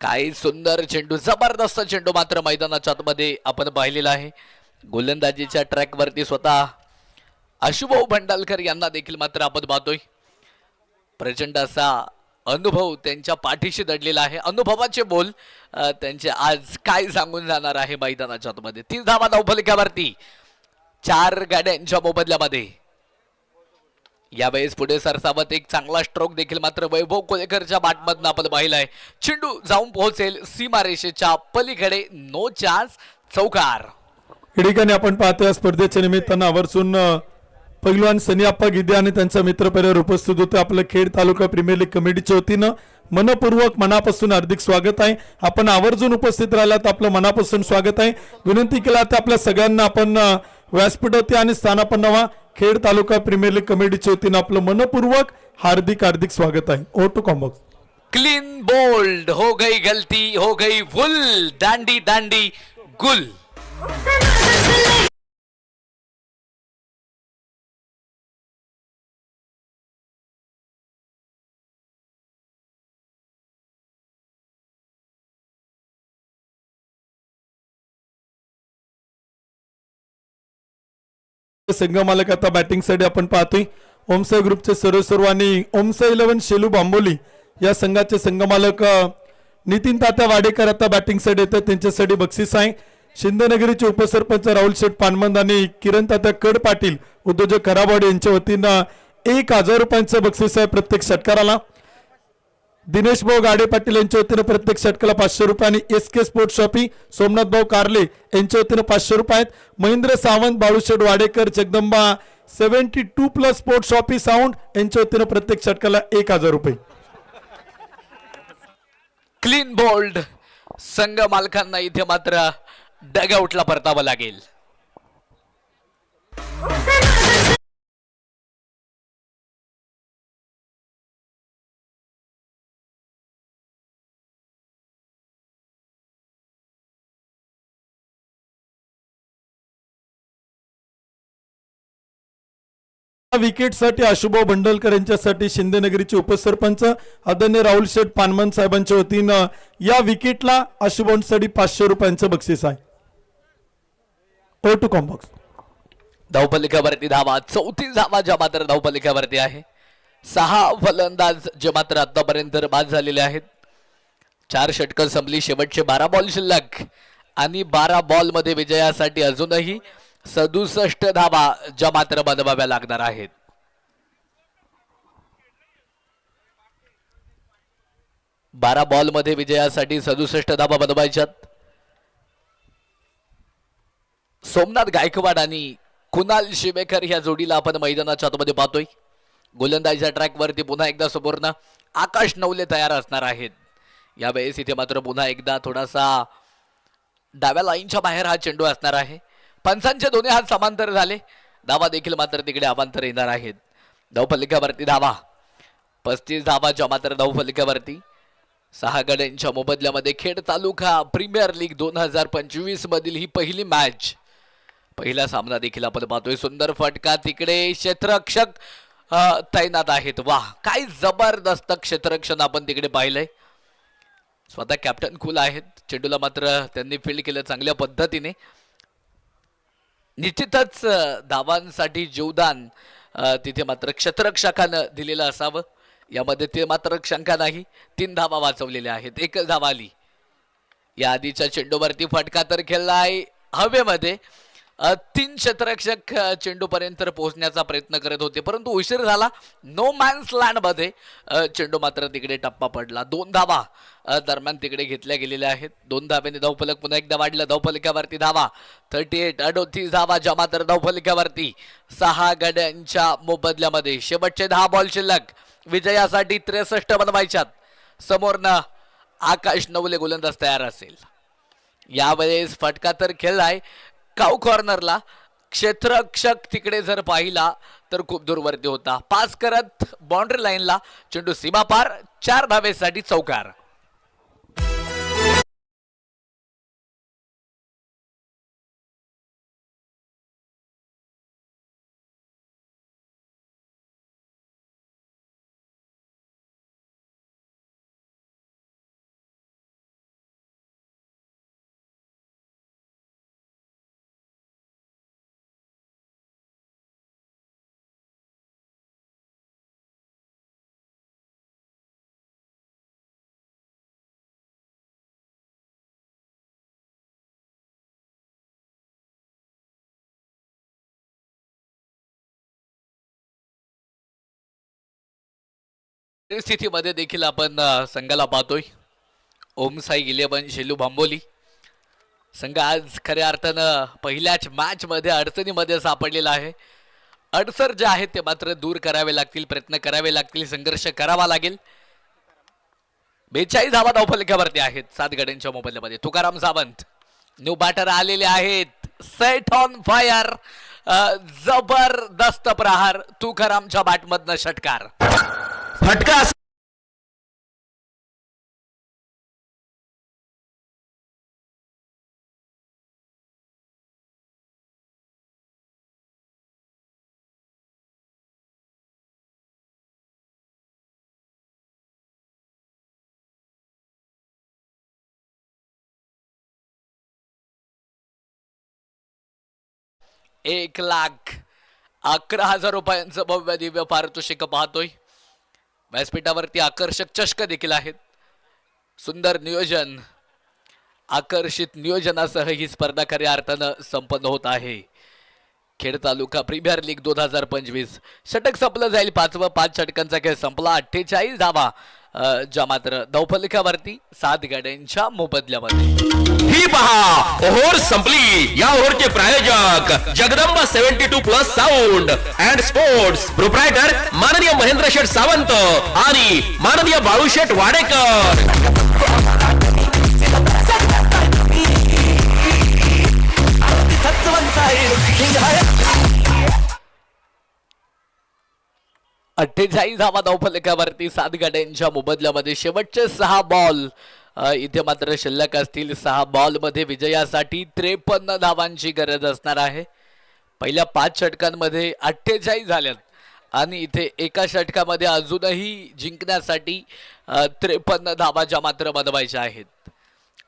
काही सुंदर चेंडू, जबरदस्त चेंडू मात्र मैदानाच्या आतमध्ये आपण पाहिलेला आहे. गोलंदाजीच्या ट्रॅक वरती स्वतः आशुभाऊ भंडालकर यांना देखील मात्र आपण पाहतोय. प्रचंड असा अनुभव त्यांच्या पाठीशी दडलेला आहे. अनुभवाचे बोल त्यांचे आज काय सांगून जाणार आहे मैदानाच्या आतमध्ये. 30 धावा धावफलकावरती 4 गाड्यांच्या मोबदल्यामध्ये. यावेळेस पुढे सरसावत एक चांगला स्ट्रोक देखील मात्र वैभव कोलेकरच्या बॅटमधून आपण पाहिलाय. चेंडू जाऊन पोहोचेल सीमारेषेच्या पलीकडे. No chance. चौकार. या ठिकाणी आपण पाहतोय स्पर्धेच्या निमित्तानं आवर्जून पैलवान सनियाप्पा गिदे आणि त्यांचा मित्रपरिवार उपस्थित होते. आपलं खेड तालुका प्रीमियर लीग कमिटीच्या वतीनं मनपूर्वक मनापासून हार्दिक स्वागत आहे. आपण आवर्जून उपस्थित राहिलात, आपलं मनापासून स्वागत आहे. विनंती केला तर आपल्या सगळ्यांना आपण व्यासपीठावरती आणि स्थानापन्न व्हा. खेड तालुका प्रीमियर लीग कमिटीच्या वतीनं आपलं मनपूर्वक हार्दिक हार्दिक स्वागत आहे. Over to combox. Clean bowled. हो गई गलती, हो गई भूल. दांडी दांडी गुल. संघ मालक आता बॅटिंग साठी आपण पाहतोय. ओमसाई ग्रुपचे सर्व आणि ओमसाई 11 शेलू बांबोली या संघाचे संघ मालक नितीन तात्या वाडेकर आता बॅटिंग साठी येतात. त्यांच्यासाठी बक्षीस आहे. शिंदेनगरीचे उपसरपंच राहुल शेठ पानमंद आणि किरण तात्या कड पाटील उद्योजक खराबवाडी यांच्या वतीनं 1000 रुपयांचं बक्षीस आहे प्रत्येक षटकाराला. दिनेश भाऊ गाडे पाटील यांच्या वतीनं प्रत्येक षटकाला 500 रुपये आणि SK स्पोर्ट्स शॉपी सोमनाथ भाऊ कारले यांच्या वतीनं 500 रुपये आहेत. Mahendra Sawant, Balusheth Wadekar, Jagdamba 72+ sports shoppe sound यांच्या वतीनं प्रत्येक षटकाला 1000 रुपये. Clean bowled. संघ मालकांना इथे मात्र डगआउटला परतावं लागेल. विकेटसाठी आशुभाऊ भंडलकर यांच्यासाठी शिंदेनगरीचे उपसरपंच आदरणीय राहुल शेठ पानमन साहेबांच्या वतीनं या विकेटला आशुभाऊंसाठी 500 रुपयांचं बक्षीस आहे. Over to combox. धावफलकावरती धावा 34 धावा ज्या मात्र धावफलकावरती आहे. 6 फलंदाज जे मात्र आतापर्यंत बाद झालेले आहेत. 4 षटकं संपली. शेवटचे 12 बॉल शिल्लक आणि 12 बॉल मध्ये विजयासाठी अजूनही 67 धावा ज्या मात्र बनवाव्या लागणार आहेत. बारा बॉल मध्ये विजयासाठी 67 धावा बनवायच्यात. सोमनाथ गायकवाड आणि कुणाल शिवेकर ह्या जोडीला आपण मैदानाच्या आतमध्ये पाहतोय. गोलंदाजीच्या ट्रॅक वरती पुन्हा एकदा समोरनं आकाश नवले तयार असणार आहेत. यावेळेस इथे मात्र पुन्हा एकदा थोडासा डाव्या लाईनच्या बाहेर हा चेंडू असणार आहे. पंचांचे दोन्ही हात समांतर झाले. धावा देखील मात्र तिकडे अवांतर येणार आहेत. धावफलकावरती धावा 35 धावाच्या मात्र धावफलकावरती. 6 गड्यांच्या मोबदल्यामध्ये खेड तालुका प्रीमियर लीग 2025 मधील ही पहिली मॅच, पहिला सामना देखील आपण पाहतोय. सुंदर फटका तिकडे क्षेत्ररक्षक तैनात आहेत. वाह, काय जबरदस्त क्षेत्ररक्षण आपण तिकडे पाहिलंय. स्वतः कॅप्टन कूल आहेत. चेंडूला मात्र त्यांनी फील्ड केलं चांगल्या पद्धतीने. निश्चितच धावांसाठी जीवदान तिथे मात्र क्षेत्ररक्षकानं दिलेलं असावं. यामध्ये ते मात्र शंका नाही. 3 धावा वाचवलेल्या आहेत, 1 धावा आली. या आधीच्या चेंडूवरती फटका तर खेळलाय हवेमध्ये. 3 क्षेत्ररक्षक चेंडू पर्यंत पोहोचण्याचा प्रयत्न करत होते, परंतु उशीर झाला. नो मॅन्स लँड मध्ये चेंडू मात्र तिकडे टप्पा पडला. 2 धावा दरम्यान तिकडे घेतल्या गेलेल्या आहेत. 2 धाब्याने धावफलक पुन्हा एकदा वाढलं. धावफलकावरती धावा 38 धावा ज्या मात्र धावफलकावरती. 6 गड्यांच्या मोबदल्यामध्ये शेवटचे 10 बॉल शिल्लक. विजयासाठी 63 बनवायच्यात. समोरनं आकाश नवले गोलंदाज तयार असेल. यावेळेस फटका तर खेळलाय काऊ कॉर्नरला. क्षेत्ररक्षक तिकडे जर पाहिला तर खूप दूरवरती होता. पास करत बाउंड्री लाईनला चेंडू सीमा पार. 4 धावेसाठी चौकार. परिस्थितीमध्ये देखील आपण संघाला पाहतोय. ओम साई 11 शेलू भांबोली संघ आज खऱ्या अर्थानं पहिल्याच मॅच मध्ये अडचणीमध्ये सापडलेला आहे. अडसर जे आहेत ते मात्र दूर करावे लागतील, प्रयत्न करावे लागतील, संघर्ष करावा लागेल. 42 धावा धावफलकावरती आहेत 7 गड्यांच्या मोबदल्यामध्ये. तुकाराम सावंत न्यू बॅटर आलेले आहेत. Set on fire. जबरदस्त प्रहार. तुकारामच्या बॅटमधनं षटकार. फटका ₹1,11,000 रुपयांचं भव्य दिव्य पारितोषिक पाहतोय. व्यासपीठावरती आकर्षक चषक देखील आहेत. सुंदर नियोजन, आकर्षित नियोजनासह ही स्पर्धा खऱ्या अर्थानं संपन्न होत आहे. खेड तालुका प्रीमियर लीग 2025. षटक संपलं जाईल. 5 षटकांचा खेळ संपला. 48 धावा ज्या मात्र धावफलकावरती 7 गाड्यांच्या मोबदल्यामध्ये. ही पहा ओव्हर संपली. या ओव्हरचे प्रायोजक Jagdamba 72+ sound and sports. Proprietor माननीय महेंद्र शेठ सावंत आणि माननीय बाळूशेठ वाडेकर. अठ्ठेचाळीस धावा धावफलकावरती 7 गाड्यांच्या मोबदल्यामध्ये. शेवटचे 6 बॉल इथे मात्र शिल्लक असतील. 6 बॉल मध्ये विजयासाठी 53 धावांची गरज असणार आहे. पहिल्या 5 षटकांमध्ये 48 झाल्यात आणि इथे एका षटकामध्ये अजूनही जिंकण्यासाठी 53 धावा ज्या मात्र बनवायच्या आहेत.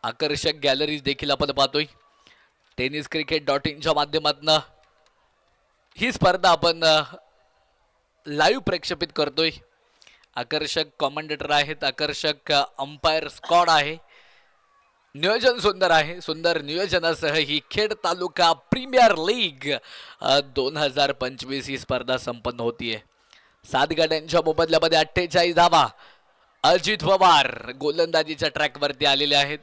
आकर्षक गॅलरीज देखील आपण पाहतोय. tenniscricket.in माध्यमातून ही स्पर्धा आपण लाईव्ह प्रक्षेपित करतोय. आकर्षक कॉमेंटेटर आहेत, आकर्षक अंपायर स्क्वॉड आहे. नियोजन सुंदर आहे. सुंदर नियोजनासह ही खेड तालुका प्रीमियर लीग 2025 ही स्पर्धा संपन्न होतीये. 7 गाड्यांच्या मोबदल्यामध्ये 48 धावा. अजित पवार गोलंदाजीच्या ट्रॅक वरती आलेले आहेत.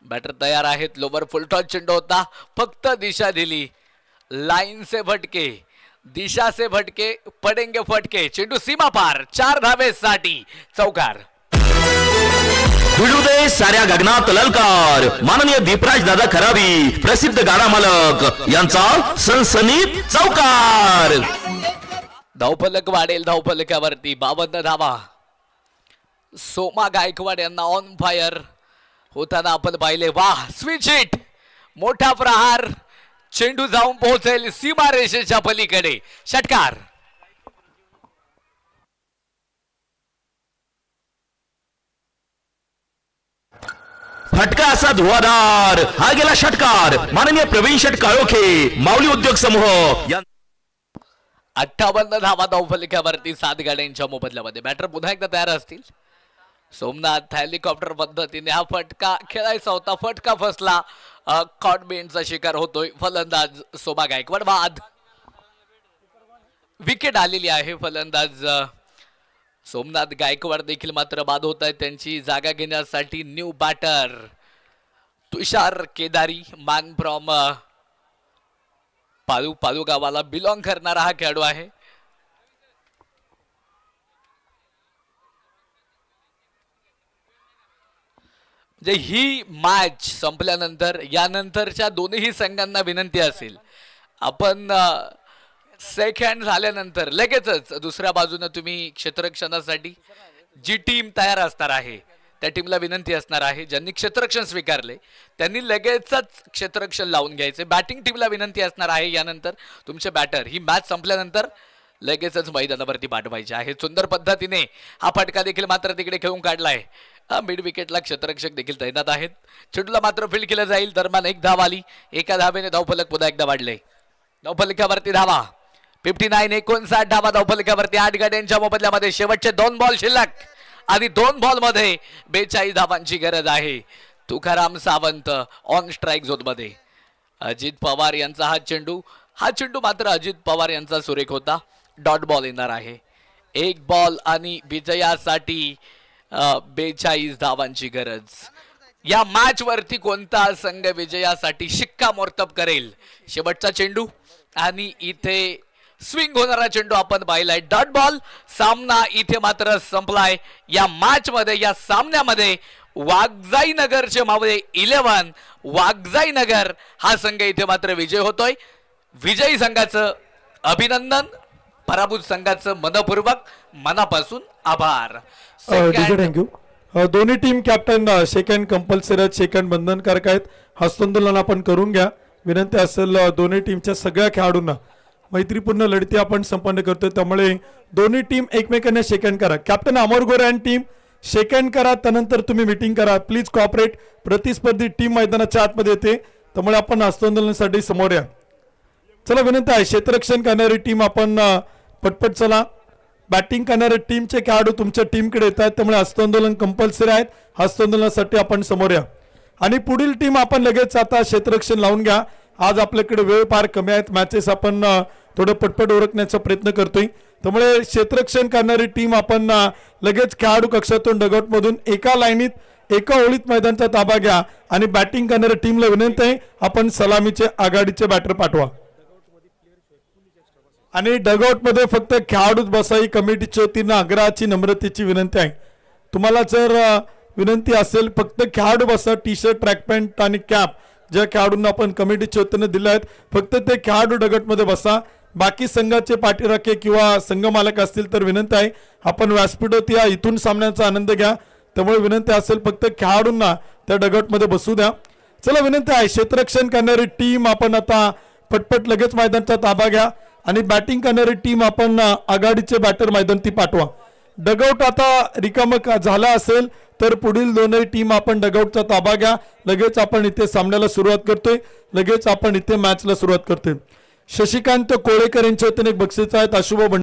बॅटर तयार आहेत. लोवर फुलटॉस चेंडू होता, फक्त दिशा दिली. लाइन से भटके, दिशा से भटके, पडेंगे फटके. चेंडू सीमा पार. 4 धावेसाठी चौकार. भिडू दे साऱ्या गगनात ललकार. माननीय दीपराज दादा खराबी प्रसिद्ध गाडा मालक यांचा सनसनीत चौकार. धावफलक वाढेल. धावफलकावरती 52 धावा. सोमा गायकवाड यांना ऑन फायर होताना आपण पाहिले. वाह, स्विच हिट, मोठा प्रहार. चेंडू जाऊन पोहोचेल सीमारेषेच्या पलीकडे. षटकार. फटका असा धुवाधार. हा गेला षटकार. माननीय प्रवीण शेट काळोखे माऊली उद्योग समूह 58 धावा धावफलकावरती 7 गाड्यांच्या मोबदल्यामध्ये. बॅटर पुन्हा एकदा तयार असतील. सोमनाथ हेलिकॉप्टर पद्धतीने हा फटका खेळायचा होता. फटका फसला. कॉटबेनचा शिकार होतोय फलंदाज सोमा गायकवाड. बाद. विकेट आलेली आहे. फलंदाज सोमनाथ गायकवाड देखील मात्र बाद होत आहेत. त्यांची जागा घेण्यासाठी new batter Tushar Kedari, man from Palu गावाला बिलॉंग करणारा हा खेळाडू आहे. म्हणजे ही मॅच संपल्यानंतर यानंतरच्या दोन्ही संघांना विनंती असेल, आपण सेकंड झाल्यानंतर लगेचच दुसऱ्या बाजूने तुम्ही क्षेत्ररक्षणासाठी जी टीम तयार असणार आहे त्या टीमला विनंती असणार आहे, ज्यांनी क्षेत्ररक्षण स्वीकारले त्यांनी लगेचच क्षेत्ररक्षण लावून घ्यायचे. बॅटिंग टीमला विनंती असणार आहे यानंतर तुमचे बॅटर ही मॅच संपल्यानंतर लगेचच मैदानावरती पाठवायचे आहे. सुंदर पद्धतीने हा फटका देखील मात्र तिकडे खेळून काढलाय. मिड विकेटला क्षेत्ररक्षक देखील तैनात आहेत. चेंडूला मात्र फील्ड केलं जाईल. दरम्यान 1 धाव आली. एका धावेने धावफलक पुन्हा एकदा वाढले. धावफलकावरती धावा 59. 59 धावा धावफलकावरती. 8 गाड्यांच्या मोबदल्यामध्ये शेवटचे 2 बॉल शिल्लक आणि 2 बॉल मध्ये 42 धावांची गरज आहे. Tukaram Sawant on strike zone मध्ये. अजित पवार यांचा हा चेंडू मात्र अजित पवार यांचा सुरेख होता. डॉट बॉल येणार आहे. 1 बॉल आणि विजयासाठी 42 धावांची गरज. या मॅच वरती कोणता संघ विजयासाठी शिक्कामोर्तब करेल? शेवटचा चेंडू आणि इथे स्विंग होणारा चेंडू आपण पाहिलाय. Dot ball. सामना इथे मात्र संपलाय. या मॅच मध्ये, या सामन्यामध्ये वाघजाई नगरचे मावळे 11 वाघजाई नगर हा संघ इथे मात्र विजय होतोय. विजयी संघाचं अभिनंदन, पराभूत संघाचं मनपूर्वक मनापासून आभार. थँक्यू. दोन्ही team captain second compulsory, second बंधनकारक आहेत. हस्तांदोलन आपण करून घ्या. विनंती असेल दोन्ही टीमच्या सगळ्या खेळाडूंना. मैत्रीपूर्ण लढती आपण संपन्न करतोय, त्यामुळे दोन्ही टीम एकमेकांना सेकंड करा. कॅप्टन अमर गोरे आणि टीम सेकंड करा, त्यानंतर तुम्ही मीटिंग करा. Please cooperate. प्रतिस्पर्धी टीम मैदानाच्या आतमध्ये येते, त्यामुळे आपण हस्तांदोलनासाठी समोर या. चला, विनंती आहे क्षेत्ररक्षण करणारी टीम आपण पटपट चला. बॅटिंग करणारे टीमचे खेळाडू तुमच्या टीमकडे येत आहेत, त्यामुळे हस्तांदोलन कंपल्सरी आहेत. हस्तांदोलनासाठी आपण समोर या. आणि पुढील टीम आपण लगेच आता क्षेत्ररक्षण लावून घ्या. आज आपल्याकडे वेळ फार कमी आहेत. मॅचेस आपण थोडं पटपट ओळखण्याचा प्रयत्न करतोय, त्यामुळे क्षेत्ररक्षण करणारी टीम आपण लगेच खेळाडू कक्षातून डगआउट मधून एका लाईनीत एका ओळीत मैदानाचा ताबा घ्या. आणि बॅटिंग करणाऱ्या टीमला विनंती आहे, आपण सलामीचे आघाडीचे बॅटर पाठवा. आणि डगआउट मध्ये फक्त खेळाडूच बसा, ही कमिटीच्या वतीनं आग्रहाची नम्रतेची विनंती आहे. तुम्हाला जर विनंती असेल फक्त खेळाडू बसा. टी शर्ट, ट्रॅक पॅन्ट आणि कॅप ज्या खेळाडूंना आपण कमिटीच्या वतीनं दिले आहेत, फक्त ते खेळाडू डगआउट मध्ये बसा. बाकी संघाचे पाठीराखे किंवा संघ मालक असतील तर विनंती आहे, आपण व्यासपीठात या, इथून सामन्याचा आनंद घ्या. त्यामुळे विनंती असेल फक्त खेळाडूंना त्या डगआउट मध्ये बसू द्या. चला, विनंती आहे क्षेत्ररक्षण करणारी टीम आपण आता पटपट लगेच मैदानाचा ताबा घ्या. आणि बॅटिंग करणारी टीम आपण आघाडीचे बॅटर मैदानात पाठवा. डगआउट आता रिकामं झाला असेल तर पुढील दोनही टीम आपण डगआउटचा ताबा घ्या. लगेच आपण इथे सामन्याला सुरुवात करतोय. लगेच आपण इथे मॅचला सुरुवात करतोय. शशिकांत कोळेकर यांच्या वतीने एक बक्षीस आहेत. अशुभ